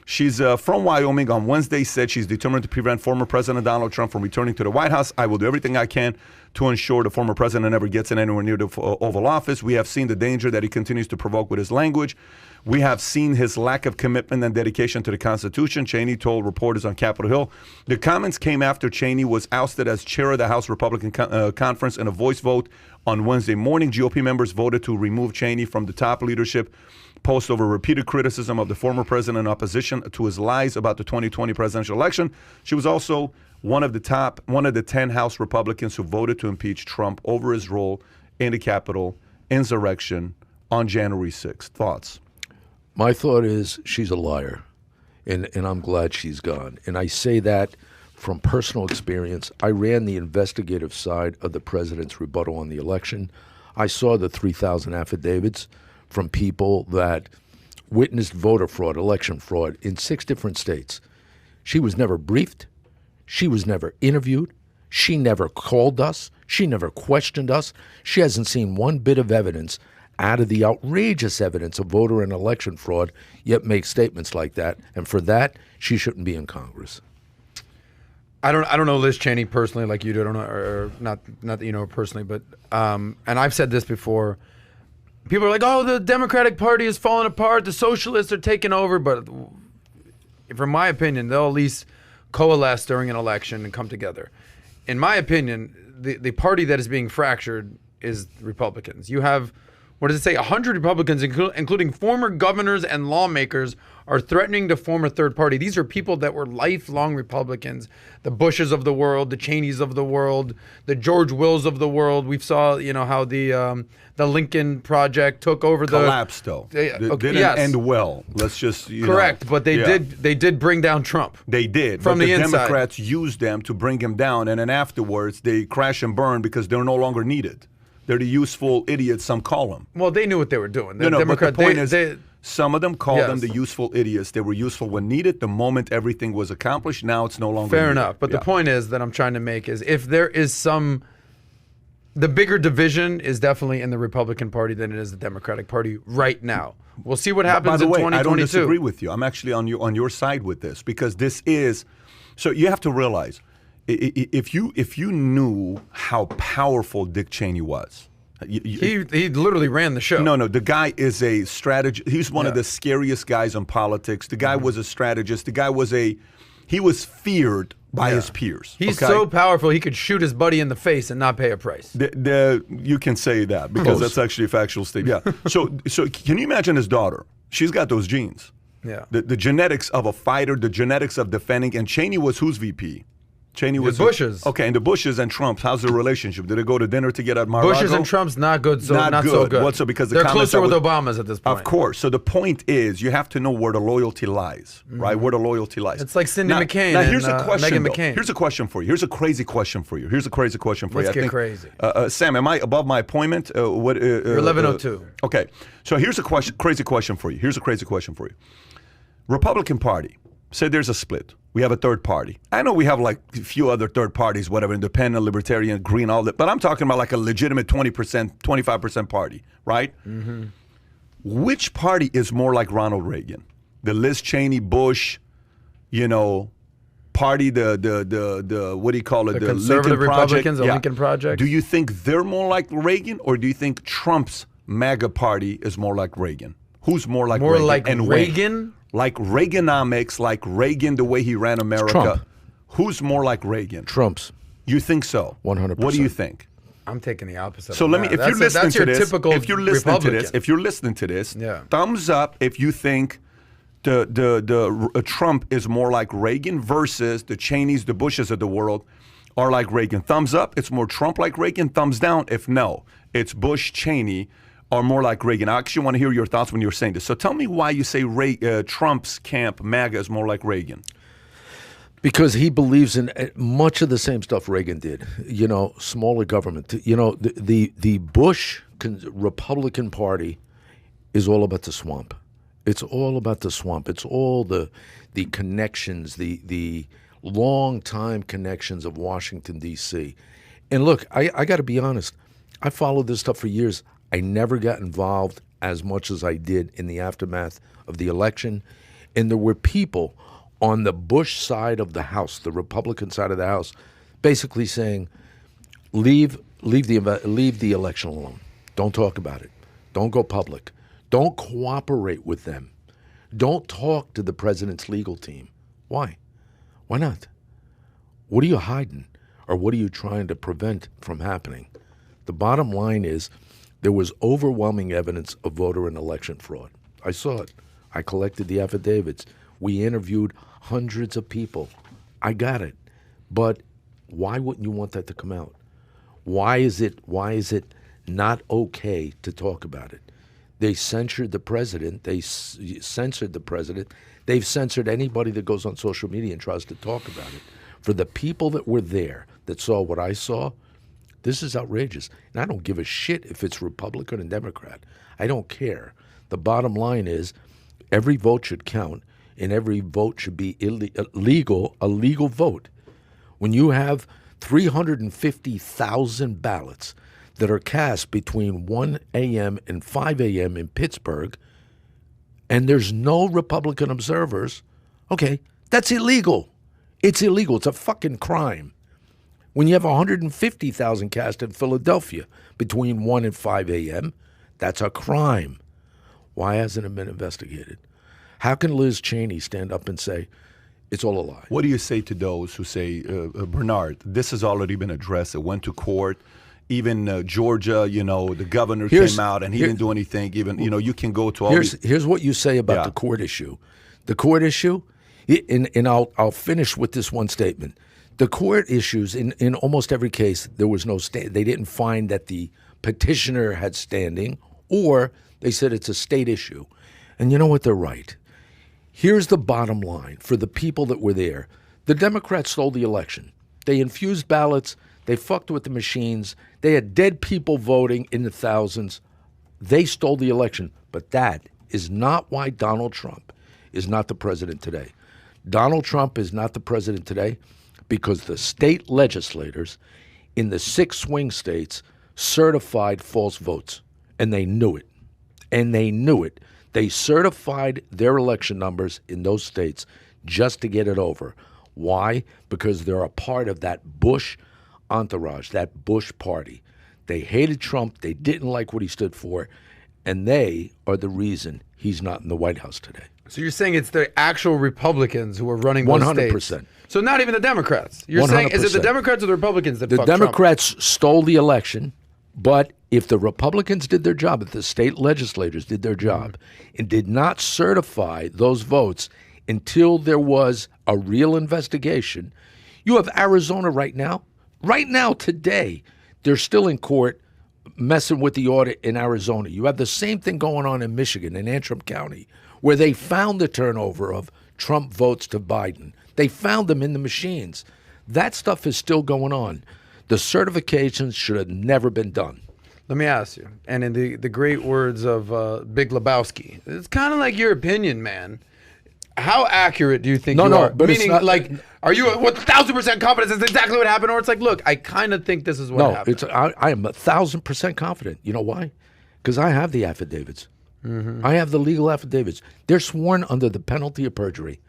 She's from Wyoming. On Wednesday said she's determined to prevent former President Donald Trump from returning to the White House. I will do everything I can to ensure the former president never gets in anywhere near the Oval Office. We have seen the danger that he continues to provoke with his language. We have seen his lack of commitment and dedication to the Constitution, Cheney told reporters on Capitol Hill. The comments came after Cheney was ousted as chair of the House Republican Conference in a voice vote on Wednesday morning. GOP members voted to remove Cheney from the top leadership post over repeated criticism of the former president in opposition to his lies about the 2020 presidential election. She was also one of the 10 House Republicans who voted to impeach Trump over his role in the Capitol insurrection on January 6th. Thoughts? My thought is she's a liar, and I'm glad she's gone. And I say that from personal experience. I ran the investigative side of the president's rebuttal on the election. I saw the 3,000 affidavits from people that witnessed voter fraud, election fraud in 6 different states. She was never briefed. She was never interviewed. She never called us. She never questioned us. She hasn't seen one bit of evidence out of the outrageous evidence of voter and election fraud, yet makes statements like that. And for that, she shouldn't be in Congress. I don't know Liz Cheney personally like you do. I don't know, or not that you know her personally, but and I've said this before. People are like, oh, the Democratic Party is falling apart. The socialists are taking over. But from my opinion, they'll at least coalesce during an election and come together. In my opinion, the party that is being fractured is Republicans. You have, what does it say, 100 Republicans, including former governors and lawmakers, are threatening to form a third party. These are people that were lifelong Republicans, the Bushes of the world, the Cheneys of the world, the George Wills of the world. We saw, how the Lincoln Project took over collapsed though. Didn't end well. Let's just correct, but they did bring down Trump. They did from but the inside. Democrats used them to bring him down, and then afterwards they crash and burn because they're no longer needed. They're the useful idiots, some call them. Well, they knew what they were doing. But the point is, some of them called them the useful idiots. They were useful when needed. The moment everything was accomplished, now it's no longer fair needed. enough. But the point is that I'm trying to make is if there is the bigger division is definitely in the Republican Party than it is the Democratic Party right now. We'll see what happens in 2022. I don't disagree with you. I'm actually on your side with this because this is – so you have to realize – if you knew how powerful Dick Cheney was, He literally ran the show. No, the guy is a strategist. He's one of the scariest guys in politics. The guy was a strategist. The guy he was feared by his peers. He's so powerful he could shoot his buddy in the face and not pay a price. You can say that because that's actually a factual statement. Yeah. So can you imagine his daughter? She's got those genes. Yeah. The genetics of a fighter, the genetics of defending. And Cheney was whose VP? Cheney was the Bushes. Okay, and the Bushes and Trump's, how's their relationship? Did they go to dinner together at Mar-a-Lago? Bushes and Trump's not good, so not so good. What's up? Because they're closer with Obama's at this point. Of course. So the point is, you have to know where the loyalty lies, right? Where the loyalty lies. It's like Cindy McCain and Meghan McCain. Here's a question for you. Here's a crazy question for you. Let's get crazy. Sam, am I above my appointment? You're 11:02. Okay. So here's a crazy question for you. Republican Party. Say there's a split. We have a third party. I know we have like a few other third parties, whatever, independent, libertarian, Greene, all that. But I'm talking about like a legitimate 20%, 25% party, right? Mm-hmm. Which party is more like Ronald Reagan? The Liz Cheney, Bush, party, the what do you call it? The conservative Lincoln Republicans, Project. the Lincoln Project. Do you think they're more like Reagan, or do you think Trump's MAGA party is more like Reagan? Who's more like Reagan? More like Reagan? Like Reaganomics, like Reagan, the way he ran America. Trump. Who's more like Reagan? Trump's. You think so? 100%. What do you think? I'm taking the opposite. So if you're listening to this, yeah. Thumbs up if you think the Trump is more like Reagan versus the Cheneys, the Bushes of the world are like Reagan. Thumbs up, it's more Trump like Reagan. Thumbs down if no, it's Bush, Cheney, are more like Reagan. I actually want to hear your thoughts when you're saying this. So tell me why you say Trump's camp, MAGA, is more like Reagan. Because he believes in much of the same stuff Reagan did. Smaller government. The Bush Republican Party is all about the swamp. It's all about the swamp. It's all the connections, the long-time connections of Washington, D.C. And look, I got to be honest. I followed this stuff for years. I never got involved as much as I did in the aftermath of the election. And there were people on the Bush side of the House, the Republican side of the House, basically saying, leave the election alone. Don't talk about it. Don't go public. Don't cooperate with them. Don't talk to the president's legal team. Why? Why not? What are you hiding? Or what are you trying to prevent from happening? The bottom line is, there was overwhelming evidence of voter and election fraud. I saw it. I collected the affidavits. We interviewed hundreds of people. I got it. But why wouldn't you want that to come out? Why is it not okay to talk about it? They censured the president. They censored the president. They've censored anybody that goes on social media and tries to talk about it. For the people that were there, that saw what I saw, this is outrageous. And I don't give a shit if it's Republican and Democrat. I don't care. The bottom line is every vote should count, and every vote should be a legal vote. When you have 350,000 ballots that are cast between 1 a.m. and 5 a.m. in Pittsburgh, and there's no Republican observers, okay, that's illegal. It's illegal. It's a fucking crime. When you have 150,000 cast in Philadelphia between 1 and 5 a.m., that's a crime. Why hasn't it been investigated? How can Liz Cheney stand up and say, it's all a lie? What do you say to those who say, Benard, this has already been addressed. It went to court. Even Georgia, the governor came out and he didn't do anything. Even, you can go to all these. Here's what you say about the court issue. The court issue, and I'll finish with this one statement. The court issues, in almost every case, there was no they didn't find that the petitioner had standing, or they said it's a state issue. And you know what? They're right. Here's the bottom line for the people that were there. The Democrats stole the election. They infused ballots. They fucked with the machines. They had dead people voting in the thousands. They stole the election. But that is not why Donald Trump is not the president today. Donald Trump is not the president today because the state legislators in the 6 swing states certified false votes, and they knew it. And they knew it. They certified their election numbers in those states just to get it over. Why? Because they're a part of that Bush entourage, that Bush party. They hated Trump. They didn't like what he stood for. And they are the reason he's not in the White House today. So you're saying it's the actual Republicans who are running those 100%. states? So not even the Democrats? You're 100%. Saying, is it the Democrats or the Republicans that fucked Democrats Trump? stole the election, but if the Republicans did their job, if the state legislators did their job and did not certify those votes until there was a real investigation, you have Arizona right now. Right now, today, they're still in court messing with the audit in Arizona. You have the same thing going on in Michigan, in Antrim County, where they found the turnover of Trump votes to Biden. They found them in the machines. That stuff is still going on. The certifications should have never been done. Let me ask you, and in the great words of Big Lebowski, it's kind of like your opinion, man. How accurate do you think you are? But meaning, it's not, like, are you 1,000% confident that's exactly what happened? Or it's like, look, I kind of think this is what happened. I am 1,000% confident. You know why? Because I have the affidavits. I have the legal affidavits. They're sworn under the penalty of perjury.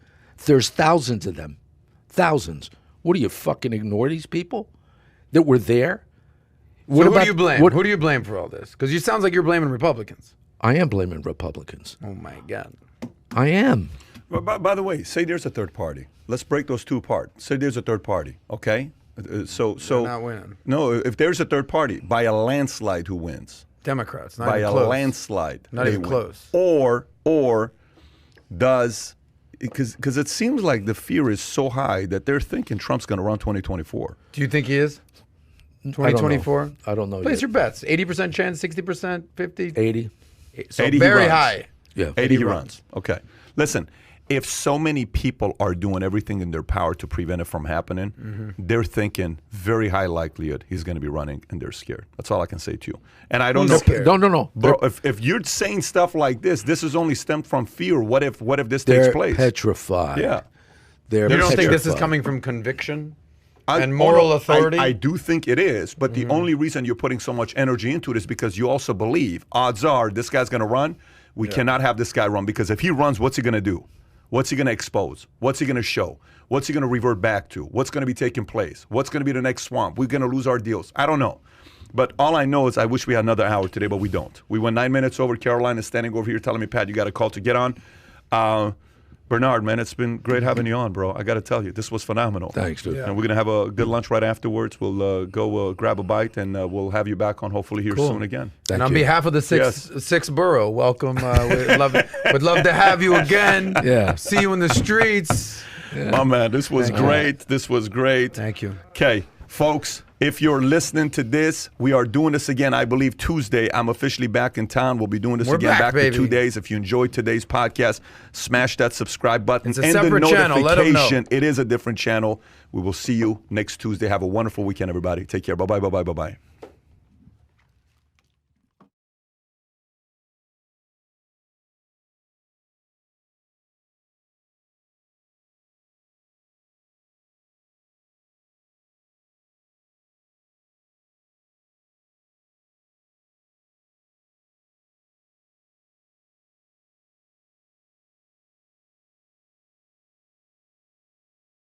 There's thousands of them. Thousands. What do you fucking ignore these people that were there? So who do you blame? Who do you blame for all this? Because you sounds like you're blaming Republicans. I am blaming Republicans. Oh, my God. I am. By the way, say there's a third party. Let's break those two apart. Say there's a third party, okay? So they're not winning. No, if there's a third party, by a landslide, who wins? Democrats, not by even a close. landslide. Not even close. Or does, because it seems like the fear is so high that they're thinking Trump's going to run 2024. Do you think he is? 2024? I don't know. Place your bets. 80% chance, 60%, 50? 80. So 80 very high. Yeah. 80 runs. Okay. Listen, if so many people are doing everything in their power to prevent it from happening, they're thinking very high likelihood he's going to be running, and they're scared. That's all I can say to you. And I don't know. No. Bro, if you're saying stuff like this is only stemmed from fear. What if this takes place? They're petrified. Yeah. They're You don't petrified. think this is coming from conviction and moral authority? I do think it is, but the only reason you're putting so much energy into it is because you also believe odds are this guy's going to run. We cannot have this guy run, because if he runs, what's he going to do? What's he going to expose? What's he going to show? What's he going to revert back to? What's going to be taking place? What's going to be the next swamp? We're going to lose our deals. I don't know. But all I know is I wish we had another hour today, but we don't. We went 9 minutes over. Caroline is standing over here telling me, Pat, you got a call to get on. Bernard, man, it's been great having you on, bro. I got to tell you, this was phenomenal. Thanks, dude. And we're going to have a good lunch right afterwards. We'll go grab a bite, and we'll have you back on hopefully here soon again. And on behalf of the sixth borough, welcome. We'd love to have you again. Yeah. See you in the streets. Yeah. Oh, man, this was great. This was great. Thank you. Okay, folks, if you're listening to this, we are doing this again, I believe, Tuesday. I'm officially back in town. We'll be doing this again back to 2 days. If you enjoyed today's podcast, smash that subscribe button. It's a separate channel. Let them know. It is a different channel. We will see you next Tuesday. Have a wonderful weekend, everybody. Take care. Bye-bye, bye-bye, bye-bye.